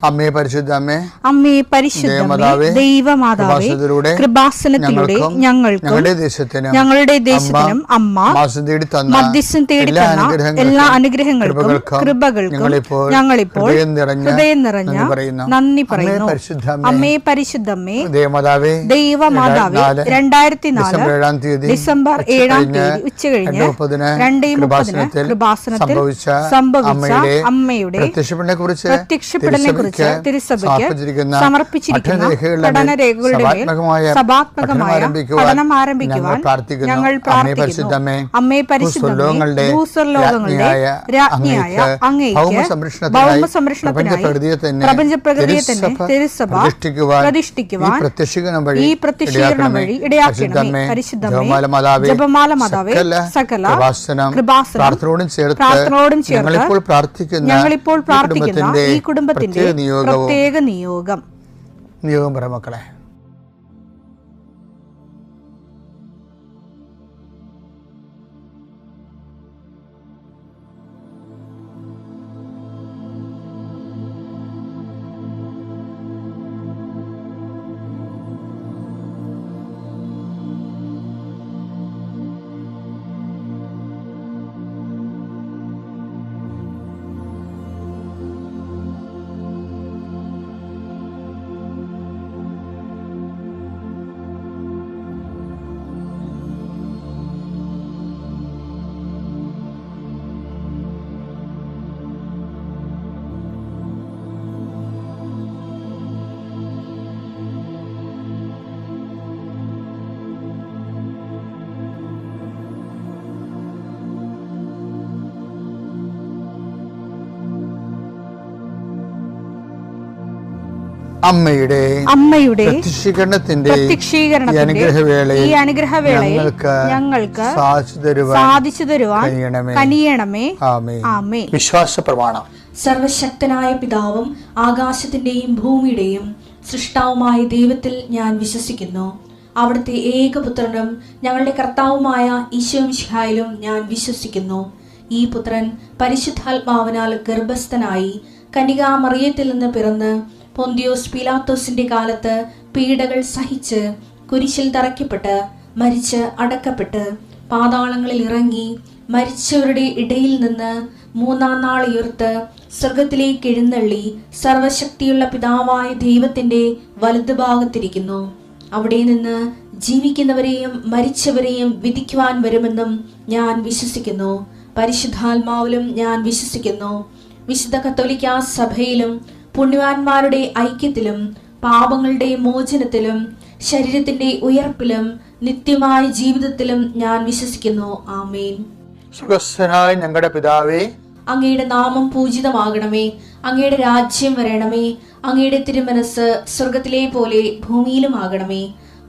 അമ്മേ പരിശുദ്ധ അമ്മേ പരിശുദ്ധ ദൈവമാതാവേ, കൃപാസനത്തിലൂടെ ഞങ്ങൾക്കും ഞങ്ങളുടെ ദേശത്തിനും അമ്മ മധ്യസ്ഥം തേടിത്തന്ന എല്ലാ അനുഗ്രഹങ്ങൾക്കും കൃപകൾക്കും ഞങ്ങളിപ്പോൾ ഹൃദയം നിറഞ്ഞ നന്ദി പറയുന്നു. അമ്മേ പരിശുദ്ധമ്മേ ദൈവമാതാവേ, 2004 ഡിസംബർ 7 ഉച്ചകഴിഞ്ഞ് 2:30 കൃപാസനത്തിൽ സംഭവിച്ച അമ്മയുടെ പ്രത്യക്ഷപ്പെടലിനെ തിരുസഭയ്ക്ക് സമർപ്പിച്ചിരിക്കുന്ന പഠനരേഖകളുടെ മേൽ സഭാത്മകമായ പഠനം ആരംഭിക്കുവാൻ ഞങ്ങൾ പ്രാർത്ഥിക്കുന്നു. അമ്മേ പരിശുദ്ധമേ, ഭൂസ്വർലോകങ്ങളുടെ രാജ്ഞിയായ അങ്ങേയ്ക്ക് ഭൗമസംരക്ഷണത്തിനായി പ്രപഞ്ചപ്രകൃതിയെ തന്നെ തിരുസഭ പ്രതിഷ്ഠിക്കുവാൻ ഈ പ്രത്യക്ഷീകരണം വഴി ഇടയാക്കണമേ. പരിശുദ്ധമേ, ജപമാല മാതാവേ, സകല കൃപാസനം പ്രാർത്ഥനയോടും ചേർത്ത് ഞങ്ങളിപ്പോൾ പ്രാർത്ഥിക്കുന്ന ഈ കുടുംബത്തിന്റെ പ്രത്യേക നിയോഗം പറ മക്കളെ. അമ്മയുടെ പ്രത്യക്ഷീകരണത്തിന്റെ ഈ അനുഗ്രഹവേളയിൽ ഞങ്ങൾക്ക് സാധിച്ചു തരുവാൻ കനിയണമേ. ആമേൻ. വിശ്വാസ പ്രമാണം. സർവശക്തനായ പിതാവും ആകാശത്തിന്റെയും ഭൂമിയുടെയും സൃഷ്ടാവുമായ ദൈവത്തിൽ ഞാൻ വിശ്വസിക്കുന്നു. അവിടുത്തെ ഏകപുത്രനും ഞങ്ങളുടെ കർത്താവുമായ ഈശോ മിശിഹായിലും ഞാൻ വിശ്വസിക്കുന്നു. ഈ പുത്രൻ പരിശുദ്ധാത്മാവിനാൽ ഗർഭസ്ഥനായി കന്യകാമറിയത്തിൽ നിന്ന് പിറന്ന് പൊന്തിയോസ് പീലാത്തോസിന്റെ കാലത്ത് പീഡകൾ സഹിച്ച് കുരിശിൽ തറയ്ക്കപ്പെട്ട് മരിച്ച് അടക്കപ്പെട്ട് പാതാളങ്ങളിൽ ഇറങ്ങി മരിച്ചവരുടെ ഇടയിൽ നിന്ന് 3-ാം നാൾ ഉയർത്ത് സ്വർഗത്തിലേക്ക് എഴുന്നള്ളി സർവശക്തിയുള്ള പിതാവായ ദൈവത്തിന്റെ വലതുഭാഗത്തിരിക്കുന്നു. അവിടെ നിന്ന് ജീവിക്കുന്നവരെയും മരിച്ചവരെയും വിധിക്കുവാൻ വരുമെന്നും ഞാൻ വിശ്വസിക്കുന്നു. പരിശുദ്ധാത്മാവിലും ഞാൻ വിശ്വസിക്കുന്നു. വിശുദ്ധ കത്തോലിക്കാ സഭയിലും പുണ്യവാന്മാരുടെ ഐക്യത്തിലും പാപങ്ങളുടെ മോചനത്തിലും ശരീരത്തിന്റെ ഉയർപ്പിലും നിത്യമായ ജീവിതത്തിലും ഞാൻ വിശ്വസിക്കുന്നു. ആമേൻ. സുഖസ്ഥനായ ഞങ്ങളുടെ പിതാവേ, അങ്ങയുടെ നാമം പൂജിതമാകണമേ. അങ്ങയുടെ രാജ്യം വരണമേ. അങ്ങയുടെ തിരുമനസ് സ്വർഗത്തിലെ പോലെ ഭൂമിയിലും ആകണമേ.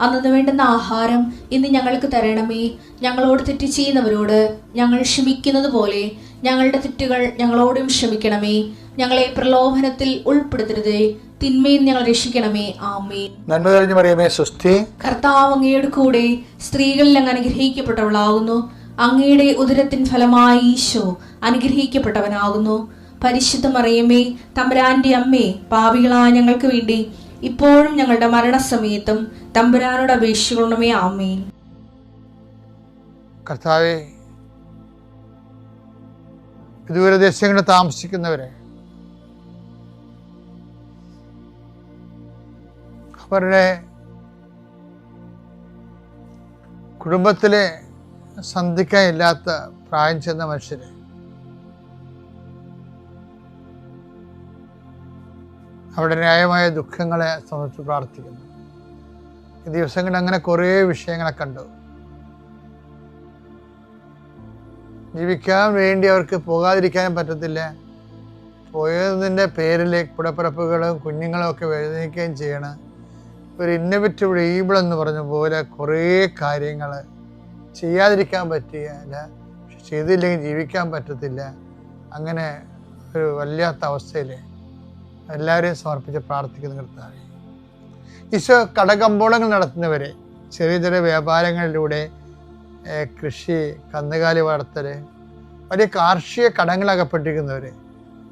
അന്നു വേണ്ടുന്ന ആഹാരം ഇന്ന് ഞങ്ങൾക്ക് തരണമേ. ഞങ്ങളോട് തെറ്റ് ചെയ്യുന്നവരോട് ഞങ്ങൾ ക്ഷമിക്കുന്നത് പോലെ ഞങ്ങളുടെ തെറ്റുകൾ ഞങ്ങളോടും ക്ഷമിക്കണമേ. ഞങ്ങളെ പ്രലോഭനത്തിൽ ഉൾപ്പെടുത്തരുതേ, തിന്മയിൽ ഞങ്ങൾ രക്ഷിക്കണമേ. ആമേൻ. നന്മ നിറഞ്ഞ മറിയമേ, സ്വസ്തി. കർത്താവ് അങ്ങയുടെ കൂടെ സ്ത്രീകളിൽ അങ്ങ് അനുഗ്രഹിക്കപ്പെട്ടവളാകുന്നു. അങ്ങയുടെ ഉദരത്തിൻ ഫലമായി ഈശോ അനുഗ്രഹിക്കപ്പെട്ടവനാകുന്നു. പരിശുദ്ധ മറിയമേ, തമ്പുരാന്റെ അമ്മേ, പാപികളായ ഞങ്ങൾക്ക് വേണ്ടി ഇപ്പോഴും ഞങ്ങളുടെ മരണസമയത്തും തമ്പുരാനോട് അപേക്ഷിക്കണമേ. ആമേൻ. കർത്താവേ, ദൂരദേശങ്ങളിൽ താമസിക്കുന്നവരെ അവരുടെ കുടുംബത്തിലെ സന്ധിക്കാനില്ലാത്ത പ്രായം ചെന്ന മനുഷ്യരെ അവരുടെ ന്യായമായ ദുഃഖങ്ങളെ സംബന്ധിച്ച് പ്രാർത്ഥിക്കുന്നു. ഈ ദിവസങ്ങളിൽ അങ്ങനെ കുറേ വിഷയങ്ങളെ കണ്ടു. ജീവിക്കാൻ വേണ്ടി അവർക്ക് പോകാതിരിക്കാനും പറ്റത്തില്ല. പോയതിൻ്റെ പേരിൽ കൂടപ്പിറപ്പുകളും കുഞ്ഞുങ്ങളും ഒക്കെ വേദനിക്കുകയും ചെയ്യണം. ഒരു ഇന്നൊവേറ്റീവ് ഈബിൾ എന്ന് പറഞ്ഞ പോലെ കുറേ കാര്യങ്ങൾ ചെയ്യാതിരിക്കാൻ പറ്റില്ല, ചെയ്തില്ലെങ്കിൽ ജീവിക്കാൻ പറ്റത്തില്ല. അങ്ങനെ ഒരു വല്ലാത്ത അവസ്ഥയിൽ എല്ലാവരെയും സമർപ്പിച്ച് പ്രാർത്ഥിക്കുന്ന കർത്താവേ, ഈശോ കടകമ്പോളങ്ങൾ നടത്തുന്നവരെ, ചെറിയ ചെറിയ വ്യാപാരങ്ങളിലൂടെ കൃഷി, കന്നുകാലി വളർത്തൽ, വലിയ കാർഷിക കടങ്ങളകപ്പെട്ടിരിക്കുന്നവർ,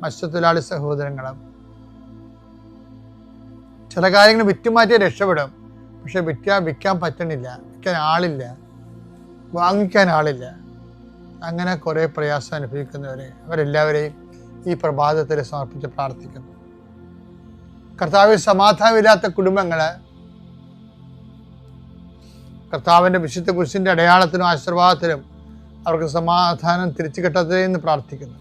മത്സ്യത്തൊഴിലാളി സഹോദരങ്ങളും ചില കാര്യങ്ങൾ വിറ്റുമാറ്റിയാൽ രക്ഷപ്പെടും, പക്ഷെ വിൽക്കാൻ പറ്റണില്ല, വിൽക്കാൻ ആളില്ല, വാങ്ങിക്കാൻ ആളില്ല. അങ്ങനെ കുറേ പ്രയാസം അനുഭവിക്കുന്നവരെ അവരെല്ലാവരെയും ഈ പ്രഭാതത്തിൽ സമർപ്പിച്ച് പ്രാർത്ഥിക്കുന്നു. കർത്താവിൽ സമാധാനമില്ലാത്ത കുടുംബങ്ങള് കർത്താവിൻ്റെ വിശുദ്ധ കുരിശിൻ്റെ അടയാളത്തിനും ആശീർവാദത്തിലും അവർക്ക് സമാധാനം തിരിച്ചു കിട്ടട്ടെ എന്ന് പ്രാർത്ഥിക്കുന്നു.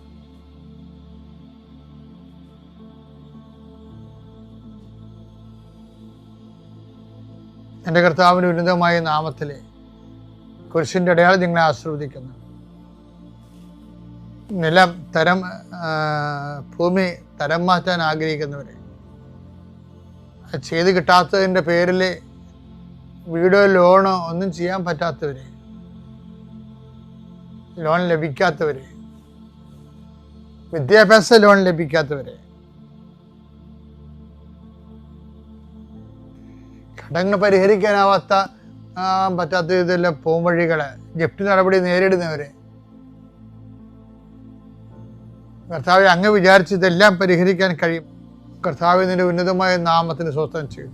എൻ്റെ കർത്താവിൻ്റെ ഉന്നതമായ നാമത്തിലെ കുരിശിൻ്റെ അടയാളം നിങ്ങളെ ആശീർവദിക്കുന്നു. ഭൂമി തരം മാറ്റാൻ ആഗ്രഹിക്കുന്നവരെ, ചെയ്ത് കിട്ടാത്തതിൻ്റെ പേരിൽ വീടോ ലോണോ ഒന്നും ചെയ്യാൻ പറ്റാത്തവരെ, ലോൺ ലഭിക്കാത്തവരെ, വിദ്യാഭ്യാസ ലോൺ ലഭിക്കാത്തവരെ, കടങ്ങൾ പരിഹരിക്കാനാവാത്ത പറ്റാത്ത ഇതെല്ലാം പോംവഴികള്, ജപ്തി നടപടി നേരിടുന്നവരെ, കർത്താവെ അങ്ങ് വിചാരിച്ച് ഇതെല്ലാം പരിഹരിക്കാൻ കഴിയും. കർത്താവെ നിന്റെ ഉന്നതമായ നാമത്തിന് സ്വസ്ഥം ചെയ്യും.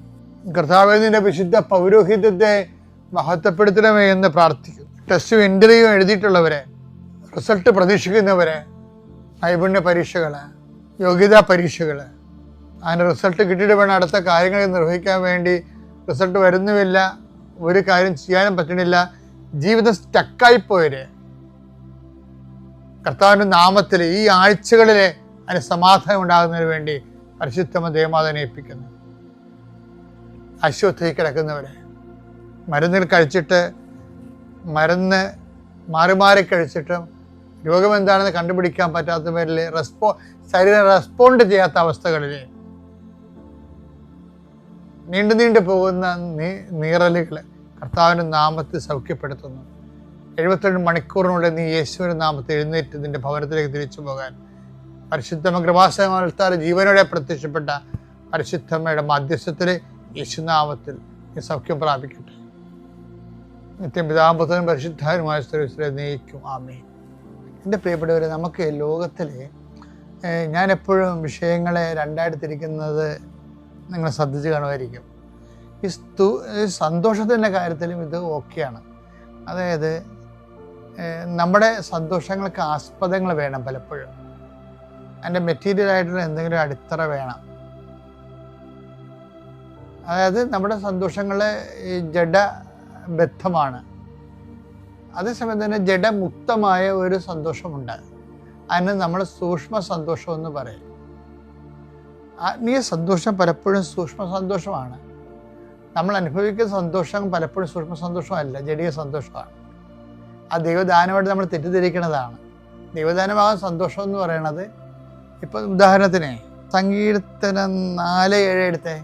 കർത്താവെ നിന്റെ വിശുദ്ധ പൗരോഹിത്യത്തെ മഹത്വപ്പെടുത്തണമേ എന്ന് പ്രാർത്ഥിക്കുന്നു. ടെസ്റ്റും ഇന്റർവ്യൂ എഴുതിയിട്ടുള്ളവരെ, റിസൾട്ട് പ്രതീക്ഷിക്കുന്നവരെ, നൈപുണ്യ പരീക്ഷകള്, യോഗ്യതാ പരീക്ഷകള്, അതിൻ്റെ റിസൾട്ട് കിട്ടിയിട്ട് വേണം അടുത്ത കാര്യങ്ങൾ നിർവഹിക്കാൻ വേണ്ടി. റിസൾട്ട് വരുന്നുമില്ല, ഒരു കാര്യം ചെയ്യാനും പറ്റണില്ല, ജീവിതം സ്റ്റക്കായിപ്പോയവരെ കർത്താവിൻ്റെ നാമത്തിൽ ഈ ആഴ്ചകളിലെ അതിന് സമാധാനം ഉണ്ടാകുന്നതിന് വേണ്ടി പരിശുദ്ധ ദേവമാതാവിനെ ഏൽപ്പിക്കുന്നു. ആശുപത്രിയിൽ കിടക്കുന്നവരെ, മരുന്നിൽ കഴിച്ചിട്ട് മരുന്ന് മാറി മാറി കഴിച്ചിട്ടും രോഗമെന്താണെന്ന് കണ്ടുപിടിക്കാൻ പറ്റാത്തവരിൽ ശരീരം റെസ്പോണ്ട് ചെയ്യാത്ത അവസ്ഥകളിൽ നീണ്ടു പോകുന്ന നീറലുകൾ കർത്താവിൻ്റെ നാമത്തിൽ സൗഖ്യപ്പെടുത്തുന്നു. 72 മണിക്കൂറിനുള്ളിൽ നീ യേശുവിൻ്റെ നാമത്തിൽ എഴുന്നേറ്റ് നിന്റെ ഭവനത്തിലേക്ക് തിരിച്ചു പോകാൻ പരിശുദ്ധമ കൃപാസനത്താൽ ജീവനോടെ പ്രത്യക്ഷപ്പെട്ട പരിശുദ്ധമ്മയുടെ മധ്യസ്ഥത്തിൽ യേശുനാമത്തിൽ നീ സൗഖ്യം പ്രാപിക്കട്ടെ. നിത്യം പിതാപുത്രനും പരിശുദ്ധനുമായ സർവ്വീസിലെ നയിക്കും. ആമേൻ. എൻ്റെ പ്രിയപ്പെട്ടവരെ, നമുക്ക് ലോകത്തിൽ ഞാൻ എപ്പോഴും വിഷയങ്ങളെ രണ്ടായിട്ട് തിരിക്കുന്നത് നിങ്ങൾ ശ്രദ്ധിച്ച് കാണുമായിരിക്കും. ഈ സന്തോഷത്തിൻ്റെ കാര്യത്തിലും ഇത് ഓക്കെയാണ്. അതായത് നമ്മുടെ സന്തോഷങ്ങൾക്ക് ആസ്പദങ്ങൾ വേണം, പലപ്പോഴും അതിൻ്റെ മെറ്റീരിയലായിട്ടുള്ള എന്തെങ്കിലും അടിത്തറ വേണം. അതായത് നമ്മുടെ സന്തോഷങ്ങൾ ജഡബദ്ധമാണ്, അതേസമയം തന്നെ ജഡമുക്തമായ ഒരു സന്തോഷമുണ്ട്. അതിന് നമ്മൾ സൂക്ഷ്മ സന്തോഷം എന്ന് പറയും. ആത്മീയ സന്തോഷം പലപ്പോഴും സൂക്ഷ്മ സന്തോഷമാണ്. നമ്മൾ അനുഭവിക്കുന്ന സന്തോഷം പലപ്പോഴും സൂക്ഷ്മ സന്തോഷമല്ല, ജഡീയ സന്തോഷമാണ്. ആ ദൈവദാനമായിട്ട് നമ്മൾ തെറ്റിദ്ധരിക്കുന്നതാണ്. ദൈവദാനമാകാൻ സന്തോഷം എന്ന് പറയണത്, ഇപ്പം ഉദാഹരണത്തിന് സങ്കീർത്തനം 4:7 എടുത്തേ.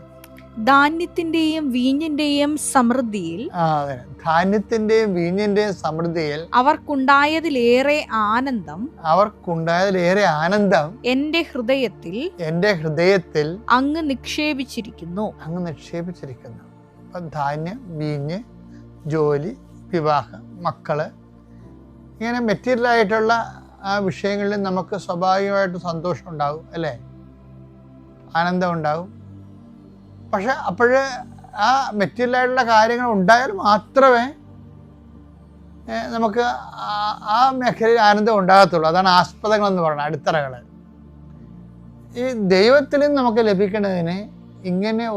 ധാന്യത്തിന്റെയും വീഞ്ഞിന്റെയും സമൃദ്ധിയിൽ, ധാന്യത്തിന്റെയും വീഞ്ഞിന്റെയും സമൃദ്ധിയിൽ അവർക്കുണ്ടായതിലേറെ ആനന്ദം എന്റെ ഹൃദയത്തിൽ അങ്ങ് നിക്ഷേപിച്ചിരിക്കുന്നു. അപ്പം ധാന്യം, വീഞ്ഞ്, ജോലി, വിവാഹം, മക്കള്, ഇങ്ങനെ മെറ്റീരിയലായിട്ടുള്ള ആ വിഷയങ്ങളിൽ നമുക്ക് സ്വാഭാവികമായിട്ട് സന്തോഷം ഉണ്ടാവും, അല്ലേ? ആനന്ദം ഉണ്ടാവും. പക്ഷെ അപ്പോഴ് ആ മെറ്റീരിയലായിട്ടുള്ള കാര്യങ്ങൾ ഉണ്ടായാൽ മാത്രമേ നമുക്ക് ആ മേഖലയിൽ ആനന്ദം ഉണ്ടാകത്തുള്ളൂ. അതാണ് ആസ്പദങ്ങളെന്ന് പറയുന്നത്, അടിത്തറകൾ. ഈ ദൈവത്തിൽ നിന്ന് നമുക്ക് ലഭിക്കേണ്ടതിന് ഇങ്ങനെ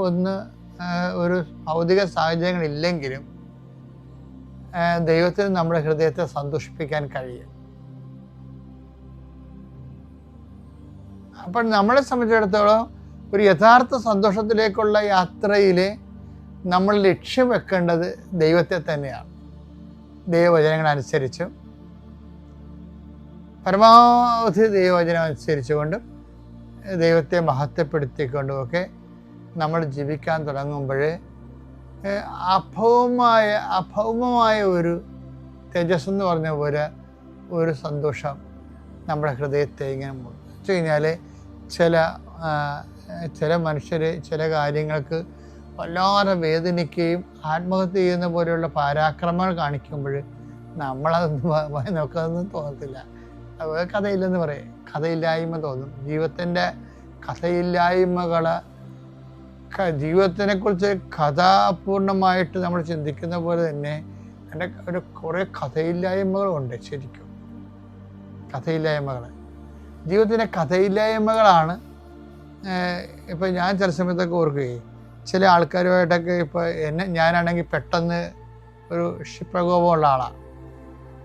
ഒരു ഭൗതിക സാഹചര്യങ്ങളില്ലെങ്കിലും ദൈവത്തിന് നമ്മുടെ ഹൃദയത്തെ സന്തോഷിപ്പിക്കാൻ കഴിയും. അപ്പോൾ നമ്മളെ സംബന്ധിച്ചിടത്തോളം ഒരു യഥാർത്ഥ സന്തോഷത്തിലേക്കുള്ള യാത്രയിൽ നമ്മൾ ലക്ഷ്യം വെക്കേണ്ടത് ദൈവത്തെ തന്നെയാണ്. ദൈവവചനങ്ങളനുസരിച്ചും പരമാവധി ദൈവവചനം അനുസരിച്ചുകൊണ്ടും ദൈവത്തെ മഹത്വപ്പെടുത്തിക്കൊണ്ടുമൊക്കെ നമ്മൾ ജീവിക്കാൻ തുടങ്ങുമ്പോൾ അഭൗമമായ ഒരു തേജസ് എന്ന് പറഞ്ഞ പോലെ ഒരു സന്തോഷം നമ്മുടെ ഹൃദയത്തെ ഇങ്ങനെ വെച്ച് കഴിഞ്ഞാൽ ചില മനുഷ്യർ ചില കാര്യങ്ങൾക്ക് വല്ലാതെ വേദനിക്കുകയും ആത്മഹത്യ ചെയ്യുന്ന പോലെയുള്ള പരാക്രമങ്ങൾ കാണിക്കുമ്പോൾ നമ്മളതൊന്നും നോക്കാതൊന്നും തോന്നത്തില്ല. കഥയില്ലെന്ന് പറയും, കഥയില്ലായ്മ തോന്നും. ജീവിതത്തിൻ്റെ കഥയില്ലായ്മകൾ ജീവിതത്തിനെ കുറിച്ച് കഥാപൂർണമായിട്ട് നമ്മൾ ചിന്തിക്കുന്ന പോലെ തന്നെ എൻ്റെ ഒരു കുറേ കഥയില്ലായ്മകളുണ്ട്. ശരിക്കും കഥയില്ലായ്മകൾ, ജീവിതത്തിൻ്റെ കഥയില്ലായ്മകളാണ്. ഇപ്പം ഞാൻ ചില സമയത്തൊക്കെ ഓർക്കുകയും ചില ആൾക്കാരുമായിട്ടൊക്കെ ഇപ്പോൾ ഞാനാണെങ്കിൽ പെട്ടെന്ന് ഒരു ക്ഷിപ്രകോപമുള്ള ആളാണ്,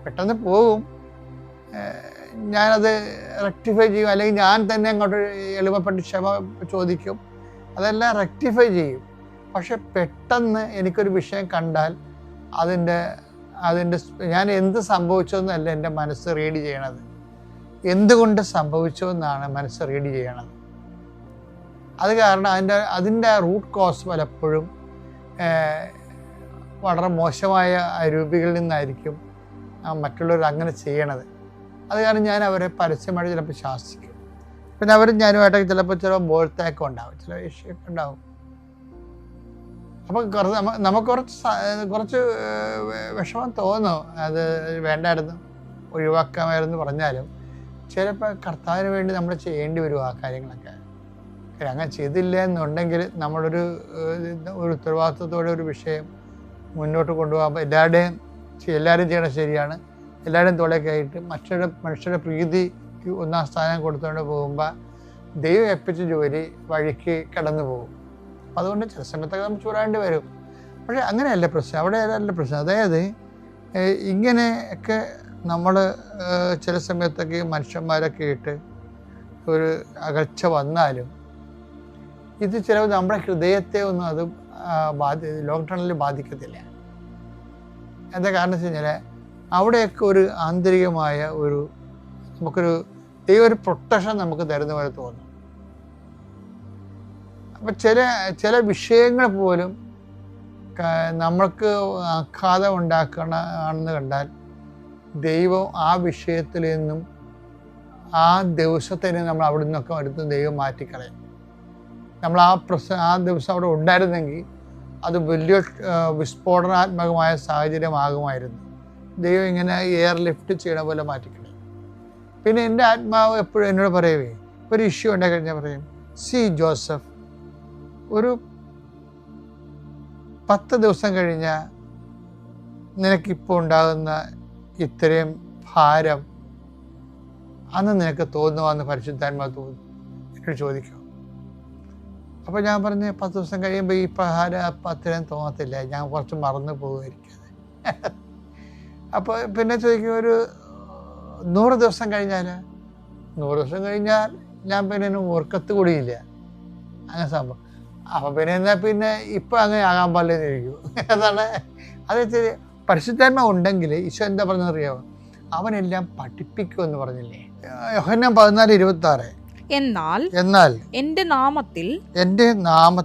പെട്ടെന്ന് പോകും, ഞാനത് റെക്ടിഫൈ ചെയ്യും, അല്ലെങ്കിൽ ഞാൻ തന്നെ അങ്ങോട്ട് എളുപ്പപ്പെട്ട് ക്ഷമ ചോദിക്കും, അതെല്ലാം റെക്ടിഫൈ ചെയ്യും. പക്ഷെ പെട്ടെന്ന് എനിക്കൊരു വിഷയം കണ്ടാൽ അതിൻ്റെ ഞാൻ എന്ത് സംഭവിച്ചതെന്നല്ല എൻ്റെ മനസ്സ് റീഡ് ചെയ്യണത്, എന്തുകൊണ്ട് സംഭവിച്ചതെന്നാണ് മനസ്സ് റീഡ് ചെയ്യണത്. അത് കാരണം അതിൻ്റെ റൂട്ട് കോസ് പലപ്പോഴും വളരെ മോശമായ രൂപികളിൽ നിന്നായിരിക്കും മറ്റുള്ളവർ അങ്ങനെ ചെയ്യണത്. അത് കാരണം ഞാൻ അവരെ പരസ്യമായിട്ട് ചിലപ്പോൾ ശാസിക്കും. പിന്നെ അവരും ഞാനുമായിട്ടൊക്കെ ചില ബോൾത്താക്കം ഉണ്ടാവും, ചില വിഷയമൊക്കെ ഉണ്ടാവും. അപ്പം നമുക്ക് കുറച്ച് വിഷമം തോന്നും, അത് വേണ്ടായിരുന്നു, ഒഴിവാക്കാമായിരുന്നു പറഞ്ഞാലും ചിലപ്പോൾ കർത്താവിന് വേണ്ടി നമ്മൾ ചെയ്യേണ്ടി വരും ആ കാര്യങ്ങളൊക്കെ. അങ്ങനെ ചെയ്തില്ല എന്നുണ്ടെങ്കിൽ നമ്മളൊരു ഉത്തരവാദിത്വത്തോടെ ഒരു വിഷയം മുന്നോട്ട് കൊണ്ടുപോകാൻ എല്ലാവരും ചെയ്യണത് ശരിയാണ്, എല്ലാവരും തോളേക്കായിട്ട് മനുഷ്യരുടെ പ്രീതിക്ക് ഒന്നാം സ്ഥാനം കൊടുത്തുകൊണ്ട് പോകുമ്പോൾ ദൈവം ഏൽപ്പിച്ച ജോലി വഴിക്ക് കടന്നു പോകും. അപ്പം അതുകൊണ്ട് ചില സമയത്തൊക്കെ നമ്മൾ ചൂടാണ്ടി വരും. പക്ഷേ അങ്ങനെയല്ല പ്രശ്നം, അവിടെ അല്ല പ്രശ്നം. അതായത് ഇങ്ങനെയൊക്കെ നമ്മൾ ചില സമയത്തൊക്കെ മനുഷ്യന്മാരൊക്കെ ഇട്ട് ഒരു അകൽച്ച വന്നാലും ഇത് ചിലപ്പോൾ നമ്മുടെ ഹൃദയത്തെ ഒന്നും അത് ലോങ് ടേണിൽ ബാധിക്കത്തില്ല. എന്താ കാരണം വെച്ച് കഴിഞ്ഞാൽ അവിടെയൊക്കെ ഒരു ആന്തരികമായ നമുക്കൊരു ദൈവം ഒരു പ്രൊട്ടക്ഷൻ നമുക്ക് തരുന്ന പോലെ തോന്നും. അപ്പം ചില വിഷയങ്ങൾ പോലും നമ്മൾക്ക് ആഘാതം ആണെന്ന് കണ്ടാൽ ദൈവം ആ വിഷയത്തിൽ നിന്നും ആ ദിവസത്തിന് നമ്മൾ അവിടെ നിന്നൊക്കെ അടുത്ത് ദൈവം മാറ്റിക്കളയും. നമ്മൾ ആ ദിവസം അവിടെ ഉണ്ടായിരുന്നെങ്കിൽ അത് വലിയ വിസ്ഫോടനാത്മകമായ സാഹചര്യമാകുമായിരുന്നു. ദൈവം ഇങ്ങനെ എയർ ലിഫ്റ്റ് ചെയ്യണ പോലെ മാറ്റിക്കളയും. പിന്നെ എൻ്റെ ആത്മാവ് എപ്പോഴും എന്നോട് പറയുവേ, ഒരു ഇഷ്യൂ ഉണ്ടായി കഴിഞ്ഞാൽ പറയും, സി ജോസഫ്, ഒരു 10 ദിവസം കഴിഞ്ഞാൽ നിനക്കിപ്പോൾ ഉണ്ടാകുന്ന ഇത്രയും ഭാരം അന്ന് നിനക്ക് തോന്നുവാന്ന് പരിശുദ്ധാത്മാവ് തോന്നുന്നു എന്നോട് ചോദിക്കും. അപ്പോൾ ഞാൻ പറഞ്ഞ് 10 ദിവസം കഴിയുമ്പോൾ ഈ ഭാരം അത്രയും തോന്നത്തില്ല, ഞാൻ കുറച്ച് മറന്നു പോകുമായിരിക്കും. അപ്പോൾ പിന്നെ ചോദിക്കും, ഒരു 100 ദിവസം കഴിഞ്ഞാൽ 100 ദിവസം കഴിഞ്ഞാൽ ഞാൻ പിന്നെ ഓർക്കത്ത് കൂടിയില്ല, അങ്ങനെ സംഭവം. അപ്പം പിന്നെ ഇപ്പം അങ്ങനെ ആകാൻ പാടില്ലെന്നിരിക്കും. അതാണ് അത് വെച്ചാൽ പരിശുദ്ധാത്മാവ് ഉണ്ടെങ്കിൽ ഈശോ എന്താ പറഞ്ഞറിയാമോ, അവനെല്ലാം പഠിപ്പിക്കുമെന്ന് പറഞ്ഞില്ലേ, യോഹന്നാൻ 14:26. എന്നാൽ എന്റെ നാമത്തിൽ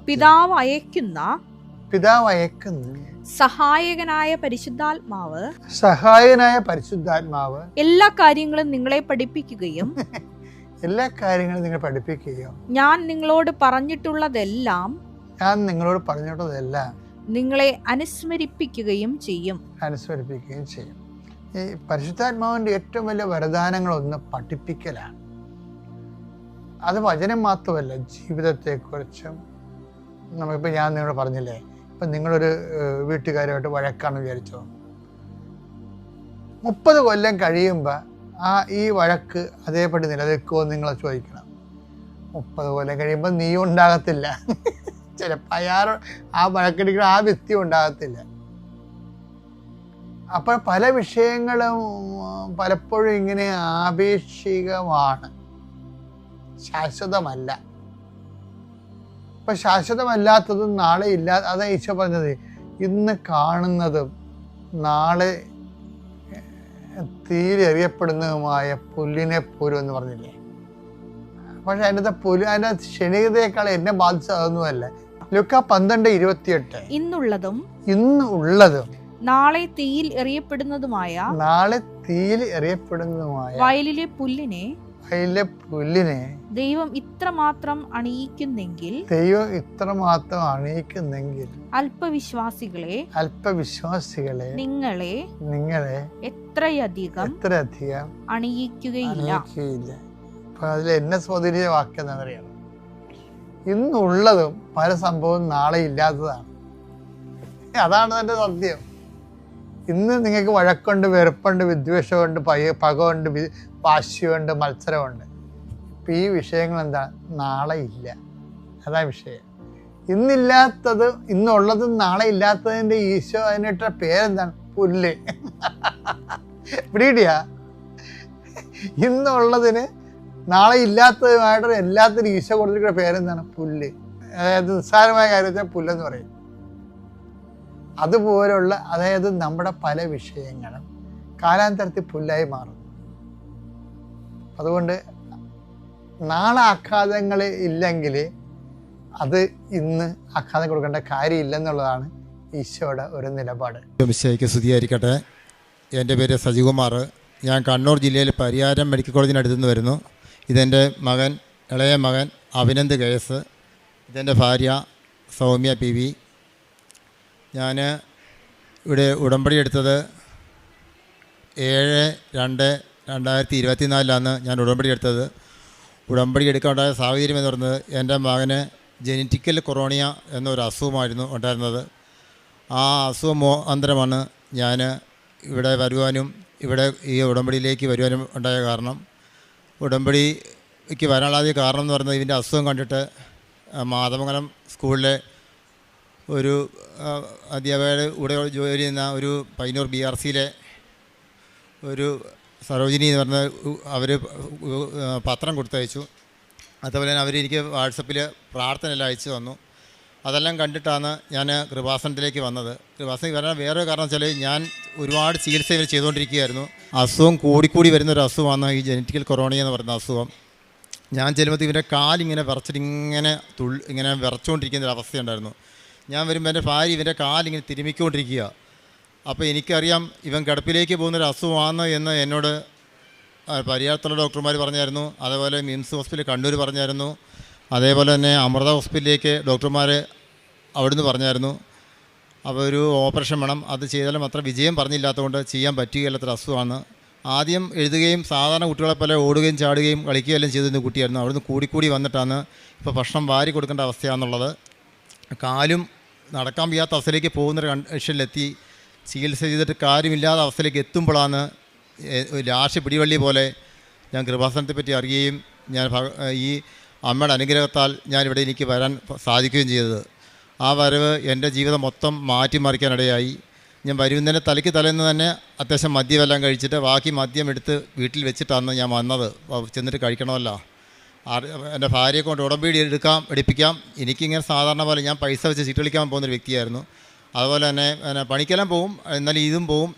പിതാവ് അയക്കുന്ന സഹായകനായ പരിശുദ്ധാത്മാവ് എല്ലാ കാര്യങ്ങളും നിങ്ങളെ പഠിപ്പിക്കുകയും ഞാൻ നിങ്ങളോട് പറഞ്ഞിട്ടുള്ളതെല്ലാം നിങ്ങളെ അനുസ്മരിപ്പിക്കുകയും ചെയ്യും. ഈ പരിശുദ്ധാത്മാവിന്റെ ഏറ്റവും വലിയ വരദാനങ്ങളൊന്ന് പഠിപ്പിക്കലാണ്. അത് വചനം മാത്രമല്ല, ജീവിതത്തെക്കുറിച്ചും. നമ്മളിപ്പോൾ ഞാൻ നിങ്ങളോട് പറഞ്ഞില്ലേ, ഇപ്പം നിങ്ങളൊരു വീട്ടുകാരുമായിട്ട് വഴക്കാണെന്ന് വിചാരിച്ചോ, 30 കൊല്ലം കഴിയുമ്പോൾ ഈ വഴക്ക് അതേപടി നിലനിൽക്കുമോ എന്ന് നിങ്ങൾ ചോദിക്കണം. 30 കൊല്ലം കഴിയുമ്പോൾ നീ ഉണ്ടാകത്തില്ല, ചിലപ്പോൾ ആ വഴക്കടിക്കുന്ന ആ വ്യക്തി ഉണ്ടാകത്തില്ല. അപ്പോൾ പല വിഷയങ്ങളും പലപ്പോഴും ഇങ്ങനെ ആപേക്ഷികമാണ്, ശാശ്വതമല്ല. അപ്പം ശാശ്വതമല്ലാത്തതും നാളെ അതാ ഈശോ പറഞ്ഞത്, ഇന്ന് കാണുന്നതും നാളെ തീരെറിയപ്പെടുന്നതുമായ പുല്ലിനെ പോലും എന്ന് പറഞ്ഞില്ലേ. പക്ഷെ അതിൻ്റെ അതിൻ്റെ ക്ഷണികതയേക്കാൾ എന്നെ ബാധിച്ചതൊന്നുമല്ല. ലൂക്കാ 12:28. ഇന്നുള്ളതും നാളെ തീയിൽ എറിയപ്പെടുന്നതുമായ വയലിലെ പുല്ലിനെ ദൈവം ഇത്രമാത്രം അണിയിക്കുന്നെങ്കിൽ അല്പവിശ്വാസികളെ നിങ്ങളെ എത്രയധികം അണിയിക്കുകയില്ല. അപ്പൊ അതിൽ എന്നെ സ്വാധീനിച്ച വാക്യം എന്താണെന്നറിയാം, ഇന്നുള്ളതും പല സംഭവവും നാളെ ഇല്ലാത്തതാണ്. അതാണ് എൻ്റെ സത്യം. ഇന്ന് നിങ്ങൾക്ക് വഴക്കുണ്ട്, വെറുപ്പുണ്ട്, വിദ്വേഷമുണ്ട്, പകമുണ്ട്, വാശിയുണ്ട്, മത്സരമുണ്ട്. ഇപ്പം ഈ വിഷയങ്ങൾ എന്താണ്? നാളെ ഇല്ല. അതാ വിഷയം. ഇന്നില്ലാത്തത് ഇന്നുള്ളതും നാളെ ഇല്ലാത്തതിൻ്റെ ഈശോ അതിനിട്ട പേരെന്താണ്? പുല്ല്. പിടികിട്ടിയാ? ഇന്നുള്ളതിന് നാളെ ഇല്ലാത്തതുമായിട്ട് എല്ലാത്തിനും ഈശോ കൊടുത്തിരിക്കുന്ന പേരെന്താണ്? പുല്ല്. അതായത് നിസ്സാരമായ കാര്യത്തിന് പുല്ലെന്ന് പറയും. അതുപോലുള്ള, അതായത് നമ്മുടെ പല വിഷയങ്ങളും കാലാന്തരത്തിൽ പുല്ലായി മാറും. അതുകൊണ്ട് നാളെ ആഘാതങ്ങൾ ഇല്ലെങ്കിൽ അത് ഇന്ന് ആഘാതം കൊടുക്കേണ്ട കാര്യമില്ലെന്നുള്ളതാണ് ഈശോയുടെ ഒരു നിലപാട്. ഈശോയ്ക്ക് സ്തുതിയായിരിക്കട്ടെ. എൻ്റെ പേര് സജികുമാർ. ഞാൻ കണ്ണൂർ ജില്ലയിൽ പരിയാരം മെഡിക്കൽ കോളേജിനടുത്ത് നിന്ന് വരുന്നു. ഇതെൻ്റെ മകൻ, ഇളയ മകൻ അഭിനന്ദ് KS. ഇതെൻ്റെ ഭാര്യ സൗമ്യ PV. ഞാൻ ഇവിടെ ഉടമ്പടി എടുത്തത് 7/2/2024 ഞാൻ ഉടമ്പടി എടുത്തത്. ഉടമ്പടി എടുക്കാനുണ്ടായ സാഹചര്യം എന്ന് പറയുന്നത്, എൻ്റെ മകന് ജനറ്റിക്കൽ കൊറോണിയ എന്നൊരു അസുഖമായിരുന്നു ഉണ്ടായിരുന്നത്. ആ അസുഖം അന്തരമാണ് ഞാൻ ഇവിടെ വരുവാനും ഇവിടെ ഈ ഉടമ്പടിയിലേക്ക് വരുവാനും ഉണ്ടായ കാരണം. ഉടമ്പടിക്ക് വരാനുള്ളത് കാരണം എന്ന് പറയുന്നത്, ഇതിൻ്റെ അസുഖം കണ്ടിട്ട് മാതമംഗലം സ്കൂളിലെ ഒരു അധ്യാപകരുടെ കൂടെ ജോലി ചെയ്യുന്ന ഒരു പയ്യന്നൂർ BRCയിലെ ഒരു സരോജിനി എന്ന് പറഞ്ഞ അവർ പത്രം കൊടുത്തയച്ചു. അതുപോലെ തന്നെ അവരെനിക്ക് വാട്സപ്പിൽ പ്രാർത്ഥനയെല്ലാം അയച്ചു തന്നു. അതെല്ലാം കണ്ടിട്ടാണ് ഞാൻ കൃപാസനത്തിലേക്ക് വന്നത്. കൃപാസനത്തിൽ വരാൻ വേറൊരു കാരണം വെച്ചാൽ, ഞാൻ ഒരുപാട് ചികിത്സ ഇവർ ചെയ്തുകൊണ്ടിരിക്കുകയായിരുന്നു. അസുഖം കൂടിക്കൂടി വരുന്നൊരു അസുഖമാണ് ഈ ജനറ്റിക്കൽ കൊറോണിയ എന്ന് പറയുന്ന അസുഖം. ഞാൻ ചെല്ലുമ്പോൾ ഇവൻ്റെ കാലിങ്ങനെ വിറച്ചിട്ട് ഇങ്ങനെ വിറച്ചുകൊണ്ടിരിക്കുന്നൊരു അവസ്ഥയുണ്ടായിരുന്നു. ഞാൻ വരുമ്പോൾ എൻ്റെ ഭാര്യ ഇവൻ്റെ കാലിങ്ങനെ തിരുമിക്കൊണ്ടിരിക്കുക. അപ്പോൾ എനിക്കറിയാം ഇവൻ കിടപ്പിലേക്ക് പോകുന്നൊരു അസുഖമാണ് എന്ന് എന്നോട് പരിയാരത്തുള്ള ഡോക്ടർമാർ പറഞ്ഞായിരുന്നു. അതേപോലെ മിംസ് ഹോസ്പിറ്റൽ കണ്ണൂർ പറഞ്ഞായിരുന്നു. അതേപോലെ തന്നെ അമൃത ഹോസ്പിറ്റലിലേക്ക് ഡോക്ടർമാർ അവിടുന്ന് പറഞ്ഞായിരുന്നു. അപ്പോൾ ഒരു ഓപ്പറേഷൻ വേണം, അത് ചെയ്താലും അത്ര വിജയം പറഞ്ഞില്ലാത്തതുകൊണ്ട് ചെയ്യാൻ പറ്റുകയില്ലാത്തൊരു അസുഖമാണ്. ആദ്യം എഴുതുകയും സാധാരണ കുട്ടികളെ പോലെ ഓടുകയും ചാടുകയും കളിക്കുകയും എല്ലാം ചെയ്തിരുന്ന കുട്ടിയായിരുന്നു. അവിടുന്ന് കൂടിക്കൂടി വന്നിട്ടാണ് ഇപ്പോൾ ഭക്ഷണം വാരി കൊടുക്കേണ്ട അവസ്ഥയാണെന്നുള്ളത്. കാലും നടക്കാൻ വയ്യാത്ത അവസ്ഥയിലേക്ക് പോകുന്നൊരു കണ്ടീഷനിലെത്തി. ചികിത്സ ചെയ്തിട്ട് കാര്യമില്ലാത്ത അവസ്ഥയിലേക്ക് എത്തുമ്പോഴാണ് ലാശ പിടിവള്ളി പോലെ ഞാൻ കൃപാസനത്തെ പറ്റി അറിയുകയും ഞാൻ ഈ അമ്മയുടെ അനുഗ്രഹത്താൽ ഞാനിവിടെ എനിക്ക് വരാൻ സാധിക്കുകയും ചെയ്തത്. ആ വരവ് എൻ്റെ ജീവിതം മൊത്തം മാറ്റിമറിക്കാനിടയായി. ഞാൻ വരുന്നതിന് തലേന്ന് തന്നെ അത്യാവശ്യം മദ്യമെല്ലാം കഴിച്ചിട്ട് ബാക്കി മദ്യം എടുത്ത് വീട്ടിൽ വെച്ചിട്ടാണ് ഞാൻ വന്നത്. ചെന്നിട്ട് കഴിക്കണമല്ലോ. എൻ്റെ ഭാര്യയെ കൊണ്ട് ഉടമ്പടി എടുപ്പിക്കാം. എനിക്കിങ്ങനെ സാധാരണ പോലെ ഞാൻ പൈസ വെച്ച് ചീട്ട് കളിക്കാൻ പോകുന്നൊരു വ്യക്തിയായിരുന്നു. അതുപോലെ തന്നെ പണിക്കെല്ലാം പോവും, എന്നാലും ഇതും പോവും.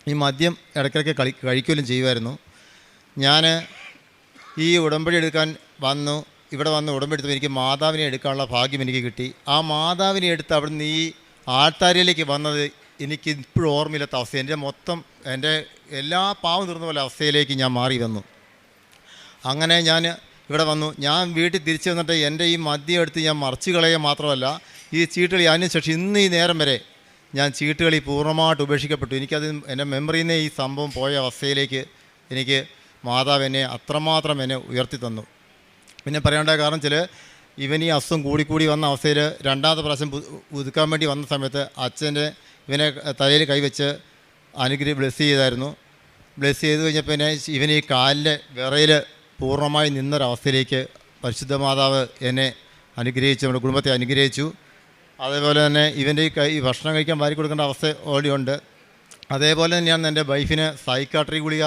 ഈ മദ്യം ഇടയ്ക്കിടയ്ക്ക് കഴിക്കുകയും ചെയ്യുമായിരുന്നു. ഞാൻ ഈ ഉടമ്പടി എടുക്കാൻ വന്നു. ഇവിടെ വന്ന് ഉടമ്പടി എടുത്തപ്പോൾ എനിക്ക് മാതാവിനെ എടുക്കാനുള്ള ഭാഗ്യം എനിക്ക് കിട്ടി. ആ മാതാവിനെ എടുത്ത് അവിടുന്ന് ഈ ആൾത്താരയിലേക്ക് വന്നത് എനിക്ക് ഇപ്പോഴും ഓർമ്മയില്ലാത്ത അവസ്ഥ. എൻ്റെ എല്ലാ പാവം തീർന്ന പോലെ അവസ്ഥയിലേക്ക് ഞാൻ മാറി വന്നു. അങ്ങനെ ഞാൻ ഇവിടെ വന്നു. ഞാൻ വീട്ടിൽ തിരിച്ചു വന്നിട്ട് എൻ്റെ ഈ മദ്യം എടുത്ത് ഞാൻ മറിച്ച് കളയുക മാത്രമല്ല, ഈ ചീട്ടുകളി അതിനുശേഷം ഇന്ന് ഈ നേരം വരെ ഞാൻ ചീട്ടുകളി പൂർണ്ണമായിട്ട് ഉപേക്ഷിക്കപ്പെട്ടു. എനിക്കത് എൻ്റെ മെമ്മറിയിൽ നിന്ന് ഈ സംഭവം പോയ അവസ്ഥയിലേക്ക് എനിക്ക് മാതാവ് എന്നെ അത്രമാത്രം എന്നെ ഉയർത്തി തന്നു. പിന്നെ പറയേണ്ട കാരണം വെച്ചാൽ, ഇവൻ ഈ അസുഖം കൂടിക്കൂടി വന്ന അവസ്ഥയിൽ രണ്ടാമത്തെ പ്രാവശ്യം പുതുക്കാൻ വേണ്ടി വന്ന സമയത്ത് ഇവനെ തലയിൽ കൈവച്ച് ബ്ലെസ് ചെയ്തായിരുന്നു. ബ്ലെസ് ചെയ്ത് കഴിഞ്ഞപ്പോൾ പിന്നെ ഇവൻ ഈ കാലിൻ്റെ വിറയിൽ പൂർണ്ണമായി നിന്നൊരവസ്ഥയിലേക്ക് പരിശുദ്ധ മാതാവ് എന്നെ അനുഗ്രഹിച്ചു, നമ്മുടെ കുടുംബത്തെ അനുഗ്രഹിച്ചു. അതേപോലെ തന്നെ ഇവൻ്റെ ഈ ഭക്ഷണം കഴിക്കാൻ വാരി കൊടുക്കേണ്ട അവസ്ഥ ഓൾറെഡി ഉണ്ട്. അതേപോലെ തന്നെയാണ് എൻ്റെ വൈഫിന് സൈക്കാട്രി ഗുളിക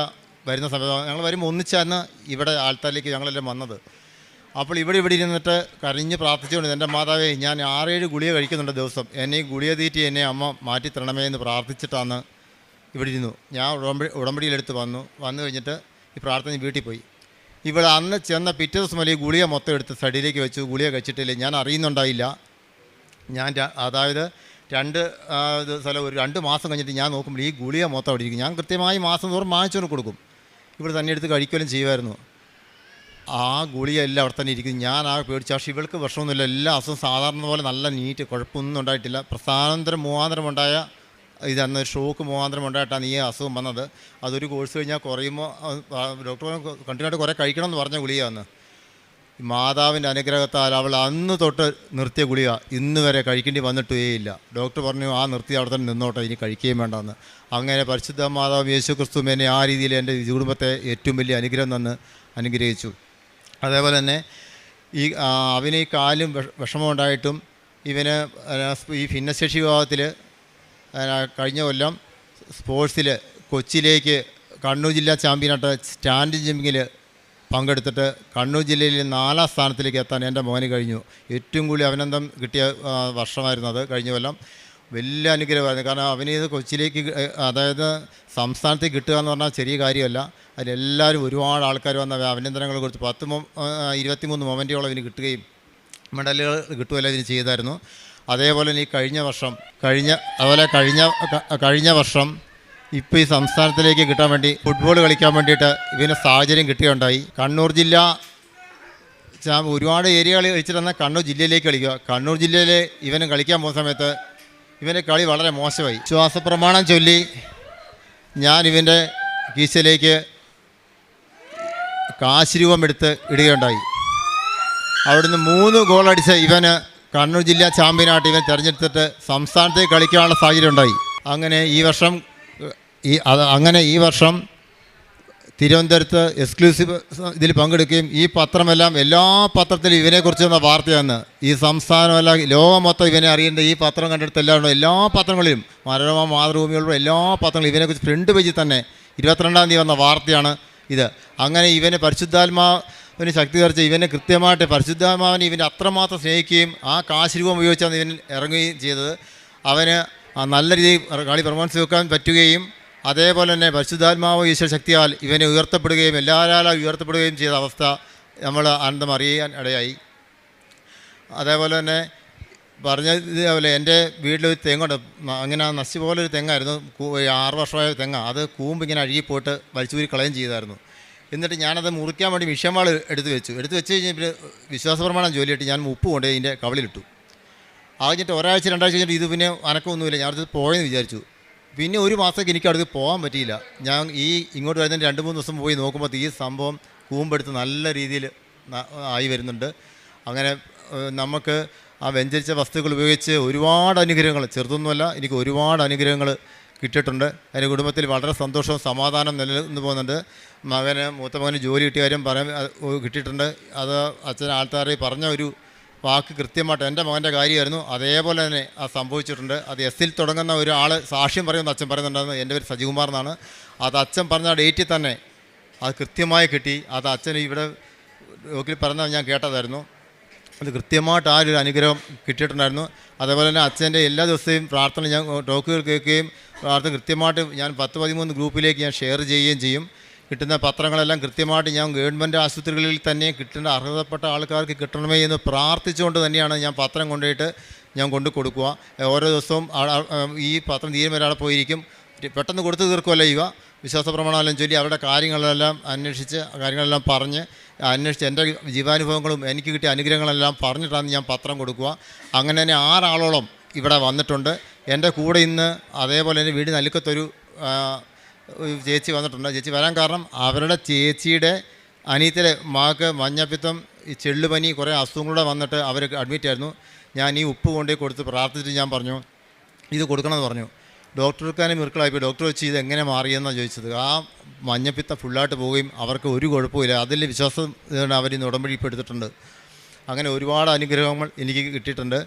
വരുന്ന സമയത്ത് ഞങ്ങൾ വരുമ്പോൾ ഒന്നിച്ചാണ് ഇവിടെ ആൾത്താരിലേക്ക് ഞങ്ങളെല്ലാം വന്നത്. അപ്പോൾ ഇവിടെ ഇരുന്നിട്ട് കരഞ്ഞ് പ്രാർത്ഥിച്ചുകൊണ്ട്, എൻ്റെ മാതാവേ, ഞാൻ 6-7 ഗുളിക കഴിക്കുന്നുണ്ട് ദിവസം, എന്നെ ഈ ഗുളിക തീറ്റി എന്നെ അമ്മ മാറ്റി തരണമേ എന്ന് പ്രാർത്ഥിച്ചിട്ടാണ് ഇവിടെ ഇരുന്നു. ഞാൻ ഉടമ്പടിയിലെടുത്ത് വന്നു കഴിഞ്ഞിട്ട് ഈ പ്രാർത്ഥന വീട്ടിൽ പോയി. ഇവിടെ അന്ന് ചെന്ന പിറ്റേ ദിവസം മുതൽ ഈ ഗുളിക മൊത്തം എടുത്ത് സൈഡിലേക്ക് വെച്ചു. ഗുളിക കഴിച്ചിട്ടില്ല, ഞാൻ അറിയുന്നുണ്ടായില്ല. അതായത് 2 മാസം കഴിഞ്ഞിട്ട് ഞാൻ നോക്കുമ്പോൾ ഈ ഗുളിക മൊത്തം അവിടെ ഇരിക്കും. ഞാൻ കൃത്യമായി മാസം തോറും വാങ്ങിച്ചുകൊണ്ട് കൊടുക്കും. ഇവിടെ തന്നെ എടുത്ത് കഴിക്കുകയും ചെയ്യുമായിരുന്നു. ആ ഗുളിക എല്ലാം അവിടെ തന്നെ ഇരിക്കും. ഞാൻ ആ പേടിച്ചു. പക്ഷേ ഇവൾക്ക് വിഷമൊന്നുമില്ല, എല്ലാ അസുഖം സാധാരണ പോലെ നല്ല നീറ്റ്, കുഴപ്പമൊന്നും ഉണ്ടായിട്ടില്ല. മുഖാന്തരം ഉണ്ടായ ഇതന്ന് ഷോക്ക് മുഖാന്തരം ഉണ്ടായിട്ടാണ് ഈ അസുഖം വന്നത്. അതൊരു കോഴ്സ് കഴിഞ്ഞാൽ കുറയുമ്പോൾ ഡോക്ടർ കണ്ടിന്യൂട്ട് കുറേ കഴിക്കണമെന്ന് പറഞ്ഞ ഗുളികയാണ്. മാതാവിൻ്റെ അനുഗ്രഹത്താൽ അവൾ അന്ന് തൊട്ട് നിർത്തിയ ഗുളിക ഇന്ന് വരെ കഴിക്കേണ്ടി വന്നിട്ടേയില്ല. ഡോക്ടർ പറഞ്ഞു ആ നിർത്തി അവിടെ തന്നെ നിന്നോട്ടെ, ഇനി കഴിക്കുകയും വേണ്ടെന്ന്. അങ്ങനെ പരിശുദ്ധ മാതാവ് യേശു ക്രിസ്തു എന്നെ ആ രീതിയിൽ എൻ്റെ കുടുംബത്തെ ഏറ്റവും വലിയ അനുഗ്രഹം തന്ന് അനുഗ്രഹിച്ചു. അതേപോലെ തന്നെ അവന് ഈ കാലും വിഷമമുണ്ടായിട്ടും ഇവന് ഈ ഭിന്നശേഷി വിഭാഗത്തിൽ കഴിഞ്ഞ കൊല്ലം സ്പോർട്സിൽ കൊച്ചിയിലേക്ക് കണ്ണൂർ ജില്ലാ ചാമ്പ്യനായിട്ട് സ്റ്റാൻഡ് ജമ്പിങ്ങിൽ പങ്കെടുത്തിട്ട് കണ്ണൂർ ജില്ലയിൽ 4ാം സ്ഥാനത്തിലേക്ക് എത്താൻ എൻ്റെ മോന് കഴിഞ്ഞു. ഏറ്റവും കൂടുതൽ അഭിനന്ദനം കിട്ടിയ വർഷമായിരുന്നു അത്. കഴിഞ്ഞ കൊല്ലം വലിയ അനുഗ്രഹമായിരുന്നു. കാരണം അവന് ഇത് കൊച്ചിയിലേക്ക്, അതായത് സംസ്ഥാനത്തേക്ക് കിട്ടുക എന്ന് പറഞ്ഞാൽ ചെറിയ കാര്യമല്ല. അതിലെല്ലാവരും ഒരുപാട് ആൾക്കാർ വന്ന അഭിനന്ദനങ്ങൾ കൊടുത്ത് 23 മൊമെൻറ്റുകളോ ഇതിന് കിട്ടുകയും മെഡലുകൾ കിട്ടുകയല്ല ഇതിന് ചെയ്തായിരുന്നു. അതേപോലെ ഈ കഴിഞ്ഞ വർഷം ഇപ്പോൾ ഈ സംസ്ഥാനത്തിലേക്ക് കിട്ടാൻ വേണ്ടി ഫുട്ബോൾ കളിക്കാൻ വേണ്ടിയിട്ട് ഇവന് സാഹചര്യം കിട്ടുകയുണ്ടായി. കണ്ണൂർ ജില്ല ഒരുപാട് ഏരിയകൾ കളിച്ചിരുന്ന കണ്ണൂർ ജില്ലയിലേക്ക് കളിക്കുക. കണ്ണൂർ ജില്ലയിൽ ഇവന് കളിക്കാൻ പോകുന്ന സമയത്ത് ഇവൻ്റെ കളി വളരെ മോശമായി. വിശ്വാസപ്രമാണം ചൊല്ലി ഞാൻ ഇവൻ്റെ കീശയിലേക്ക് കാശ് രൂപം എടുത്ത് ഇടുകയുണ്ടായി. അവിടുന്ന് 3 ഗോളടിച്ച ഇവന് കണ്ണൂർ ജില്ലാ ചാമ്പ്യനായിട്ട് ഇവൻ തിരഞ്ഞെടുത്തിട്ട് സംസ്ഥാനത്തേക്ക് കളിക്കാനുള്ള സാഹചര്യം ഉണ്ടായി. അങ്ങനെ ഈ വർഷം തിരുവനന്തപുരത്ത് എക്സ്ക്ലൂസീവ് ഇതിൽ പങ്കെടുക്കുകയും ഈ പത്രമെല്ലാം എല്ലാ പത്രത്തിലും ഇവനെക്കുറിച്ച് വന്ന വാർത്തയാണ്. ഈ സംസ്ഥാനമല്ല ലോകം മൊത്തം ഇവനെ അറിയേണ്ട ഈ പത്രം കണ്ടെടുത്ത് എല്ലാ പത്രങ്ങളിലും മനോരമ, മാതൃഭൂമി ഉൾപ്പെടെ എല്ലാ പത്രങ്ങളും ഇവനെക്കുറിച്ച് ഫ്രണ്ട് പേജിൽ തന്നെ 22-ാം തീയതി വന്ന വാർത്തയാണ് ഇത്. അങ്ങനെ ഇവന് പരിശുദ്ധാത്മാവിന് ശക്തി നിറച്ച് ഇവനെ കൃത്യമായിട്ട് പരിശുദ്ധാത്മാവിനെ ഇവനെ അത്രമാത്രം സ്നേഹിക്കുകയും ആ കാശ് രൂപം ഉപയോഗിച്ചാണ് ഇവൻ ഇറങ്ങുകയും ചെയ്തത്. അവന് നല്ല രീതിയിൽ കളി പെർഫോമൻസ് വെക്കാൻ പറ്റുകയും അതേപോലെ തന്നെ പരിശുദ്ധാത്മാവ് ഈശ്വര ശക്തിയാൽ ഇവനെ ഉയർത്തപ്പെടുകയും എല്ലാവരാലും ഉയർത്തപ്പെടുകയും ചെയ്ത അവസ്ഥ നമ്മൾ ആനന്ദം അറിയാൻ ഇടയായി. അതേപോലെ തന്നെ പറഞ്ഞതുപോലെ എൻ്റെ വീട്ടിലൊരു തെങ്ങുണ്ട്. അങ്ങനെ നശിച്ചു പോലൊരു തെങ്ങായിരുന്നു. 6 വർഷമായ തെങ്ങ. അത് കൂമ്പ് ഇങ്ങനെ അഴുകിപ്പോയിട്ട് വലിച്ചൂരി കളയും ചെയ്തായിരുന്നു. എന്നിട്ട് ഞാനത് മുറിക്കാൻ വേണ്ടി മിഷ്യൻവാൾ എടുത്ത് വെച്ച് കഴിഞ്ഞപ്പോൾ വിശ്വാസപ്രമാണം ജോലിയിട്ട് ഞാൻ ഉപ്പ് കൊണ്ട് ഇതിൻ്റെ കവളിലിട്ടു. കഴിഞ്ഞിട്ട് 1 ആഴ്ച 2 ആഴ്ച കഴിഞ്ഞിട്ട് ഇത് പിന്നെ അനക്കമൊന്നുമില്ല. ഞാനത് പോയെന്ന് വിചാരിച്ചു. പിന്നെ 1 മാസത്തേക്ക് എനിക്ക് അടുത്ത് പോകാൻ പറ്റിയില്ല. ഞാൻ ഇങ്ങോട്ട് വരുന്നതിന് 2-3 ദിവസം പോയി നോക്കുമ്പോൾ ഈ സംഭവം കൂമ്പെടുത്ത് നല്ല രീതിയിൽ ആയി വരുന്നുണ്ട്. അങ്ങനെ നമുക്ക് ആ വ്യഞ്ചരിച്ച വസ്തുക്കൾ ഉപയോഗിച്ച് ഒരുപാട് അനുഗ്രഹങ്ങൾ, ചെറുതൊന്നുമല്ല, എനിക്ക് ഒരുപാട് അനുഗ്രഹങ്ങൾ കിട്ടിയിട്ടുണ്ട്. എൻ്റെ കുടുംബത്തിൽ വളരെ സന്തോഷവും സമാധാനം നിലനിന്ന് പോകുന്നുണ്ട്. മൂത്ത മകന് ജോലി കിട്ടിയ കാര്യം കിട്ടിയിട്ടുണ്ട്. അത് അച്ഛൻ ആൾക്കാരെ പറഞ്ഞ ഒരു വാക്ക് കൃത്യമായിട്ട് എൻ്റെ മകൻ്റെ കാര്യമായിരുന്നു. അതേപോലെ തന്നെ അത് സംഭവിച്ചിട്ടുണ്ട്. അത് എസ്സിൽ തുടങ്ങുന്ന ഒരാൾ സാക്ഷ്യം പറയുമെന്ന് അച്ഛൻ പറയുന്നുണ്ടായിരുന്നു. എൻ്റെ പേര് സജികുമാർ എന്നാണ്. അത് അച്ഛൻ പറഞ്ഞ ഡേറ്റിൽ തന്നെ അത് കൃത്യമായി കിട്ടി. അത് അച്ഛൻ ഇവിടെ പറഞ്ഞത് ഞാൻ കേട്ടതായിരുന്നു. അത് കൃത്യമായിട്ട് ആ ഒരു അനുഗ്രഹം കിട്ടിയിട്ടുണ്ടായിരുന്നു. അതേപോലെ തന്നെ അച്ഛൻ്റെ എല്ലാ ദിവസവും പ്രാർത്ഥന ഞാൻ ടോക്കുകൾ കേൾക്കുകയും പ്രാർത്ഥന കൃത്യമായിട്ട് ഞാൻ 10-13 ഗ്രൂപ്പിലേക്ക് ഞാൻ ഷെയർ ചെയ്യുകയും ചെയ്യും. കിട്ടുന്ന പത്രങ്ങളെല്ലാം കൃത്യമായിട്ട് ഞാൻ ഗവൺമെൻറ് ആശുപത്രികളിൽ തന്നെ കിട്ടേണ്ട അർഹതപ്പെട്ട ആൾക്കാർക്ക് കിട്ടണമേ എന്ന് പ്രാർത്ഥിച്ചുകൊണ്ട് തന്നെയാണ് ഞാൻ പത്രം കൊണ്ടുപോയിട്ട് ഞാൻ കൊണ്ടു കൊടുക്കുക. ഓരോ ദിവസവും ഈ പത്രം തീരും വരെ അവിടെ പോയിരിക്കും. പെട്ടെന്ന് കൊടുത്തു തീർക്കുമല്ല വിശ്വാസപ്രമാണമെല്ലാം ചൊല്ലി അവരുടെ കാര്യങ്ങളെല്ലാം കാര്യങ്ങളെല്ലാം പറഞ്ഞ് അന്വേഷിച്ച് എൻ്റെ ജീവാനുഭവങ്ങളും എനിക്ക് കിട്ടിയ അനുഗ്രഹങ്ങളെല്ലാം പറഞ്ഞിട്ടാണ് ഞാൻ പത്രം കൊടുക്കുക. അങ്ങനെ തന്നെ 6 ആളോളം ഇവിടെ വന്നിട്ടുണ്ട്. എൻ്റെ കൂടെ ഇന്ന് അതേപോലെ തന്നെ വീടിന് അലുക്കത്തൊരു ചേച്ചി വന്നിട്ടുണ്ട്. ചേച്ചി വരാൻ കാരണം അവരുടെ ചേച്ചിയുടെ അനിയത്തിലെ മകൾക്ക് മഞ്ഞപ്പിത്തം, ഈ ചെള്ളുപനി, കുറേ അസുഖങ്ങളുടെ വന്നിട്ട് അവർ അഡ്മിറ്റായിരുന്നു. ഞാൻ ഈ ഉപ്പ് കൊണ്ടുപോയി കൊടുത്ത് പ്രാർത്ഥിച്ചിട്ട് ഞാൻ പറഞ്ഞു ഇത് കൊടുക്കണമെന്ന് പറഞ്ഞു. ഡോക്ടർക്കാനും മിറുക്കളായിപ്പോയി. ഡോക്ടർ വെച്ച് ഇത് എങ്ങനെ മാറിയെന്നാണ് ചോദിച്ചത്. ആ മഞ്ഞപ്പിത്തം ഫുള്ളായിട്ട് പോവുകയും അവർക്ക് ഒരു കുഴപ്പമില്ല. അതിൽ വിശ്വാസം അവർ ഇന്ന് ഉടമ്പടി ഇപ്പോൾ എടുത്തിട്ടുണ്ട്. അങ്ങനെ ഒരുപാട് അനുഗ്രഹങ്ങൾ എനിക്ക് കിട്ടിയിട്ടുണ്ട്.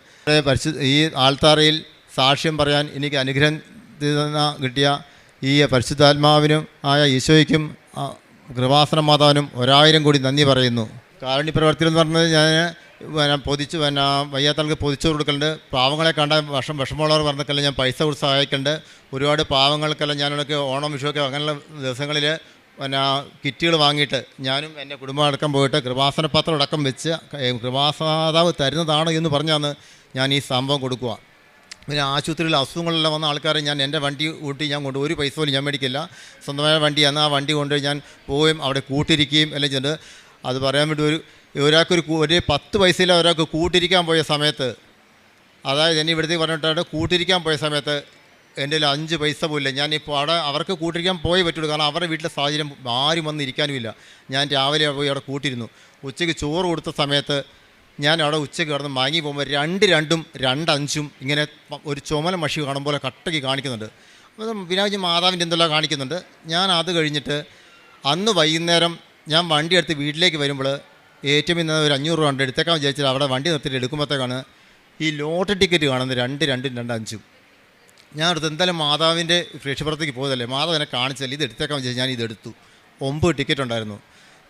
ഈ ആൾത്താറയിൽ സാക്ഷ്യം പറയാൻ എനിക്ക് അനുഗ്രഹം കിട്ടിയ ഈ പരിശുദ്ധാത്മാവിനും ആയ ഈശോയ്ക്കും കൃപാസന മാതാവിനും 1000 കോടി നന്ദി പറയുന്നു. കാരുണ്യ പ്രവർത്തികൾ എന്ന് പറഞ്ഞത് ഞാൻ വയ്യാത്തവർക്ക് പൊതിച്ചു കൊടുക്കലുണ്ട്. പാവങ്ങളെ കണ്ട വിഷമമുള്ളവർ പറഞ്ഞൊക്കെല്ലാം ഞാൻ പൈസ കൊടുത്ത് സഹായിക്കുന്നുണ്ട്. ഒരുപാട് പാവങ്ങൾക്കെല്ലാം ഞാനൊക്കെ ഓണം വിഷുവൊക്കെ അങ്ങനെയുള്ള ദിവസങ്ങളിൽ കിറ്റുകൾ വാങ്ങിയിട്ട് ഞാനും എൻ്റെ കുടുംബം അടക്കം പോയിട്ട് കൃപാസന പത്രം അടക്കം വെച്ച് കൃപാസനാതാവ് തരുന്നതാണ് എന്ന് പറഞ്ഞാണ് ഞാൻ ഈ സംഭവം കൊടുക്കുക. പിന്നെ ആശുപത്രിയിൽ അസുഖങ്ങളെല്ലാം വന്ന ആൾക്കാരെ ഞാൻ എൻ്റെ വണ്ടി കൂട്ടി ഞാൻ കൊണ്ട് ഒരു പൈസ പോലും ഞാൻ മേടിക്കില്ല. സ്വന്തമായ വണ്ടിയാണ്. ആ വണ്ടി കൊണ്ട് ഞാൻ പോവുകയും അവിടെ കൂട്ടിരിക്കുകയും എല്ലാം ചെയ്ത് അത് പറയാൻ വേണ്ടി ഒരാൾക്കൊരു 10 പൈസയില്ല ഒരാൾക്ക് കൂട്ടിരിക്കാൻ പോയ സമയത്ത്, അതായത് എന്നെ ഇവിടുത്തെ പറഞ്ഞിട്ടാണ് കൂട്ടിരിക്കാൻ പോയ സമയത്ത് എൻ്റെ കയ്യിൽ 5 പൈസ പോലില്ല. ഞാനിപ്പോൾ അവിടെ അവർക്ക് കൂട്ടിരിക്കാൻ പോയേ പറ്റുള്ളൂ, കാരണം അവരുടെ വീട്ടിലെ സാഹചര്യം ആരും വന്ന് ഇരിക്കാനുമില്ല. ഞാൻ രാവിലെ പോയി അവിടെ കൂട്ടിയിരുന്നു. ഉച്ചയ്ക്ക് ചോറ് കൊടുത്ത സമയത്ത് ഞാൻ അവിടെ ഉച്ചയ്ക്ക് കിടന്ന് മയങ്ങി പോകുമ്പോൾ 2-2ഉം 2-5ഉം ഇങ്ങനെ ഒരു ചുമല മഷി കാണുമ്പോൾ കട്ടയ്ക്ക് കാണിക്കുന്നുണ്ട്. അപ്പോൾ വിനായക മാതാവിൻ്റെ എന്തെല്ലാം കാണിക്കുന്നുണ്ട്. ഞാൻ അത് കഴിഞ്ഞിട്ട് അന്ന് വൈകുന്നേരം ഞാൻ വണ്ടി എടുത്ത് വീട്ടിലേക്ക് വരുമ്പോൾ ഏറ്റവും ഇന്ന് ഒരു 500 രൂപ ഉണ്ട് എടുത്തേക്കാൻ വിചാരിച്ചാൽ അവിടെ വണ്ടി നിർത്തിയിട്ട് എടുക്കുമ്പോഴത്തേക്കാണ് ഈ ലോട്ടറി ടിക്കറ്റ് കാണുന്നത് 2-2ഉം 2-5ഉം. ഞാൻ അടുത്ത് എന്തായാലും മാതാവിൻ്റെ രക്ഷപ്രവർത്തിക്ക് പോയതല്ലേ, മാതാവ് എന്നെ കാണിച്ചല്ലേ, ഇത് എടുത്തേക്കാൻ വിചാരിച്ചു. ഞാൻ ഇതെടുത്തു. 9 ടിക്കറ്റ് ഉണ്ടായിരുന്നു.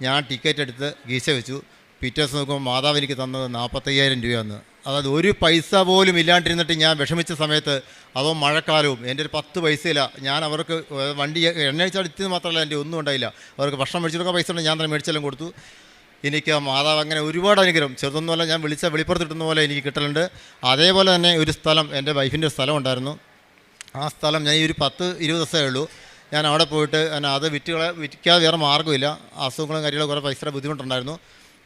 ഞാൻ ടിക്കറ്റ് എടുത്ത് ഗീശ വെച്ചു. പിറ്റേ ദിവസം നോക്കുമ്പോൾ മാതാവ് എനിക്ക് തന്നത് 45,000 രൂപയാണ്. അതായത് ഒരു പൈസ പോലും ഇല്ലാണ്ടിരുന്നിട്ട് ഞാൻ വിഷമിച്ച സമയത്ത്, അതോ മഴക്കാലവും എൻ്റെ ഒരു 10 പൈസയില്ല. ഞാൻ അവർക്ക് വണ്ടി എണ്ണ അടിച്ചാൽ എത്തിയത് മാത്രമല്ല, എൻ്റെ ഒന്നും ഉണ്ടായില്ല. അവർക്ക് ഭക്ഷണം മേടിച്ചെടുക്കാൻ പൈസ ഉണ്ട്, ഞാൻ തന്നെ മേടിച്ചെല്ലാം കൊടുത്തു. എനിക്ക് മാതാവ് അങ്ങനെ ഒരുപാട് അനുഗ്രഹം, ചെറുതൊന്നുമല്ല, ഞാൻ വിളിച്ച വെളിപ്പുറത്ത് കിട്ടുന്ന പോലെ എനിക്ക് കിട്ടലുണ്ട്. അതേപോലെ തന്നെ ഒരു സ്ഥലം, എൻ്റെ വൈഫിൻ്റെ സ്ഥലം ഉണ്ടായിരുന്നു. ആ സ്ഥലം ഞാൻ ഈ ഒരു 10-20 ദിവസമേ ഉള്ളൂ. ഞാൻ അവിടെ പോയിട്ട് അത് വിൽക്കാതെ വേറെ മാർഗ്ഗമില്ല. അസുഖങ്ങളും കാര്യങ്ങളും കുറേ പൈസയുടെ ബുദ്ധിമുട്ടുണ്ടായിരുന്നു.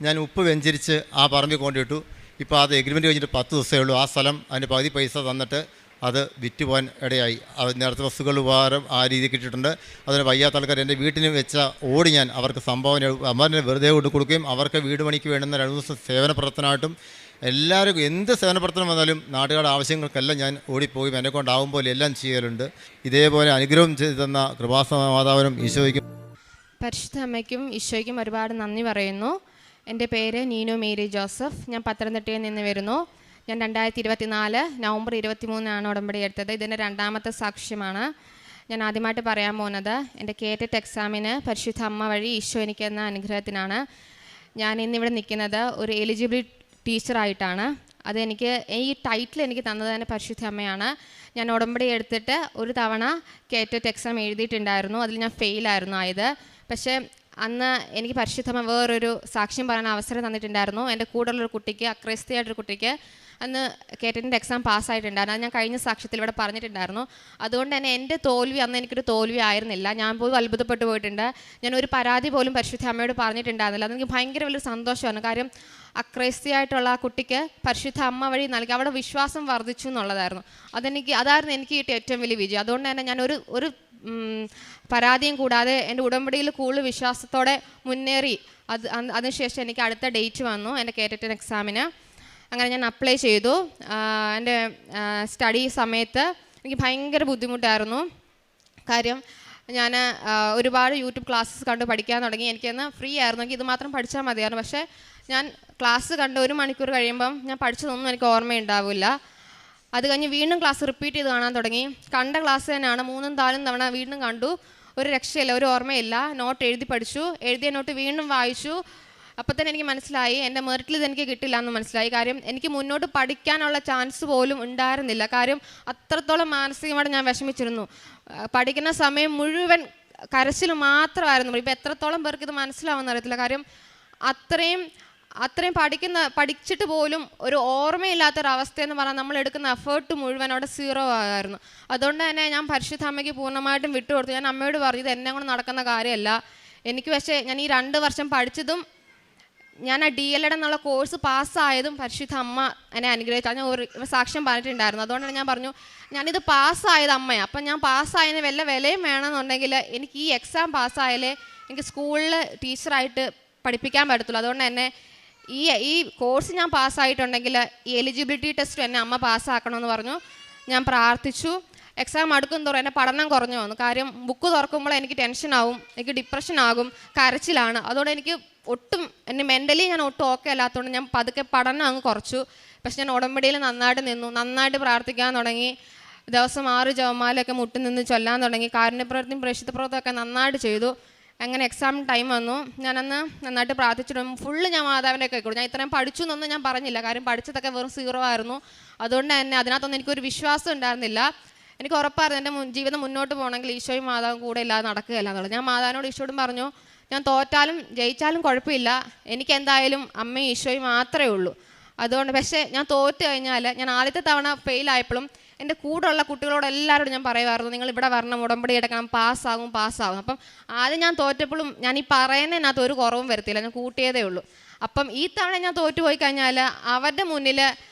ഞാൻ ഉപ്പ് വെഞ്ചരിച്ച് ആ പറമ്പിൽ കൊണ്ടിട്ടു. ഇപ്പോൾ അത് എഗ്രിമെൻറ്റ് കഴിഞ്ഞിട്ട് 10 ദിവസമേ ഉള്ളൂ. ആ സ്ഥലം അതിൻ്റെ പകുതി പൈസ തന്നിട്ട് അത് വിറ്റ് പോകാൻ ഇടയായി. അത് നേരത്തെ വസ്തുക്കൾ ഉപകാരം ആ രീതിയിൽ കിട്ടിയിട്ടുണ്ട്. അതിന് വയ്യാത്ത ആൾക്കാർ എൻ്റെ വീട്ടിന് വെച്ച ഓടി ഞാൻ അവർക്ക് സംഭാവന അമ്മനെ വെറുതെ കൊണ്ട് കൊടുക്കുകയും അവർക്ക് വീട് പണിക്ക് വേണ്ടുന്ന 2 ദിവസം സേവന പ്രവർത്തനമായിട്ടും എല്ലാവർക്കും എന്ത് സേവന പ്രവർത്തനം വന്നാലും നാട്ടുകാരുടെ ആവശ്യങ്ങൾക്കെല്ലാം ഞാൻ ഓടിപ്പോയി എന്നെക്കൊണ്ടാവുമ്പോൾ എല്ലാം ചെയ്യലുണ്ട്. ഇതേപോലെ അനുഗ്രഹം ചെയ്തു തന്ന കൃപാസന മാതാവിനും ഈശോയ്ക്കും പരിശുദ്ധ അമ്മയ്ക്കും ഈശോയ്ക്കും ഒരുപാട് നന്ദി പറയുന്നു. എൻ്റെ പേര് നീനു മേരി ജോസഫ്. ഞാൻ പത്തനംതിട്ടയിൽ നിന്ന് വരുന്നു. ഞാൻ 2024 നവംബർ 23 ഉടമ്പടി എടുത്തത്. ഇതിൻ്റെ 2ാമത്തെ സാക്ഷ്യമാണ്. ഞാൻ ആദ്യമായിട്ട് പറയാൻ പോകുന്നത് എൻ്റെ കേറ്ററ്റ് എക്സാമിന് പരിശുദ്ധ അമ്മ വഴി ഈശോ എനിക്ക് എന്ന അനുഗ്രഹത്തിനാണ്. ഞാൻ ഇന്നിവിടെ നിൽക്കുന്നത് ഒരു എലിജിബിലിറ്റി ടീച്ചറായിട്ടാണ്. അതെനിക്ക് ഈ ടൈറ്റിൽ എനിക്ക് തന്നത് തന്നെ പരിശുദ്ധ അമ്മയാണ്. ഞാൻ ഉടമ്പടി എടുത്തിട്ട് ഒരു തവണ കേറ്ററ്റ് എക്സാം എഴുതിയിട്ടുണ്ടായിരുന്നു. അതിൽ ഞാൻ ഫെയിലായിരുന്നു ആയത്. പക്ഷേ അന്ന് എനിക്ക് പരിശുദ്ധമ്മ വേറൊരു സാക്ഷ്യം പറയാൻ അവസരം തന്നിട്ടുണ്ടായിരുന്നു. എൻ്റെ കൂടെയുള്ളൊരു കുട്ടിക്ക്, അക്രൈസ്തയായിട്ടൊരു കുട്ടിക്ക് അന്ന് കേറ്ററ്റിൻ്റെ എക്സാം പാസ്സായിട്ടുണ്ടായിരുന്നു. അത് ഞാൻ കഴിഞ്ഞ സാക്ഷ്യത്തിൽ ഇവിടെ പറഞ്ഞിട്ടുണ്ടായിരുന്നു. അതുകൊണ്ട് തന്നെ എൻ്റെ തോൽവി അന്ന് എനിക്കൊരു തോൽവി ആയിരുന്നില്ല. ഞാൻ പോലും അത്ഭുതപ്പെട്ടു പോയിട്ടുണ്ട്. ഞാൻ ഒരു പരാതി പോലും പരിശുദ്ധ അമ്മയോട് പറഞ്ഞിട്ടുണ്ടായിരുന്നില്ല. അതെനിക്ക് ഭയങ്കര വലിയൊരു സന്തോഷമാണ്. കാര്യം അക്രൈസ്തയായിട്ടുള്ള ആ കുട്ടിക്ക് പരിശുദ്ധ അമ്മ വഴി നൽകി അവിടെ വിശ്വാസം വർദ്ധിച്ചു എന്നുള്ളതായിരുന്നു. അതായിരുന്നു എനിക്ക് കിട്ടിയ ഏറ്റവും വലിയ വിജയം. അതുകൊണ്ട് തന്നെ ഞാൻ ഒരു പരാതിയും കൂടാതെ എൻ്റെ ഉടമ്പടിയിൽ കൂടുതൽ വിശ്വാസത്തോടെ മുന്നേറി. അതിനുശേഷം എനിക്ക് അടുത്ത ഡേറ്റ് വന്നു എൻ്റെ കേറ്ററ്റ് എക്സാമിന്. അങ്ങനെ ഞാൻ അപ്ലൈ ചെയ്തു. എൻ്റെ സ്റ്റഡി സമയത്ത് എനിക്ക് ഭയങ്കര ബുദ്ധിമുട്ടായിരുന്നു. കാര്യം ഞാൻ ഒരുപാട് യൂട്യൂബ് ക്ലാസ്സസ് കണ്ട് പഠിക്കാൻ തുടങ്ങി. എനിക്കന്ന് ഫ്രീ ആയിരുന്നെങ്കിൽ ഇത് മാത്രം പഠിച്ചാൽ മതിയായിരുന്നു. പക്ഷേ ഞാൻ ക്ലാസ് കണ്ട് 1 മണിക്കൂർ കഴിയുമ്പം ഞാൻ പഠിച്ചതൊന്നും എനിക്ക് ഓർമ്മയുണ്ടാവില്ല. അത് കഴിഞ്ഞ് വീണ്ടും ക്ലാസ് റിപ്പീറ്റ് ചെയ്ത് കാണാൻ തുടങ്ങി. കണ്ട ക്ലാസ് തന്നെയാണ് 3-4 തവണ വീണ്ടും കണ്ടു. ഒരു രക്ഷയില്ല, ഒരു ഓർമ്മയില്ല. നോട്ട് എഴുതി പഠിച്ചു. എഴുതിയ നോട്ട് വീണ്ടും വായിച്ചു. അപ്പോൾ തന്നെ എനിക്ക് മനസ്സിലായി എൻ്റെ മെറിറ്റിൽ ഇത് എനിക്ക് കിട്ടില്ല എന്ന് മനസ്സിലായി. കാര്യം എനിക്ക് മുന്നോട്ട് പഠിക്കാനുള്ള ചാൻസ് പോലും ഉണ്ടായിരുന്നില്ല. കാര്യം അത്രത്തോളം മാനസികമായിട്ട് ഞാൻ വിഷമിച്ചിരുന്നു. പഠിക്കുന്ന സമയം മുഴുവൻ കരച്ചിൽ മാത്രമായിരുന്നു. ഇപ്പോൾ എത്രത്തോളം പേർക്ക് ഇത് മനസ്സിലാവുമെന്ന് അറിയത്തില്ല. കാര്യം അത്രയും പഠിച്ചിട്ട് പോലും ഒരു ഓർമ്മയില്ലാത്തൊരവസ്ഥയെന്ന് പറഞ്ഞാൽ നമ്മൾ എടുക്കുന്ന എഫേർട്ട് മുഴുവൻ അവിടെ 0 ആയിരുന്നു. അതുകൊണ്ട് തന്നെ ഞാൻ പരിശുദ്ധ അമ്മയ്ക്ക് പൂർണ്ണമായിട്ടും വിട്ടുകൊടുത്തു. ഞാൻ അമ്മയോട് പറഞ്ഞു ഇത് എന്നെ കൊണ്ട് നടക്കുന്ന കാര്യമല്ല. എനിക്ക് പക്ഷേ ഞാൻ ഈ 2 വർഷം പഠിച്ചതും ഞാൻ ആ DLED എന്നുള്ള കോഴ്സ് പാസ്സായതും പരിശുദ്ധ അമ്മ എന്നെ അനുഗ്രഹിച്ചു. ഞാൻ ഒരു സാക്ഷ്യം പറഞ്ഞിട്ടുണ്ടായിരുന്നു. അതുകൊണ്ടാണ് ഞാൻ പറഞ്ഞു ഞാനിത് പാസ്സായത് അമ്മയാണ്. അപ്പം ഞാൻ പാസ്സായതിന് വല്ല വിലയും വേണമെന്നുണ്ടെങ്കിൽ എനിക്ക് ഈ എക്സാം പാസ്സായാലേ എനിക്ക് സ്കൂളിൽ ടീച്ചറായിട്ട് പഠിപ്പിക്കാൻ പറ്റത്തുള്ളൂ. അതുകൊണ്ട് തന്നെ ഈ കോഴ്സ് ഞാൻ പാസ്സായിട്ടുണ്ടെങ്കിൽ ഈ എലിജിബിലിറ്റി ടെസ്റ്റ് എന്നെ അമ്മ പാസ്സാക്കണമെന്ന് പറഞ്ഞു. ഞാൻ പ്രാർത്ഥിച്ചു. എക്സാം അടുക്കും തോറും എൻ്റെ പഠനം കുറഞ്ഞു വന്നു. കാര്യം ബുക്ക് തുറക്കുമ്പോൾ എനിക്ക് ടെൻഷനാവും, എനിക്ക് ഡിപ്രഷനാകും, കരച്ചിലാണ്. അതുകൊണ്ട് എനിക്ക് ഒട്ടും എൻ്റെ മെൻ്റലി ഞാൻ ഒട്ടും ഓക്കെ അല്ലാത്തതുകൊണ്ട് ഞാൻ പതുക്കെ പഠനം അങ്ങ് കുറച്ചു. പക്ഷെ ഞാൻ ഉടമ്പടിയിൽ നന്നായിട്ട് നിന്നു, നന്നായിട്ട് പ്രാർത്ഥിക്കാൻ തുടങ്ങി. ദിവസം 6 ജപമാലയൊക്കെ മുട്ടി നിന്ന് ചൊല്ലാൻ തുടങ്ങി. കാരുണ്യപ്രവൃത്തിയും പ്രേക്ഷിത പ്രവർത്തനമൊക്കെ നന്നായിട്ട് ചെയ്തു. അങ്ങനെ എക്സാം ടൈം വന്നു. ഞാനന്ന് നന്നായിട്ട് പ്രാർത്ഥിച്ചിട്ട് ഫുള്ള് ഞാൻ മാതാവിൻ്റെ ഒക്കെ കൊടുത്തു. ഞാൻ ഇത്രയും പഠിച്ചു എന്നൊന്നും ഞാൻ പറഞ്ഞില്ല. കാര്യം പഠിച്ചതൊക്കെ വെറും 0 ആയിരുന്നു. അതുകൊണ്ട് തന്നെ അതിനകത്തൊന്നും എനിക്കൊരു വിശ്വാസം ഉണ്ടായിരുന്നില്ല. എനിക്ക് ഉറപ്പായിരുന്നു എൻ്റെ ജീവിതം മുന്നോട്ട് പോകണമെങ്കിൽ ഈശോയും മാതാവും കൂടെ ഇല്ലാതെ നടക്കുകയില്ല എന്നുള്ളത്. ഞാൻ മാതാവിനോട് ഈശോയോടും പറഞ്ഞു ഞാൻ തോറ്റാലും ജയിച്ചാലും കുഴപ്പമില്ല, എനിക്ക് എന്തായാലും അമ്മയും ഈശോയും മാത്രമേ ഉള്ളൂ. അതുകൊണ്ട് പക്ഷേ ഞാൻ തോറ്റ് കഴിഞ്ഞാൽ ഞാൻ ആദ്യത്തെ തവണ ഫെയിലായപ്പോഴും എൻ്റെ കൂടെയുള്ള കുട്ടികളോട് എല്ലാവരോടും ഞാൻ പറയുമായിരുന്നു നിങ്ങൾ ഇവിടെ വരണം, ഉടമ്പടി എടുക്കണം, പാസ്സാകും. അപ്പം ആദ്യം ഞാൻ തോറ്റപ്പോഴും ഞാൻ ഈ പറയുന്നതിനകത്ത് ഒരു കുറവും വരുത്തില്ല, ഞാൻ കൂട്ടിയതേ ഉള്ളൂ. അപ്പം ഈ തവണ ഞാൻ തോറ്റുപോയി കഴിഞ്ഞാൽ അവരുടെ മുന്നിൽ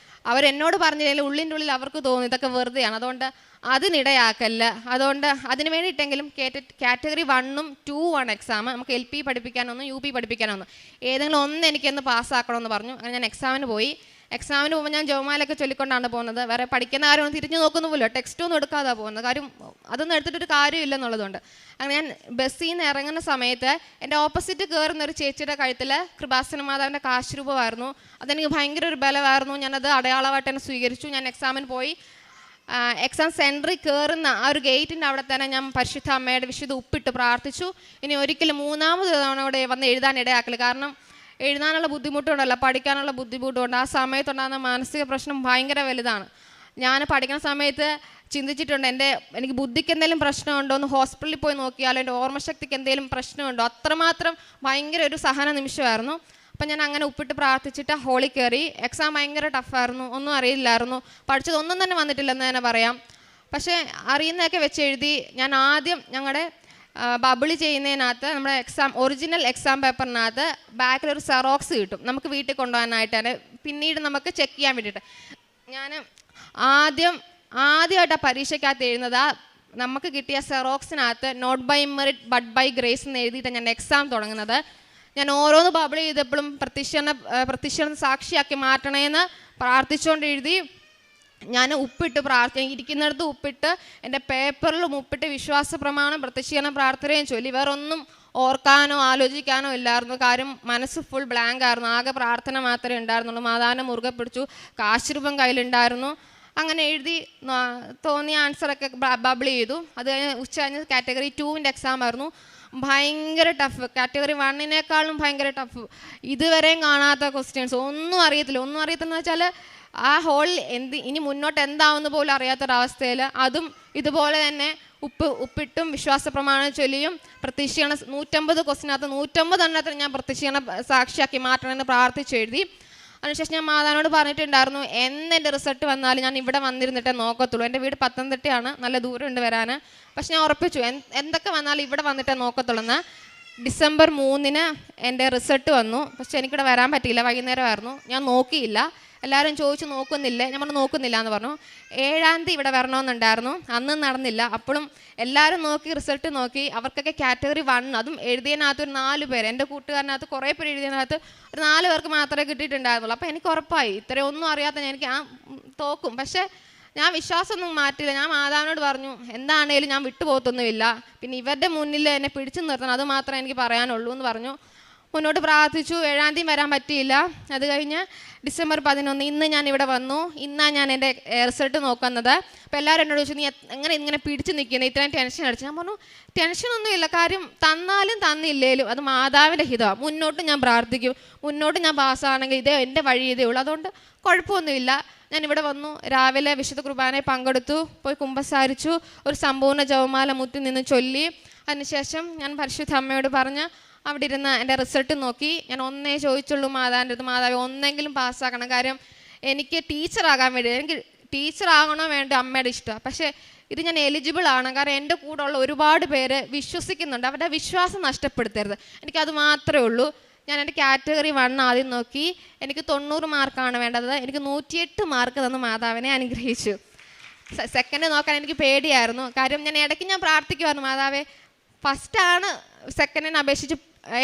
അവരെന്നോട് പറഞ്ഞില്ലെങ്കിൽ ഉള്ളിൻ്റെ ഉള്ളിൽ അവർക്ക് തോന്നും ഇതൊക്കെ വെറുതെയാണ്. അതുകൊണ്ട് അതിനിടയാക്കല്ല. അതുകൊണ്ട് അതിന് വേണ്ടിയിട്ടെങ്കിലും കാറ്റഗറി 1ഉം 2 എക്സാം. നമുക്ക് LP പഠിപ്പിക്കാനൊന്നും UP പഠിപ്പിക്കാനൊന്നും ഏതെങ്കിലും ഒന്ന് എനിക്കൊന്ന് പാസ്സാക്കണമെന്ന് പറഞ്ഞു. അങ്ങനെ ഞാൻ എക്സാമിന് പോയി. എക്സാമിന് പോകുമ്പോൾ ഞാൻ ജോമാലൊക്കെ ചൊല്ലിക്കൊണ്ടാണ് പോകുന്നത്. വേറെ പഠിക്കുന്ന കാര്യമൊന്നും തിരിഞ്ഞു നോക്കുന്നു പോലും, ടെക്സ്റ്റൊന്നും എടുക്കാതാണ് പോകുന്നത്. കാര്യം അതൊന്നും എടുത്തിട്ടൊരു കാര്യമില്ലെന്നുള്ളതുകൊണ്ട്. അങ്ങനെ ഞാൻ ബസ്സിൽ നിന്ന് ഇറങ്ങുന്ന സമയത്ത് എൻ്റെ ഓപ്പോസിറ്റ് കയറുന്ന ഒരു ചേച്ചിയുടെ കഴുത്തിൽ കൃപാസന മാതാവിൻ്റെ കാശുരൂപമായിരുന്നു. അതെനിക്ക് ഭയങ്കര ഒരു ബലമായിരുന്നു. ഞാനത് അടയാളമായിട്ട് തന്നെ സ്വീകരിച്ചു. ഞാൻ എക്സാമിന് പോയി. എക്സാം സെൻറ്ററിൽ കയറുന്ന ആ ഒരു ഗേറ്റിൻ്റെ അവിടെ തന്നെ ഞാൻ പരിശുദ്ധ അമ്മയുടെ വിശുദ്ധ ഉപ്പിട്ട് പ്രാർത്ഥിച്ചു. ഇനി ഒരിക്കലും 3ാമത് തവണ കൂടെ വന്ന് എഴുതാൻ ഇടയാക്കില്ല. കാരണം എഴുതാനുള്ള ബുദ്ധിമുട്ടുണ്ടല്ലോ, പഠിക്കാനുള്ള ബുദ്ധിമുട്ടുണ്ട്. ആ സമയത്തുണ്ടാകുന്ന മാനസിക പ്രശ്നം ഭയങ്കര വലുതാണ്. ഞാൻ പഠിക്കുന്ന സമയത്ത് ചിന്തിച്ചിട്ടുണ്ട്, എനിക്ക് ബുദ്ധിക്ക് എന്തെങ്കിലും പ്രശ്നമുണ്ടോ, ഒന്ന് ഹോസ്പിറ്റലിൽ പോയി നോക്കിയാലോ, എൻ്റെ ഓർമ്മശക്തിക്ക് എന്തെങ്കിലും പ്രശ്നമുണ്ടോ. അത്രമാത്രം ഭയങ്കര ഒരു സഹന നിമിഷമായിരുന്നു. അപ്പം ഞാൻ അങ്ങനെ ഉപ്പിട്ട് പ്രാർത്ഥിച്ചിട്ട് ഹോളിൽ കയറി. എക്സാം ഭയങ്കര ടഫായിരുന്നു, ഒന്നും അറിയില്ലായിരുന്നു, പഠിച്ചതൊന്നും തന്നെ വന്നിട്ടില്ലെന്ന് തന്നെ പറയാം. പക്ഷേ അറിയുന്നതൊക്കെ വെച്ച് എഴുതി. ഞാൻ ആദ്യം ഞങ്ങളുടെ ബബിളി ചെയ്യുന്നതിനകത്ത് നമ്മുടെ ഒറിജിനൽ എക്സാം പേപ്പറിനകത്ത് ബാക്കിലൊരു സെറോക്സ് കിട്ടും, നമുക്ക് വീട്ടിൽ കൊണ്ടുപോകാനായിട്ടാണ്, പിന്നീട് നമുക്ക് ചെക്ക് ചെയ്യാൻ വേണ്ടിയിട്ട്. ഞാൻ ആദ്യമായിട്ട് ആ പരീക്ഷയ്ക്കകത്ത് എഴുതുന്നത് നമുക്ക് കിട്ടിയ സെറോക്സിനകത്ത് not by merit but by grace എന്ന് എഴുതിയിട്ടാണ് ഞാൻ എക്സാം തുടങ്ങുന്നത്. ഞാൻ ഓരോന്ന് ബബിൾ ചെയ്തപ്പോഴും പ്രത്യക്ഷ സാക്ഷിയാക്കി മാറ്റണേന്ന് പ്രാർത്ഥിച്ചുകൊണ്ട് എഴുതി. ഞാൻ ഉപ്പിട്ട് ഇരിക്കുന്നിടത്ത് ഉപ്പിട്ട് എൻ്റെ പേപ്പറിലും ഉപ്പിട്ട് വിശ്വാസ പ്രമാണം പ്രത്യക്ഷീകരണ പ്രാർത്ഥനയും ചൊല്ലി. വേറൊന്നും ഓർക്കാനോ ആലോചിക്കാനോ ഇല്ലായിരുന്നു. കാര്യം മനസ്സ് ഫുൾ ബ്ലാങ്ക് ആയിരുന്നു. ആകെ പ്രാർത്ഥന മാത്രമേ ഉണ്ടായിരുന്നുള്ളൂ. മാതാവിനെ മുറുകെ പിടിച്ചു, കാശുരൂപം കയ്യിലുണ്ടായിരുന്നു. അങ്ങനെ എഴുതി തോന്നിയ ആൻസറൊക്കെ ബബിൾ ചെയ്തു. അത് കഴിഞ്ഞ് ഉച്ച കഴിഞ്ഞ് കാറ്റഗറി 2 എക്സാം ആയിരുന്നു. ഭയങ്കര ടഫ്, കാറ്റഗറി 1 ഭയങ്കര ടഫ്. ഇതുവരെയും കാണാത്ത ക്വസ്റ്റ്യൻസ്, ഒന്നും അറിയത്തില്ലെന്ന് വെച്ചാൽ ആ ഹോളിൽ ഇനി മുന്നോട്ട് എന്താവുന്ന പോലും അറിയാത്തൊരവസ്ഥയിൽ അതും ഇതുപോലെ തന്നെ ഉപ്പിട്ടും വിശ്വാസ പ്രമാണം ചൊല്ലിയും പ്രത്യക്ഷീകരണ 150 ക്വസ്റ്റിനകത്ത് 150 എണ്ണത്തിന് ഞാൻ പ്രത്യക്ഷീകരണ സാക്ഷിയാക്കി മാറ്റണമെന്ന് പ്രാർത്ഥിച്ചെഴുതി. അതിനുശേഷം ഞാൻ മാതാവിനോട് പറഞ്ഞിട്ടുണ്ടായിരുന്നു, എൻ്റെ റിസൾട്ട് വന്നാലും ഞാൻ ഇവിടെ വന്നിരുന്നിട്ടേ നോക്കത്തുള്ളൂ. എൻ്റെ വീട് പത്തനംതിട്ടയാണ്, നല്ല ദൂരമുണ്ട് വരാൻ. പക്ഷെ ഞാൻ ഉറപ്പിച്ചു എന്തൊക്കെ വന്നാലും ഇവിടെ വന്നിട്ടേ നോക്കത്തുള്ളൂ എന്ന്. ഡിസംബർ 3 എൻ്റെ റിസൾട്ട് വന്നു. പക്ഷെ എനിക്കിവിടെ വരാൻ പറ്റിയില്ല, വൈകുന്നേരമായിരുന്നു. ഞാൻ നോക്കിയില്ല. എല്ലാവരും ചോദിച്ചു നോക്കുന്നില്ലേ, നമ്മൾ നോക്കുന്നില്ല എന്ന് പറഞ്ഞു. 7-ാം തീയതി ഇവിടെ വരണമെന്നുണ്ടായിരുന്നു, അന്ന് നടന്നില്ല. അപ്പോഴും എല്ലാവരും നോക്കി, റിസൾട്ട് നോക്കി. അവർക്കൊക്കെ കാറ്റഗറി 1, അതും എഴുതിയതിനകത്ത് ഒരു 4 പേര്, എൻ്റെ കൂട്ടുകാരനകത്ത് കുറേ പേര് എഴുതിയതിനകത്ത് ഒരു 4 പേർക്ക് മാത്രമേ കിട്ടിയിട്ടുണ്ടായിരുന്നുള്ളൂ. അപ്പോൾ എനിക്ക് ഉറപ്പായി ഇത്രയൊന്നും അറിയാത്ത എനിക്ക് തോക്കും. പക്ഷേ ഞാൻ വിശ്വാസമൊന്നും മാറ്റില്ല. ഞാൻ മാതാവിനോട് പറഞ്ഞു, എന്താണേലും ഞാൻ വിട്ടുപോകത്തൊന്നുമില്ല, പിന്നെ ഇവരുടെ മുന്നിൽ എന്നെ പിടിച്ചു നിർത്തണം, അത് മാത്രമേ എനിക്ക് പറയാനുള്ളൂ എന്ന് പറഞ്ഞു. മുന്നോട്ട് പ്രാർത്ഥിച്ചു. 7-ാം തീയതി വരാൻ പറ്റിയില്ല. അത് കഴിഞ്ഞ് ഡിസംബർ 11 ഇന്ന് ഞാൻ ഇവിടെ വന്നു. ഇന്നാണ് ഞാൻ എൻ്റെ റിസൾട്ട് നോക്കുന്നത്. അപ്പോൾ എല്ലാവരും എന്നോട് ചോദിച്ചു, നീ ഇങ്ങനെ പിടിച്ച് നിൽക്കുന്നത്, ഇത്രയും ടെൻഷൻ അടിച്ചു. ഞാൻ പറഞ്ഞു, ടെൻഷനൊന്നുമില്ല, കാര്യം തന്നാലും തന്നില്ലേലും അത് മാതാവിൻ്റെ ഹിതമാണ്. മുന്നോട്ട് ഞാൻ പ്രാർത്ഥിക്കും, മുന്നോട്ട് ഞാൻ പാസ്സാണെങ്കിൽ എൻ്റെ വഴി ഇതേ ഉള്ളൂ, അതുകൊണ്ട് കുഴപ്പമൊന്നുമില്ല. ഞാനിവിടെ വന്നു, രാവിലെ വിശുദ്ധ കുർബാനയിൽ പങ്കെടുത്തു, പോയി കുമ്പസാരിച്ചു, ഒരു സമ്പൂർണ്ണ ജപമാല മുത്തി നിന്ന് ചൊല്ലി. അതിനുശേഷം ഞാൻ പരിശുദ്ധ അമ്മയോട് പറഞ്ഞ് അവിടെ ഇരുന്ന് എൻ്റെ റിസൾട്ട് നോക്കി. ഞാൻ ഒന്നേ ചോദിച്ചുള്ളൂ മാതാവിൻ്റെ അടുത്ത്, മാതാവ് ഒന്നെങ്കിലും പാസ്സാക്കണം. കാര്യം എനിക്ക് ടീച്ചറാകാൻ വേണ്ടി, എനിക്ക് ടീച്ചറാകണോ വേണ്ട അമ്മയുടെ ഇഷ്ടമാണ്. പക്ഷേ ഇത് ഞാൻ എലിജിബിൾ ആണ്, കാരണം എൻ്റെ കൂടെ ഉള്ള ഒരുപാട് പേര് വിശ്വസിക്കുന്നുണ്ട്. അവരുടെ വിശ്വാസം നഷ്ടപ്പെടുത്തരുത്, എനിക്കത് മാത്രമേ ഉള്ളൂ. ഞാൻ എൻ്റെ കാറ്റഗറി 1 ആദ്യം നോക്കി. എനിക്ക് 90 മാർക്കാണ് വേണ്ടത്. എനിക്ക് 108 മാർക്ക് തന്ന് മാതാവിനെ അനുഗ്രഹിച്ചു. സെക്കൻഡ് നോക്കാൻ എനിക്ക് പേടിയായിരുന്നു. കാര്യം ഞാൻ ഇടയ്ക്ക് പ്രാർത്ഥിക്കുമായിരുന്നു, മാതാവേ ഫസ്റ്റാണ് സെക്കൻഡിനെ അപേക്ഷിച്ച്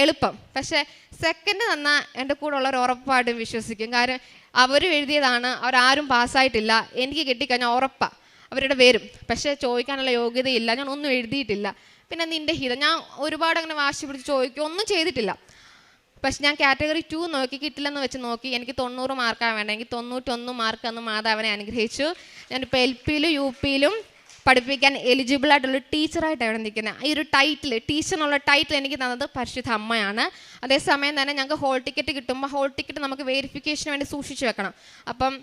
എളുപ്പം, പക്ഷേ സെക്കൻഡ് തന്നാൽ എൻ്റെ കൂടെ ഉള്ളവർ ഉറപ്പായിട്ടും വിശ്വസിക്കും. കാര്യം അവർ എഴുതിയതാണ്, അവരാരും പാസ്സായിട്ടില്ല. എനിക്ക് കിട്ടിക്കഴിഞ്ഞാൽ ഉറപ്പാണ് അവരുടെ വരും. പക്ഷേ ചോദിക്കാനുള്ള യോഗ്യതയില്ല, ഞാൻ ഒന്നും എഴുതിയിട്ടില്ല. പിന്നെ നിൻ്റെ ഹിതം, ഞാൻ ഒരുപാട് അങ്ങനെ വാശി പിടിച്ച് ചോദിക്കുക ഒന്നും ചെയ്തിട്ടില്ല. പക്ഷെ ഞാൻ കാറ്റഗറി 2 നോക്കി, കിട്ടില്ലെന്ന് വെച്ച് നോക്കി. എനിക്ക് 90 മാർക്കാണ് വേണ്ടത്. എനിക്ക് 91 മാർക്ക് തന്ന് മാതാവിനെ അനുഗ്രഹിച്ചു. ഞാനിപ്പോൾ LP യിലും UP യിലും പഠിപ്പിക്കാൻ എലിജിബിൾ ആയിട്ടുള്ള ടീച്ചറായിട്ടാണ് ഇവിടെ നിൽക്കുന്നത്. ഈ ഒരു ടൈറ്റിൽ, ടീച്ചറിനുള്ള ടൈറ്റിൽ എനിക്ക് തന്നത് പരിശുദ്ധ അമ്മയാണ്. അതേസമയം തന്നെ ഞങ്ങൾക്ക് ഹോൾ ടിക്കറ്റ് കിട്ടുമ്പോൾ ഹോൾ ടിക്കറ്റ് നമുക്ക് വെരിഫിക്കേഷന് വേണ്ടി സൂക്ഷിച്ച് വെക്കണം. അപ്പം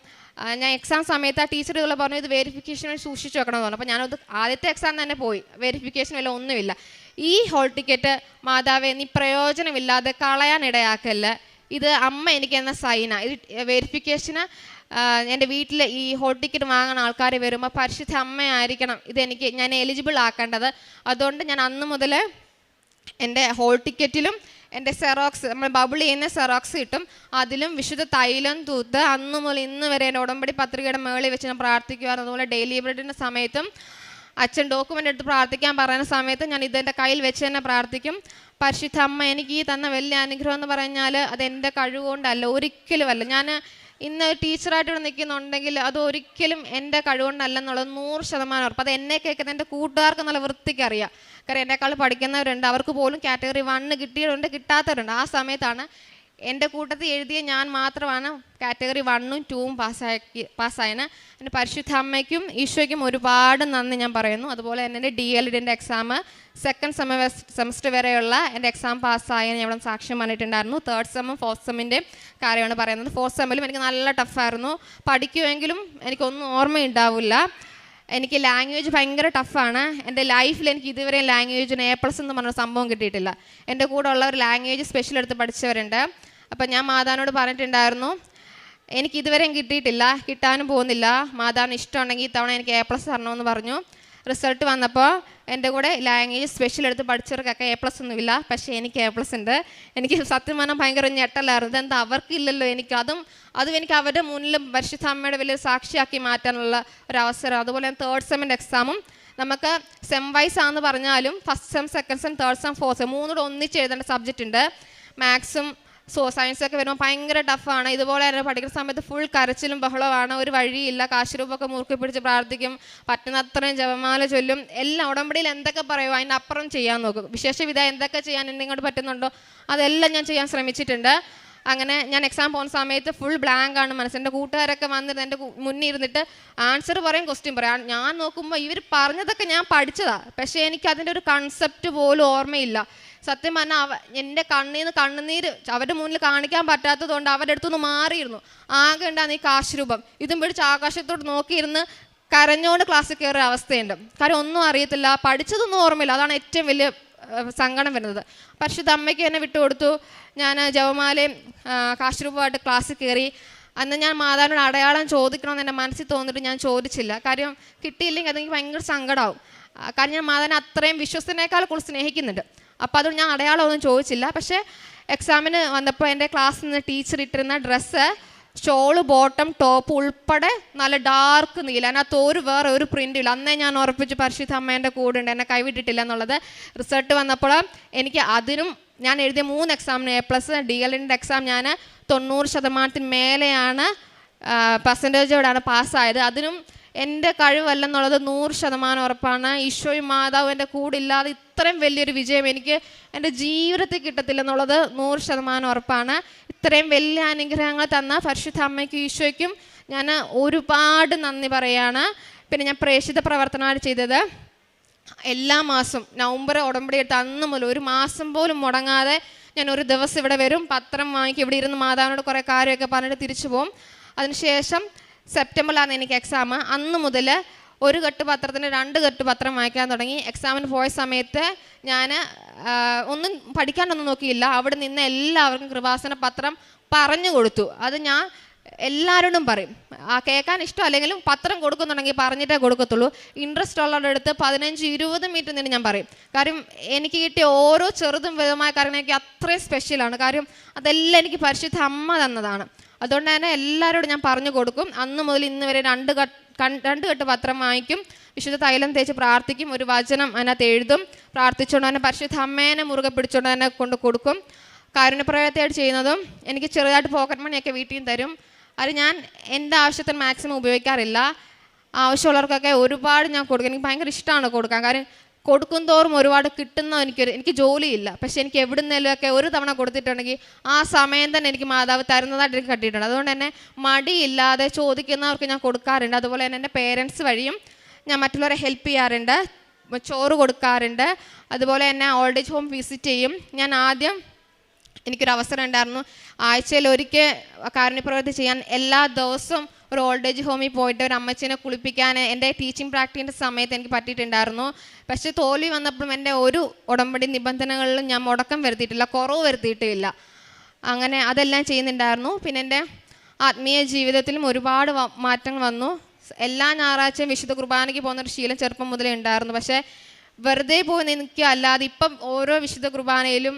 ഞാൻ എക്സാം സമയത്ത് ആ ടീച്ചർ ഇതുപോലെ പറഞ്ഞു, ഇത് വെരിഫിക്കേഷന് വേണ്ടി സൂക്ഷിച്ച് വെക്കണം എന്ന് പറഞ്ഞു. അപ്പോൾ ഞാനത് ആദ്യത്തെ എക്സാം തന്നെ പോയി, വെരിഫിക്കേഷൻ വല്ല ഒന്നുമില്ല. ഈ ഹോൾ ടിക്കറ്റ് മാതാവേ നീ പ്രയോജനമില്ലാതെ കളയാനിടയാക്കല്ല, ഇത് അമ്മ എനിക്ക് എന്ന സൈനാണ്. ഇത് വെരിഫിക്കേഷന് എൻ്റെ വീട്ടിൽ ഈ ഹോൾ ടിക്കറ്റ് വാങ്ങുന്ന ആൾക്കാർ വരുമ്പോൾ പരിശുദ്ധ അമ്മയായിരിക്കണം ഞാൻ എലിജിബിൾ ആക്കേണ്ടത്. അതുകൊണ്ട് ഞാൻ അന്ന് മുതൽ എൻ്റെ ഹോൾ ടിക്കറ്റിലും എൻ്റെ സെറോക്സ്, നമ്മൾ ബബിൾ ചെയ്യുന്ന സെറോക്സ് കിട്ടും, അതിലും വിശുദ്ധ തൈലം തൂത്ത് അന്ന് മുതൽ ഇന്ന് വരെ എൻ്റെ ഉടമ്പടി പത്രികയുടെ മേളിൽ വെച്ച് ഞാൻ പ്രാർത്ഥിക്കുമായിരുന്നു. അതുപോലെ ഡെയിലി ബ്രെഡിൻ്റെ സമയത്തും അച്ഛൻ ഡോക്യുമെൻ്റ് എടുത്ത് പ്രാർത്ഥിക്കാൻ പറയുന്ന സമയത്ത് ഞാൻ ഇതെൻ്റെ കയ്യിൽ വെച്ച് തന്നെ പ്രാർത്ഥിക്കും. പരിശുദ്ധ അമ്മ എനിക്ക് ഈ തന്ന വലിയ അനുഗ്രഹം എന്ന് പറഞ്ഞാൽ അതെൻ്റെ കഴിവുകൊണ്ടല്ല, ഒരിക്കലുമല്ല. ഞാൻ ഇന്ന് ടീച്ചറായിട്ട് ഇവിടെ നിൽക്കുന്നുണ്ടെങ്കിൽ അത് ഒരിക്കലും എൻ്റെ കഴിവുകൊണ്ടല്ലെന്നുള്ളത് 100% ഉറപ്പ്. അത് എന്നെ കേൾക്കുന്ന എൻ്റെ കൂട്ടുകാർക്ക് നല്ല വൃത്തിക്ക് അറിയാം. കാരണം എന്നെക്കാൾ പഠിക്കുന്നവരുണ്ട്, അവർക്ക് പോലും കാറ്റഗറി 1 കിട്ടിയവരുണ്ട്, കിട്ടാത്തവരുണ്ട്. ആ സമയത്താണ് എൻ്റെ കൂട്ടത്തിൽ എഴുതിയ ഞാൻ മാത്രമാണ് കാറ്റഗറി 1ഉം 2ഉം പാസ്സായതിന്. എൻ്റെ പരിശുദ്ധ അമ്മയ്ക്കും ഈശോയ്ക്കും ഒരുപാട് നന്ദി ഞാൻ പറയുന്നു. അതുപോലെ തന്നെ എൻ്റെ DLED എക്സാം സെക്കൻഡ് സെമസ്റ്റർ വരെയുള്ള എൻ്റെ എക്സാം പാസ്സായതിന് ഞാൻ ഇവിടെ സാക്ഷ്യം പറഞ്ഞിട്ടുണ്ടായിരുന്നു. 3rd സെമ്മും 4th സെമ്മിൻ്റെ കാര്യമാണ് പറയുന്നത്. 4th സെമ്മിലും എനിക്ക് നല്ല ടഫായിരുന്നു. പഠിക്കുമെങ്കിലും എനിക്കൊന്നും ഓർമ്മയുണ്ടാവില്ല. എനിക്ക് ലാംഗ്വേജ് ഭയങ്കര ടഫാണ്. എൻ്റെ ലൈഫിൽ എനിക്ക് ഇതുവരെ ലാംഗ്വേജിന് A+ എന്ന് പറഞ്ഞ സംഭവം കിട്ടിയിട്ടില്ല. എൻ്റെ കൂടെ ഉള്ളവർ ലാംഗ്വേജ് സ്പെഷ്യൽ എടുത്ത് പഠിച്ചവരുണ്ട്. അപ്പം ഞാൻ മാതാവിനോട് പറഞ്ഞിട്ടുണ്ടായിരുന്നു എനിക്കിതുവരെയും കിട്ടിയിട്ടില്ല, കിട്ടാനും പോകുന്നില്ല. മാതാവിന് ഇഷ്ടമുണ്ടെങ്കിൽ ഇത്തവണ എനിക്ക് A+ തരണമെന്ന് പറഞ്ഞു. റിസൾട്ട് വന്നപ്പോൾ എൻ്റെ കൂടെ ലാംഗ്വേജ് സ്പെഷ്യൽ എടുത്ത് പഠിച്ചവർക്കൊക്കെ A+ ഒന്നുമില്ല, പക്ഷേ എനിക്ക് A+ ഉണ്ട്. എനിക്ക് സത്യം പറഞ്ഞാൽ ഭയങ്കര ഞെട്ടലായിരുന്നു. ഇതെന്താ അവർക്കില്ലല്ലോ, അതും എനിക്ക് അവരുടെ മുന്നിലും പരിശുദ്ധ അമ്മയുടെ വലിയ സാക്ഷിയാക്കി മാറ്റാനുള്ള ഒരവസരം. അതുപോലെ 3rd സെമ്മിൻ്റെ എക്സാമും നമുക്ക് സെം വൈസ് ആണെന്ന് പറഞ്ഞാലും first sem, second sem, 3rd sem, 4th sem 3 കൂടെ ഒന്നിച്ച് എഴുതേണ്ട സബ്ജക്റ്റ് ഉണ്ട്. മാത്സും സയൻസൊക്കെ വരുമ്പോൾ ഭയങ്കര ടഫാണ്. ഇതുപോലെ തന്നെ പഠിക്കുന്ന സമയത്ത് ഫുൾ കരച്ചിലും ബഹളമാണ്, ഒരു വഴിയില്ല. കാശുരൂപമൊക്കെ മുറുക്കി പിടിച്ച് പ്രാർത്ഥിക്കും, പറ്റുന്നത്രയും ജപമാല ചൊല്ലും, എല്ലാം ഉടമ്പടിയിൽ എന്തൊക്കെ പറയുമോ അതിനപ്പുറം ചെയ്യാൻ നോക്കും. വിശേഷവിധ എന്തൊക്കെ ചെയ്യാൻ എന്നെ പറ്റുന്നുണ്ടോ അതെല്ലാം ഞാൻ ചെയ്യാൻ ശ്രമിച്ചിട്ടുണ്ട്. അങ്ങനെ ഞാൻ എക്സാം പോകുന്ന സമയത്ത് ഫുൾ ബ്ലാങ്ക് ആണ് മനസ്സ്. എൻ്റെ കൂട്ടുകാരൊക്കെ വന്നിട്ട് എൻ്റെ മുന്നിൽ ഇരുന്നിട്ട് ആൻസർ പറയും, ക്വസ്റ്റ്യൻ പറയാം. ഞാൻ നോക്കുമ്പോൾ ഇവർ പറഞ്ഞതൊക്കെ ഞാൻ പഠിച്ചതാണ്, പക്ഷേ എനിക്ക് അതിൻ്റെ ഒരു കൺസെപ്റ്റ് പോലും ഓർമ്മയില്ല. സത്യം പറഞ്ഞാൽ എൻ്റെ കണ്ണിൽ നിന്ന് കണ്ണുനീര് അവരുടെ മുന്നിൽ കാണിക്കാൻ പറ്റാത്തതുകൊണ്ട് അവരുടെ അടുത്തുനിന്ന് മാറിയിരുന്നു. ആകെ ഉണ്ടാകുന്ന ഈ കാശുരൂപം ഇതും പിടിച്ച് ആകാശത്തോട്ട് നോക്കിയിരുന്ന് കരഞ്ഞുകൊണ്ട് ക്ലാസ്സിൽ കയറിയ അവസ്ഥയുണ്ട്. കാര്യം ഒന്നും അറിയത്തില്ല, പഠിച്ചതൊന്നും ഓർമ്മയില്ല. അതാണ് ഏറ്റവും വലിയ സങ്കടം വരുന്നത്. പരിശുദ്ധ അമ്മയ്ക്ക് എന്നെ വിട്ടുകൊടുത്തു. ഞാൻ ജപമാലയും കാശുരൂപമായിട്ട് ക്ലാസ്സിൽ കയറി. അന്ന് ഞാൻ മാതാവിനോട് അടയാളം ചോദിക്കണമെന്ന് എൻ്റെ മനസ്സിൽ തോന്നിയിട്ട് ഞാൻ ചോദിച്ചില്ല. കാര്യം കിട്ടിയില്ലെങ്കിൽ അതെനിക്ക് ഭയങ്കര സങ്കടമാവും. കാരണം ഞാൻ മാതാവിനെ അത്രയും വിശ്വസത്തിനേക്കാൾ കൂടുതൽ സ്നേഹിക്കുന്നുണ്ട്. അപ്പോൾ അതുകൊണ്ട് ഞാൻ അടയാളമൊന്നും ചോദിച്ചില്ല. പക്ഷേ എക്സാമിന് വന്നപ്പോൾ എൻ്റെ ക്ലാസ്സിൽ നിന്ന് ടീച്ചർ ഇട്ടിരുന്ന ഡ്രസ്സ് ഷോള്, ബോട്ടം, ടോപ്പ് ഉൾപ്പെടെ നല്ല ഡാർക്ക് നീല, അതിനകത്ത് വേറെ ഒരു പ്രിൻ്റും ഇല്ല. അന്നേ ഞാൻ ഉറപ്പിച്ച് പരിശുദ്ധ അമ്മേൻ്റെ കൂടെ ഉണ്ട്, എന്നെ കൈവിട്ടിട്ടില്ല എന്നുള്ളത്. റിസൾട്ട് വന്നപ്പോൾ എനിക്ക് അതിനും ഞാൻ എഴുതിയ 3 എക്സാമിന് A+, DLED എക്സാം ഞാൻ 90% മേലെയാണ് പെർസെൻറ്റേജോടാണ് പാസ്സായത്. അതിനും എൻ്റെ കഴിവല്ലെന്നുള്ളത് 100% ഉറപ്പാണ്. ഈശോയും മാതാവും എൻ്റെ കൂടെ ഇല്ലാതെ ഇത്രയും വലിയൊരു വിജയം എനിക്ക് എൻ്റെ ജീവിതത്തിൽ കിട്ടത്തില്ലെന്നുള്ളത് 100% ഉറപ്പാണ്. ഇത്രയും വലിയ അനുഗ്രഹങ്ങൾ തന്ന പരിശുദ്ധ അമ്മയ്ക്കും ഈശോയ്ക്കും ഞാൻ ഒരുപാട് നന്ദി പറയുകയാണ്. പിന്നെ ഞാൻ പ്രേക്ഷിത പ്രവർത്തനമാണ് ചെയ്തത്. എല്ലാ മാസവും നവംബർ ഉടമ്പടി എടുത്ത് അന്ന് മുതൽ ഒരു മാസം പോലും മുടങ്ങാതെ ഞാൻ ഒരു ദിവസം ഇവിടെ വരും, പത്രം വാങ്ങിക്കും, ഇവിടെ ഇരുന്ന് മാതാവിനോട് കുറേ കാര്യമൊക്കെ പറഞ്ഞിട്ട് തിരിച്ചു പോകും. അതിനുശേഷം സെപ്റ്റംബറിലാണ് എനിക്ക് എക്സാം. അന്ന് മുതൽ 1 കെട്ട് പത്രത്തിന് 2 കെട്ട് പത്രം വായിക്കാൻ തുടങ്ങി. എക്സാമിന് പോയ സമയത്ത് ഞാൻ ഒന്നും പഠിക്കാനൊന്നും നോക്കിയില്ല. അവിടെ നിന്ന് എല്ലാവർക്കും കൃപാസന പത്രം പറഞ്ഞു കൊടുത്തു. അത് ഞാൻ എല്ലാവരോടും പറയും, കേൾക്കാൻ ഇഷ്ടം അല്ലെങ്കിലും പത്രം കൊടുക്കുന്നുണ്ടെങ്കിൽ പറഞ്ഞിട്ടേ കൊടുക്കത്തുള്ളൂ. ഇൻട്രസ്റ്റ് ഉള്ളവരുടെ അടുത്ത് 15-20 മിനിറ്റ് നിന്ന് ഞാൻ പറയും. കാര്യം എനിക്ക് കിട്ടിയ ഓരോ ചെറുതും വലുതുമായ കാര്യങ്ങൾ എനിക്ക് അത്രയും സ്പെഷ്യലാണ്. കാര്യം അതെല്ലാം എനിക്ക് പരിശുദ്ധ അമ്മ തന്നതാണ്. അതുകൊണ്ട് തന്നെ എല്ലാവരോടും ഞാൻ പറഞ്ഞു കൊടുക്കും. അന്ന് മുതൽ ഇന്ന് വരെ 2 കെട്ട് പത്രം വാങ്ങിക്കും, വിശുദ്ധ തൈലം തേച്ച് പ്രാർത്ഥിക്കും, ഒരു വചനം അതിനകത്ത് എഴുതും, പ്രാർത്ഥിച്ചുകൊണ്ട് തന്നെ പരിശുദ്ധ അമ്മേനെ മുറുകെ പിടിച്ചുകൊണ്ട് തന്നെ കൊണ്ട് കൊടുക്കും. കാരുണ്യപ്രവർത്തിയായിട്ട് ചെയ്യുന്നതും എനിക്ക് ചെറുതായിട്ട് പോക്കറ്റ് മണിയൊക്കെ വീട്ടിൽ നിന്ന് തരും. അത് ഞാൻ എൻ്റെ ആവശ്യത്തിന് മാക്സിമം ഉപയോഗിക്കാറില്ല. ആവശ്യമുള്ളവർക്കൊക്കെ ഒരുപാട് ഞാൻ കൊടുക്കും. എനിക്ക് ഭയങ്കര ഇഷ്ടമാണ് കൊടുക്കാൻ. കാര്യം കൊടുക്കും തോറും ഒരുപാട് കിട്ടുന്ന എനിക്ക് ജോലിയില്ല, പക്ഷേ എനിക്ക് എവിടുന്നേലുമൊക്കെ ഒരു തവണ കൊടുത്തിട്ടുണ്ടെങ്കിൽ ആ സമയം തന്നെ എനിക്ക് മാതാവ് തരുന്നതായിട്ട് എനിക്ക് കിട്ടിയിട്ടുണ്ട്. അതുകൊണ്ട് തന്നെ മടിയില്ലാതെ ചോദിക്കുന്നവർക്ക് ഞാൻ കൊടുക്കാറുണ്ട്. അതുപോലെ തന്നെ എൻ്റെ പേരൻസ് വഴിയും ഞാൻ മറ്റുള്ളവരെ ഹെൽപ്പ് ചെയ്യാറുണ്ട്, ചോറ് കൊടുക്കാറുണ്ട്. അതുപോലെ തന്നെ ഓൾഡ് ഏജ് ഹോം വിസിറ്റ് ചെയ്യും. ഞാൻ ആദ്യം എനിക്കൊരു അവസരം ഉണ്ടായിരുന്നു, ആഴ്ചയിൽ ഒരിക്കൽ കാരുണ്യപ്രവൃത്തി ചെയ്യാൻ. എല്ലാ ദിവസവും ഒരു ഓൾഡ് ഏജ് ഹോമിൽ പോയിട്ട് ഒരു അമ്മച്ചീനെ കുളിപ്പിക്കാൻ എൻ്റെ ടീച്ചിങ് പ്രാക്ടീസിൻ്റെ സമയത്ത് എനിക്ക് പറ്റിയിട്ടുണ്ടായിരുന്നു. പക്ഷേ തോൽവി വന്നപ്പോഴും എൻ്റെ ഒരു ഉടമ്പടി നിബന്ധനകളിലും ഞാൻ മുടക്കം വരുത്തിയിട്ടില്ല, കുറവ് വരുത്തിയിട്ടുമില്ല. അങ്ങനെ അതെല്ലാം ചെയ്യുന്നുണ്ടായിരുന്നു. പിന്നെ എൻ്റെ ആത്മീയ ജീവിതത്തിലും ഒരുപാട് മാറ്റങ്ങൾ വന്നു. എല്ലാ ഞായറാഴ്ചയും വിശുദ്ധ കുർബാനയ്ക്ക് പോകുന്നൊരു ശീലം ചെറുപ്പം മുതലേ ഉണ്ടായിരുന്നു. പക്ഷേ വെറുതെ പോയി നിൽക്കുക അല്ലാതെ ഇപ്പം ഓരോ വിശുദ്ധ കുർബാനയിലും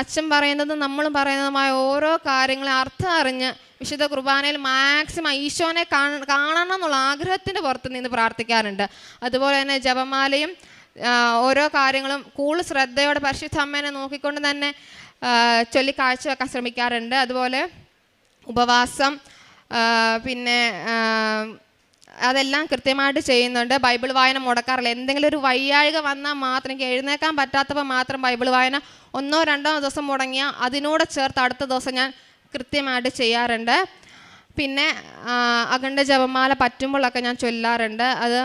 അച്ഛൻ പറയുന്നതും നമ്മളും പറയുന്നതുമായ ഓരോ കാര്യങ്ങളെ അർത്ഥം അറിഞ്ഞ് വിശുദ്ധ കുർബാനയിൽ മാക്സിമം ഈശോനെ കാണണം എന്നുള്ള ആഗ്രഹത്തിൻ്റെ പുറത്ത് നിന്ന് പ്രാർത്ഥിക്കാറുണ്ട്. അതുപോലെ തന്നെ ജപമാലയും ഓരോ കാര്യങ്ങളും കൂടുതൽ ശ്രദ്ധയോടെ പരിശുദ്ധ അമ്മേനെ നോക്കിക്കൊണ്ട് തന്നെ ചൊല്ലി കാഴ്ചവെക്കാൻ ശ്രമിക്കാറുണ്ട്. അതുപോലെ ഉപവാസം പിന്നെ അതെല്ലാം കൃത്യമായിട്ട് ചെയ്യുന്നുണ്ട്. ബൈബിൾ വായന മുടക്കാറില്ല. എന്തെങ്കിലും ഒരു വയ്യാഴിക വന്നാൽ മാത്രം, എനിക്ക് എഴുന്നേക്കാൻ പറ്റാത്തപ്പോൾ മാത്രം ബൈബിൾ വായന 1-2 ദിവസം മുടങ്ങിയാൽ അതിനോട് ചേർത്ത് അടുത്ത ദിവസം ഞാൻ കൃത്യമായിട്ട് ചെയ്യാറുണ്ട്. പിന്നെ അഖണ്ഡ ജപമാല പറ്റുമ്പോഴൊക്കെ ഞാൻ ചൊല്ലാറുണ്ട്. അത്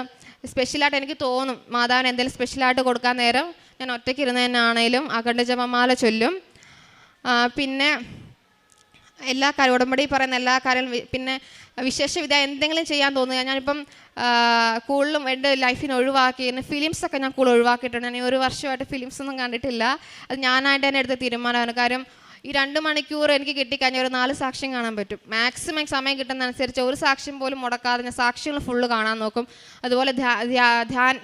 സ്പെഷ്യലായിട്ട് എനിക്ക് തോന്നും മാതാവിന് എന്തെങ്കിലും സ്പെഷ്യലായിട്ട് കൊടുക്കാൻ നേരം ഞാൻ ഒറ്റയ്ക്ക് ഇരുന്നതിനാണേലും അഖണ്ഡ ജപമാല ചൊല്ലും. പിന്നെ എല്ലാ കാര്യം ഉടമ്പടി പറയുന്ന എല്ലാ കാര്യങ്ങളും പിന്നെ വിശേഷവിധ എന്തെങ്കിലും ചെയ്യാൻ തോന്നുക. ഞാനിപ്പം കൂടുതലും എൻ്റെ ലൈഫിന് ഒഴിവാക്കിയിരുന്നു ഫിലിംസൊക്കെ ഞാൻ കൂടുതൽ ഒഴിവാക്കിയിട്ടുണ്ട്. ഞാൻ 1 വർഷമായിട്ട് ഫിലിംസൊന്നും കണ്ടിട്ടില്ല. അത് ഞാനായിട്ട് തന്നെ എടുത്ത തീരുമാനമാണ്. കാര്യം ഈ 2 മണിക്കൂർ എനിക്ക് കിട്ടിക്കഴിഞ്ഞാൽ ഒരു 4 സാക്ഷ്യം കാണാൻ പറ്റും. മാക്സിമം സമയം കിട്ടുന്നതനുസരിച്ച് ഒരു സാക്ഷ്യം പോലും മുടക്കാതെ ഞാൻ സാക്ഷ്യങ്ങൾ ഫുള്ള് കാണാൻ നോക്കും. അതുപോലെ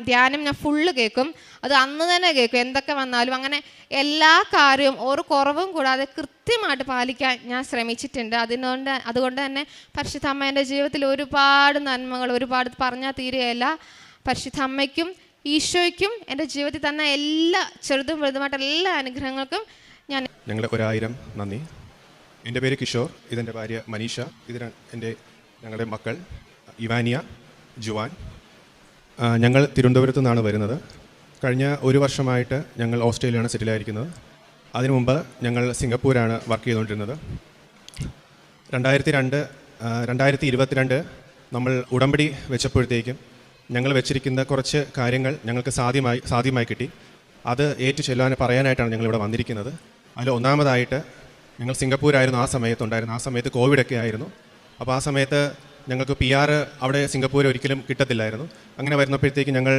ധ്യാനം ഞാൻ ഫുള്ള് കേൾക്കും. അത് അന്ന് തന്നെ കേൾക്കും എന്തൊക്കെ വന്നാലും. അങ്ങനെ എല്ലാ കാര്യവും ഒരു കുറവും കൂടാതെ കൃത്യമായിട്ട് പാലിക്കാൻ ഞാൻ ശ്രമിച്ചിട്ടുണ്ട്. അതുകൊണ്ട് തന്നെ പരിശുദ്ധ അമ്മേൻ്റെ ജീവിതത്തിൽ ഒരുപാട് നന്മകൾ, ഒരുപാട് പറഞ്ഞാൽ തീരുകയില്ല. പരിശുദ്ധ അമ്മയ്ക്കും ഈശോയ്ക്കും എൻ്റെ ജീവിതത്തിൽ തന്ന എല്ലാ ചെറുതും വലുതുമായിട്ട് എല്ലാ അനുഗ്രഹങ്ങൾക്കും ഞങ്ങളുടെ 1000 നന്ദി. എൻ്റെ പേര് കിഷോർ, ഇതെൻ്റെ ഭാര്യ മനീഷ, ഞങ്ങളുടെ മക്കൾ ഇവാനിയ, ജുവാൻ. ഞങ്ങൾ തിരുവനന്തപുരത്തു നിന്നാണ് വരുന്നത്. കഴിഞ്ഞ 1 വർഷമായിട്ട് ഞങ്ങൾ ഓസ്ട്രേലിയയിലാണ് സെറ്റിലായിരിക്കുന്നത്. അതിനു മുമ്പ് ഞങ്ങൾ സിംഗപ്പൂരാണ് വർക്ക് ചെയ്തുകൊണ്ടിരുന്നത്. 2022 നമ്മൾ ഉടമ്പടി വെച്ചപ്പോഴത്തേക്കും ഞങ്ങൾ വെച്ചിരിക്കുന്ന കുറച്ച് കാര്യങ്ങൾ ഞങ്ങൾക്ക് സാധ്യമായി കിട്ടി. അത് ഏറ്റു ചെല്ലാൻ പറയാനായിട്ടാണ് ഞങ്ങളിവിടെ വന്നിരിക്കുന്നത്. അതിൽ ഒന്നാമതായിട്ട് ഞങ്ങൾ സിംഗപ്പൂരായിരുന്നു ആ സമയത്ത് കോവിഡൊക്കെ ആയിരുന്നു. അപ്പോൾ ആ സമയത്ത് ഞങ്ങൾക്ക് PR അവിടെ സിംഗപ്പൂർ ഒരിക്കലും കിട്ടത്തില്ലായിരുന്നു. അങ്ങനെ വരുന്നപ്പോഴത്തേക്ക് ഞങ്ങൾ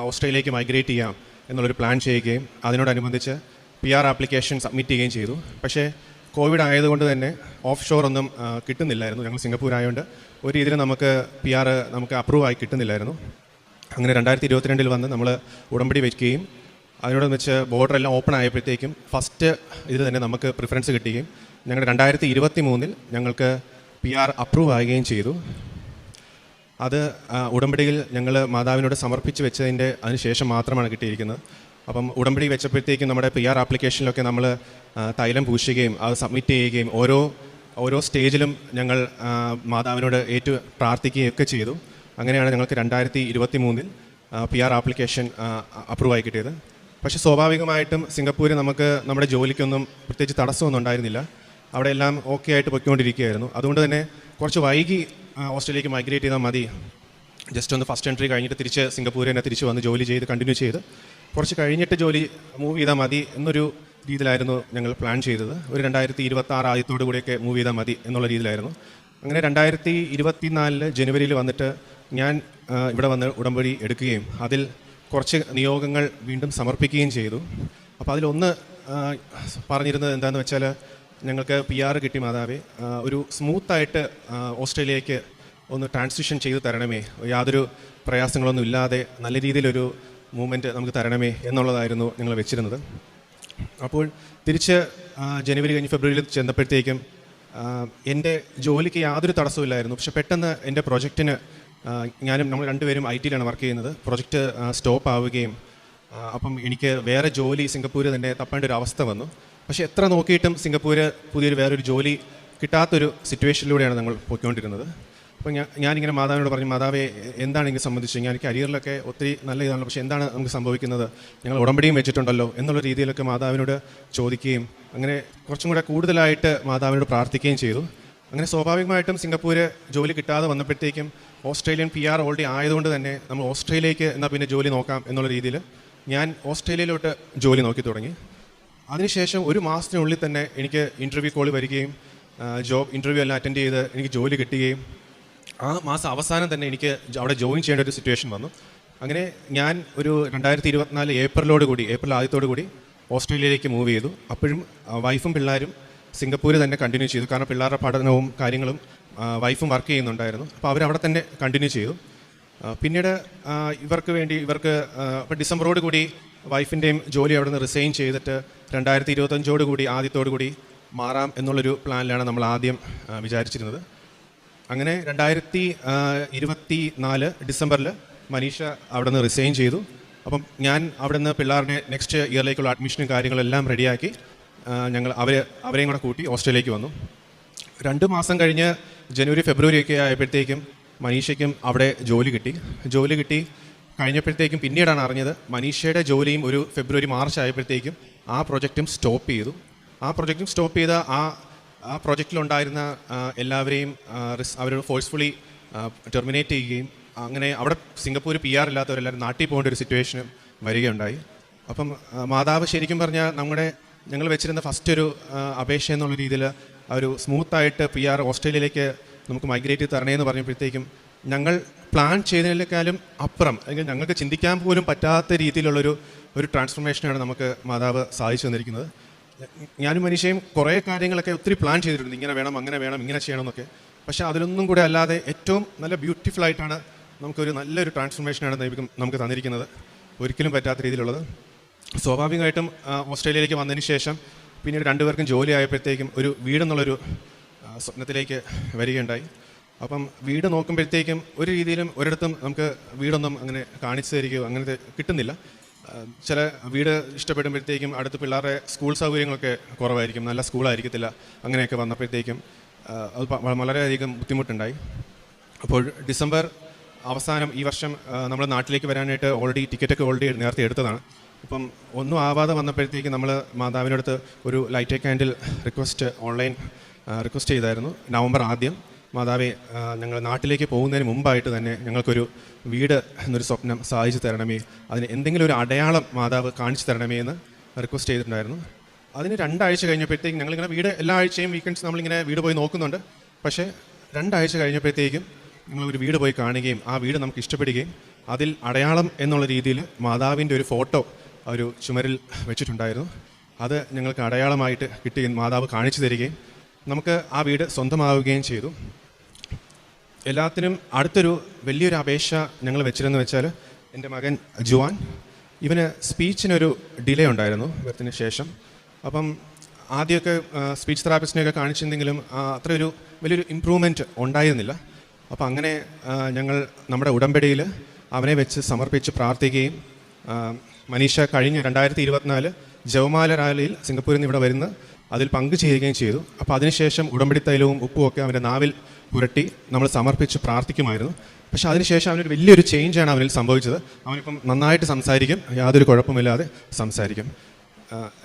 ഓസ്ട്രേലിയയിലേക്ക് മൈഗ്രേറ്റ് ചെയ്യാം എന്നുള്ളൊരു പ്ലാൻ ചെയ്യുകയും അതിനോടനുബന്ധിച്ച് PR ആപ്ലിക്കേഷൻ സബ്മിറ്റ് ചെയ്യുകയും ചെയ്തു. പക്ഷേ കോവിഡ് ആയതുകൊണ്ട് തന്നെ ഓഫ് ഷോർ ഒന്നും കിട്ടുന്നില്ലായിരുന്നു. ഞങ്ങൾ സിംഗപ്പൂർ ആയതുകൊണ്ട് ഒരു രീതിയിൽ നമുക്ക് PR നമുക്ക് അപ്രൂവ് ആയി കിട്ടുന്നില്ലായിരുന്നു. അങ്ങനെ 2022 വന്ന് നമ്മൾ ഉടമ്പടി വയ്ക്കുകയും അതിനോട് വെച്ച് ബോർഡറെല്ലാം ഓപ്പൺ ആയപ്പോഴത്തേക്കും ഫസ്റ്റ് ഇത് തന്നെ നമുക്ക് പ്രിഫറൻസ് കിട്ടുകയും ഞങ്ങളുടെ 2023 ഞങ്ങൾക്ക് PR അപ്രൂവ് ആകുകയും ചെയ്തു. അത് ഉടമ്പടിയിൽ ഞങ്ങൾ മാതാവിനോട് സമർപ്പിച്ച് വെച്ചതിൻ്റെ അതിനുശേഷം മാത്രമാണ് കിട്ടിയിരിക്കുന്നത്. അപ്പം ഉടമ്പടി വെച്ചപ്പോഴത്തേക്കും നമ്മുടെ PR ആപ്ലിക്കേഷനിലൊക്കെ നമ്മൾ തൈലം പൂശുകയും അത് സബ്മിറ്റ് ചെയ്യുകയും ഓരോ സ്റ്റേജിലും ഞങ്ങൾ മാതാവിനോട് പ്രാർത്ഥിക്കുകയും ഒക്കെ ചെയ്തു. അങ്ങനെയാണ് ഞങ്ങൾക്ക് 2023 PR ആപ്ലിക്കേഷൻ അപ്രൂവ് ആയി കിട്ടിയത്. പക്ഷേ സ്വാഭാവികമായിട്ടും സിംഗപ്പൂരിൽ നമുക്ക് നമ്മുടെ ജോലിക്കൊന്നും പ്രത്യേകിച്ച് തടസ്സമൊന്നും ഉണ്ടായിരുന്നില്ല. അവിടെ എല്ലാം ഓക്കെ ആയിട്ട് പൊയ്ക്കൊണ്ടിരിക്കുകയായിരുന്നു. അതുകൊണ്ട് തന്നെ കുറച്ച് വൈകി ഓസ്ട്രേലിയയിലേക്ക് മൈഗ്രേറ്റ് ചെയ്താൽ മതി, ജസ്റ്റ് ഒന്ന് ഫസ്റ്റ് എൻട്രി കഴിഞ്ഞിട്ട് തിരിച്ച് സിംഗപ്പൂരിൽ തന്നെ തിരിച്ച് വന്ന് ജോലി ചെയ്ത് കണ്ടിന്യൂ ചെയ്ത് കുറച്ച് കഴിഞ്ഞിട്ട് ജോലി മൂവ് ചെയ്താൽ മതി എന്നൊരു രീതിയിലായിരുന്നു ഞങ്ങൾ പ്ലാൻ ചെയ്തത്. ഒരു 2026 ആദ്യത്തോടു കൂടിയൊക്കെ മൂവ് ചെയ്താൽ മതി എന്നുള്ള രീതിയിലായിരുന്നു. അങ്ങനെ 2024 ജനുവരിയിൽ വന്നിട്ട് ഞാൻ ഇവിടെ വന്ന് ഉടമ്പടി എടുക്കുകയും അതിൽ കുറച്ച് നിയോഗങ്ങൾ വീണ്ടും സമർപ്പിക്കുകയും ചെയ്തു. അപ്പോൾ അതിലൊന്ന് പറഞ്ഞിരുന്നത് എന്താണെന്ന് വെച്ചാൽ ഞങ്ങൾക്ക് PR കിട്ടി മാതാവേ, ഒരു സ്മൂത്തായിട്ട് ഓസ്ട്രേലിയയിലേക്ക് ഒന്ന് ട്രാൻസിഷൻ ചെയ്ത് തരണമേ, യാതൊരു പ്രയാസങ്ങളൊന്നും ഇല്ലാതെ നല്ല രീതിയിലൊരു മൂവ്മെൻറ്റ് നമുക്ക് തരണമേ എന്നുള്ളതായിരുന്നു ഞങ്ങൾ വെച്ചിരുന്നത്. അപ്പോൾ തിരിച്ച് ജനുവരി കഴിഞ്ഞ് ഫെബ്രുവരിയിൽ ചെന്നപ്പോഴത്തേക്കും എൻ്റെ ജോലിക്ക് യാതൊരു തടസ്സമില്ലായിരുന്നു. പക്ഷെ പെട്ടെന്ന് എൻ്റെ പ്രൊജക്റ്റിന് നമ്മൾ രണ്ടുപേരും IT-യിലാണ് വർക്ക് ചെയ്യുന്നത്. പ്രൊജക്റ്റ് സ്റ്റോപ്പ് ആവുകയും അപ്പം എനിക്ക് വേറെ ജോലി സിംഗപ്പൂരിൽ തന്നെ തപ്പേണ്ട ഒരു അവസ്ഥ വന്നു. പക്ഷേ എത്ര നോക്കിയിട്ടും സിംഗപ്പൂർ വേറൊരു ജോലി കിട്ടാത്തൊരു സിറ്റുവേഷനിലൂടെയാണ് നമ്മൾ പോയിക്കൊണ്ടിരുന്നത്. അപ്പോൾ ഞാനിങ്ങനെ മാതാവിനോട് പറഞ്ഞു, മാതാവേ എന്താണ് എനിക്ക് സംബന്ധിച്ച്, ഞാൻ കരിയറിലൊക്കെ ഒത്തിരി നല്ല ഇതാണ്, പക്ഷേ എന്താണ് നമുക്ക് സംഭവിക്കുന്നത്, ഞങ്ങൾ ഉടമ്പടിയും വെച്ചിട്ടുണ്ടല്ലോ എന്നുള്ള രീതിയിലൊക്കെ മാതാവിനോട് ചോദിക്കുകയും അങ്ങനെ കുറച്ചും കൂടെ കൂടുതലായിട്ട് മാതാവിനോട് പ്രാർത്ഥിക്കുകയും ചെയ്തു. അങ്ങനെ സ്വാഭാവികമായിട്ടും സിംഗപ്പൂർ ജോലി കിട്ടാതെ വന്നപ്പോഴത്തേക്കും ഓസ്ട്രേലിയൻ PR ഓൾറെഡി ആയതുകൊണ്ട് തന്നെ നമ്മൾ ഓസ്ട്രേലിയയിലേക്ക് എന്നാൽ പിന്നെ ജോലി നോക്കാം എന്നുള്ള രീതിയിൽ ഞാൻ ഓസ്ട്രേലിയയിലോട്ട് ജോലി നോക്കി തുടങ്ങി. അതിനുശേഷം 1 മാസത്തിനുള്ളിൽ തന്നെ എനിക്ക് ഇൻ്റർവ്യൂ കോൾ വരികയും ജോബ് ഇൻ്റർവ്യൂ എല്ലാം അറ്റൻഡ് ചെയ്ത് എനിക്ക് ജോലി കിട്ടുകയും ആ മാസം അവസാനം തന്നെ എനിക്ക് അവിടെ ജോയിൻ ചെയ്യേണ്ട ഒരു സിറ്റുവേഷൻ വന്നു. അങ്ങനെ ഞാൻ ഒരു 2024 ഏപ്രിൽ ആദ്യത്തോടു കൂടി ഓസ്ട്രേലിയയിലേക്ക് മൂവ് ചെയ്തു. അപ്പോഴും വൈഫും പിള്ളേരും സിംഗപ്പൂരിൽ തന്നെ കണ്ടിന്യൂ ചെയ്തു. കാരണം പിള്ളേരുടെ പഠനവും കാര്യങ്ങളും വൈഫും വർക്ക് ചെയ്യുന്നുണ്ടായിരുന്നു. അപ്പോൾ അവരവിടെ തന്നെ കണ്ടിന്യൂ ചെയ്തു. പിന്നീട് ഇവർക്ക് ഇപ്പോൾ ഡിസംബറോട് കൂടി വൈഫിൻ്റെയും ജോലി അവിടെ നിന്ന് റിസൈൻ ചെയ്തിട്ട് 2025 കൂടി ആദ്യത്തോടു കൂടി മാറാം എന്നുള്ളൊരു പ്ലാനിലാണ് നമ്മൾ ആദ്യം വിചാരിച്ചിരുന്നത്. അങ്ങനെ 2024 ഡിസംബറിൽ മനീഷ അവിടെ നിന്ന് റിസൈൻ ചെയ്തു. അപ്പം ഞാൻ അവിടെ നിന്ന് പിള്ളേരുടെ നെക്സ്റ്റ് ഇയറിലേക്കുള്ള അഡ്മിഷനും കാര്യങ്ങളെല്ലാം റെഡിയാക്കി ഞങ്ങൾ അവരെയും കൂടെ കൂട്ടി ഓസ്ട്രേലിയയിലേക്ക് വന്നു. 2 മാസം കഴിഞ്ഞ് ജനുവരി ഫെബ്രുവരി ഒക്കെ ആയപ്പോഴത്തേക്കും മനീഷയ്ക്കും അവിടെ ജോലി കിട്ടി കഴിഞ്ഞപ്പോഴത്തേക്കും പിന്നീടാണ് അറിഞ്ഞത് മനീഷയുടെ ജോലിയും ഒരു ഫെബ്രുവരി മാർച്ച് ആയപ്പോഴത്തേക്കും ആ പ്രൊജക്റ്റും സ്റ്റോപ്പ് ചെയ്ത ആ പ്രൊജക്റ്റിലുണ്ടായിരുന്ന എല്ലാവരെയും അവർ ഫോഴ്സ്ഫുള്ളി ടെർമിനേറ്റ് ചെയ്യുകയും അങ്ങനെ അവിടെ സിംഗപ്പൂർ PR ഇല്ലാത്തവരെല്ലാവരും നാട്ടിൽ പോകേണ്ട ഒരു സിറ്റുവേഷൻ വരികയുണ്ടായി. അപ്പം മാതാവ് ശരിക്കും പറഞ്ഞാൽ ഞങ്ങൾ വെച്ചിരുന്ന ഫസ്റ്റ് ഒരു അപേക്ഷ എന്നുള്ള രീതിയിൽ ഒരു സ്മൂത്തായിട്ട് PR ഓസ്ട്രേലിയയിലേക്ക് നമുക്ക് മൈഗ്രേറ്റ് ചെയ്ത് തരണേന്ന് പറഞ്ഞപ്പോഴത്തേക്കും ഞങ്ങൾ പ്ലാൻ ചെയ്തതിനേക്കാളും അപ്പുറം അല്ലെങ്കിൽ ഞങ്ങൾക്ക് ചിന്തിക്കാൻ പോലും പറ്റാത്ത രീതിയിലുള്ളൊരു ട്രാൻസ്ഫോർമേഷനാണ് നമുക്ക് മാതാവ് സാധിച്ചു തന്നിരിക്കുന്നത്. ഞാനും മനീഷയും കുറേ കാര്യങ്ങളൊക്കെ ഒത്തിരി പ്ലാൻ ചെയ്തിട്ടുണ്ട്, ഇങ്ങനെ വേണം അങ്ങനെ വേണം ഇങ്ങനെ ചെയ്യണമെന്നൊക്കെ. പക്ഷേ അതിലൊന്നും കൂടെ അല്ലാതെ ഏറ്റവും നല്ല ബ്യൂട്ടിഫുൾ ആയിട്ടാണ് നമുക്കൊരു നല്ലൊരു ട്രാൻസ്ഫോർമേഷനാണ് നമുക്ക് തന്നിരിക്കുന്നത്, ഒരിക്കലും പറ്റാത്ത രീതിയിലുള്ളത്. സ്വാഭാവികമായിട്ടും ഓസ്ട്രേലിയയിലേക്ക് വന്നതിന് ശേഷം പിന്നീട് 2 പേർക്കും ജോലി ആയപ്പോഴത്തേക്കും ഒരു വീടെന്നുള്ളൊരു സ്വപ്നത്തിലേക്ക് വരികയുണ്ടായി. അപ്പം വീട് നോക്കുമ്പോഴത്തേക്കും ഒരു രീതിയിലും ഒരിടത്തും നമുക്ക് വീടൊന്നും അങ്ങനെ കാണിച്ചു തരികയോ അങ്ങനത്തെ കിട്ടുന്നില്ല. ചില വീട് ഇഷ്ടപ്പെടുമ്പോഴത്തേക്കും അടുത്ത് പിള്ളേരുടെ സ്കൂൾ സൗകര്യങ്ങളൊക്കെ കുറവായിരിക്കും, നല്ല സ്കൂളായിരിക്കത്തില്ല. അങ്ങനെയൊക്കെ വന്നപ്പോഴത്തേക്കും അത് വളരെയധികം ബുദ്ധിമുട്ടുണ്ടായി. അപ്പോൾ ഡിസംബർ അവസാനം ഈ വർഷം നമ്മൾ നാട്ടിലേക്ക് വരാനായിട്ട് ടിക്കറ്റൊക്കെ ഓൾറെഡി നേരത്തെ എടുത്തതാണ്. അപ്പം ഒന്നും ആവാതെ വന്നപ്പോഴത്തേക്ക് നമ്മൾ മാതാവിനടുത്ത് ഒരു light A candle online request ചെയ്തായിരുന്നു. നവംബർ 1 മാതാവെ, ഞങ്ങൾ നാട്ടിലേക്ക് പോകുന്നതിന് മുമ്പായിട്ട് തന്നെ ഞങ്ങൾക്കൊരു വീട് എന്നൊരു സ്വപ്നം സാധിച്ചു തരണമേ, അതിന് എന്തെങ്കിലും ഒരു അടയാളം മാതാവ് കാണിച്ചു തരണമേ എന്ന് റിക്വസ്റ്റ് ചെയ്തിട്ടുണ്ടായിരുന്നു. അതിന് 2 ആഴ്ച കഴിഞ്ഞപ്പോഴത്തേക്കും ഞങ്ങളിങ്ങനെ വീട് എല്ലാ ആഴ്ചയും വീക്കെൻഡ്സ് നമ്മളിങ്ങനെ വീട് പോയി നോക്കുന്നുണ്ട്. പക്ഷേ 2 ആഴ്ച കഴിഞ്ഞപ്പോഴത്തേക്കും ഞങ്ങളൊരു വീട് പോയി കാണുകയും ആ വീട് നമുക്ക് ഇഷ്ടപ്പെടുകയും അതിൽ അടയാളം എന്നുള്ള രീതിയിൽ മാതാവിൻ്റെ ഒരു ഫോട്ടോ ഒരു ചുമരിൽ വെച്ചിട്ടുണ്ടായിരുന്നു. അത് ഞങ്ങൾക്ക് അടയാളമായിട്ട് കിട്ടുകയും മാതാവ് കാണിച്ചു തരികയും നമുക്ക് ആ വീട് സ്വന്തമാവുകയും ചെയ്തു. എല്ലാത്തിനും അടുത്തൊരു വലിയൊരു അപേക്ഷ ഞങ്ങൾ വെച്ചിരുന്നു വെച്ചാൽ, എൻ്റെ മകൻ ജുവാൻ, ഇവന് സ്പീച്ചിനൊരു ഡിലേ ഉണ്ടായിരുന്നു ബർത്തിന് ശേഷം. അപ്പം ആദ്യമൊക്കെ സ്പീച്ച് തെറാപ്പിസ്റ്റിനെയൊക്കെ കാണിച്ചിരുന്നെങ്കിലും അത്ര ഒരു വലിയൊരു ഇമ്പ്രൂവ്മെൻറ്റ് ഉണ്ടായിരുന്നില്ല. അപ്പം അങ്ങനെ ഞങ്ങൾ നമ്മുടെ ഉടമ്പടിയിൽ അവനെ വെച്ച് സമർപ്പിച്ച് പ്രാർത്ഥിക്കുകയും മനീഷ കഴിഞ്ഞ 2024 ജവമാല റാലിയിൽ സിംഗപ്പൂരിൽ നിന്ന് ഇവിടെ വരുന്ന അതിൽ പങ്കുചേരുകയും ചെയ്തു. അപ്പോൾ അതിനുശേഷം ഉടമ്പടി തൈലവും ഉപ്പും ഒക്കെ അവൻ്റെ നാവിൽ പുരട്ടി നമ്മൾ സമർപ്പിച്ച് പ്രാർത്ഥിക്കുമായിരുന്നു. പക്ഷേ അതിനുശേഷം അവനൊരു വലിയൊരു ചേഞ്ചാണ് അവനിൽ സംഭവിച്ചത്. അവനിപ്പം നന്നായിട്ട് സംസാരിക്കും, യാതൊരു കുഴപ്പമില്ലാതെ സംസാരിക്കും.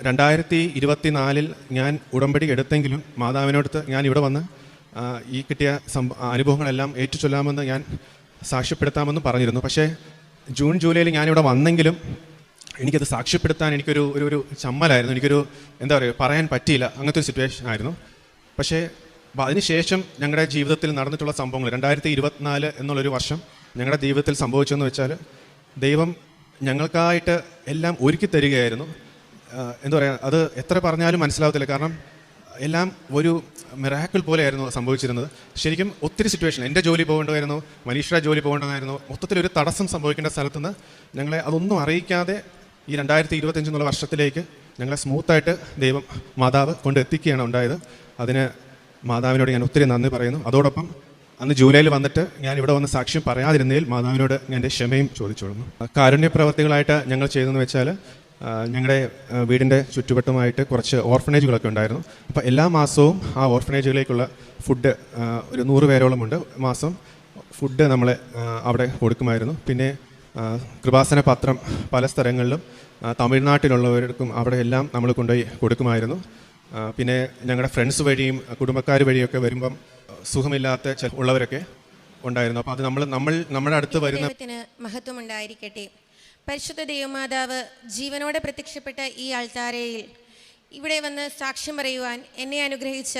2024 ഞാൻ ഉടമ്പടി എടുത്തെങ്കിലും മാതാവിനോടത്ത് ഞാൻ ഇവിടെ വന്ന് ഈ കിട്ടിയ അനുഭവങ്ങളെല്ലാം ഏറ്റുചൊല്ലാമെന്ന് ഞാൻ സാക്ഷ്യപ്പെടുത്താമെന്ന് പറഞ്ഞിരുന്നു. പക്ഷേ ജൂൺ ജൂലൈയിൽ ഞാനിവിടെ വന്നെങ്കിലും എനിക്കത് സാക്ഷ്യപ്പെടുത്താൻ ഒരു ചമ്മലായിരുന്നു. എന്താ പറയുക, പറയാൻ പറ്റിയില്ല, അങ്ങനത്തെ ഒരു സിറ്റുവേഷൻ ആയിരുന്നു. പക്ഷേ അതിനുശേഷം ഞങ്ങളുടെ ജീവിതത്തിൽ നടന്നിട്ടുള്ള സംഭവങ്ങൾ 2024 എന്നുള്ളൊരു വർഷം ഞങ്ങളുടെ ജീവിതത്തിൽ സംഭവിച്ചതെന്ന് വെച്ചാൽ, ദൈവം ഞങ്ങൾക്കായിട്ട് എല്ലാം ഒരുക്കി തരികയായിരുന്നു. എന്താ പറയുക, അത് എത്ര പറഞ്ഞാലും മനസ്സിലാവത്തില്ല. കാരണം എല്ലാം ഒരു മിറാക്കിൾ പോലെയായിരുന്നു സംഭവിച്ചിരുന്നത്. ശരിക്കും ഒത്തിരി സിറ്റുവേഷൻ, എൻ്റെ ജോലി പോകേണ്ടതായിരുന്നു, മനീഷയുടെ ജോലി പോകേണ്ടതായിരുന്നു, മൊത്തത്തിലൊരു തടസ്സം സംഭവിക്കേണ്ട സ്ഥലത്തുനിന്ന് ഞങ്ങളെ അതൊന്നും അറിയിക്കാതെ ഈ 2025 എന്നുള്ള വർഷത്തിലേക്ക് ഞങ്ങളെ സ്മൂത്തായിട്ട് ദൈവം മാതാവ് കൊണ്ടെത്തിക്കുകയാണ് ഉണ്ടായത്. അതിന് മാതാവിനോട് ഞാൻ ഒത്തിരി നന്ദി പറയുന്നു. അതോടൊപ്പം അന്ന് ജൂലൈയിൽ വന്നിട്ട് ഞാൻ ഇവിടെ വന്ന് സാക്ഷ്യം പറയാതിരുന്നതിൽ മാതാവിനോട് ഞാൻ എൻ്റെ ക്ഷമയും ചോദിച്ചോളുന്നു. കാരുണ്യ പ്രവർത്തികളായിട്ട് ഞങ്ങൾ ചെയ്തതെന്ന് വെച്ചാൽ, ഞങ്ങളുടെ വീടിൻ്റെ ചുറ്റുവട്ടമായിട്ട് കുറച്ച് ഓർഫനേജുകളൊക്കെ ഉണ്ടായിരുന്നു. അപ്പോൾ എല്ലാ മാസവും ആ ഓർഫനേജുകളിലേക്കുള്ള ഫുഡ്, ഒരു 100 പേരോളമുണ്ട്, മാസം ഫുഡ് നമ്മൾ അവിടെ കൊടുക്കുമായിരുന്നു. പിന്നെ കൃപാസന പത്രം പല സ്ഥലങ്ങളിലും തമിഴ്നാട്ടിലുള്ളവർക്കും അവിടെ എല്ലാം നമ്മൾ കൊണ്ടുപോയി കൊടുക്കുമായിരുന്നു. പിന്നെ ഞങ്ങളുടെ ഫ്രണ്ട്സ് വഴിയും കുടുംബക്കാർ വഴിയൊക്കെ വരുമ്പം സുഖമില്ലാത്ത ഉള്ളവരൊക്കെ ഉണ്ടായിരുന്നു. അപ്പോൾ അത് നമ്മുടെ അടുത്ത് വരുന്ന മഹത്വം ഉണ്ടായിരിക്കട്ടെ. പരിശുദ്ധ ദൈവമാതാവ് ജീവനോടെ പ്രത്യക്ഷപ്പെട്ട ഈ ആൾത്താരയിൽ ഇവിടെ വന്ന് സാക്ഷ്യം പറയുവാൻ എന്നെ അനുഗ്രഹിച്ച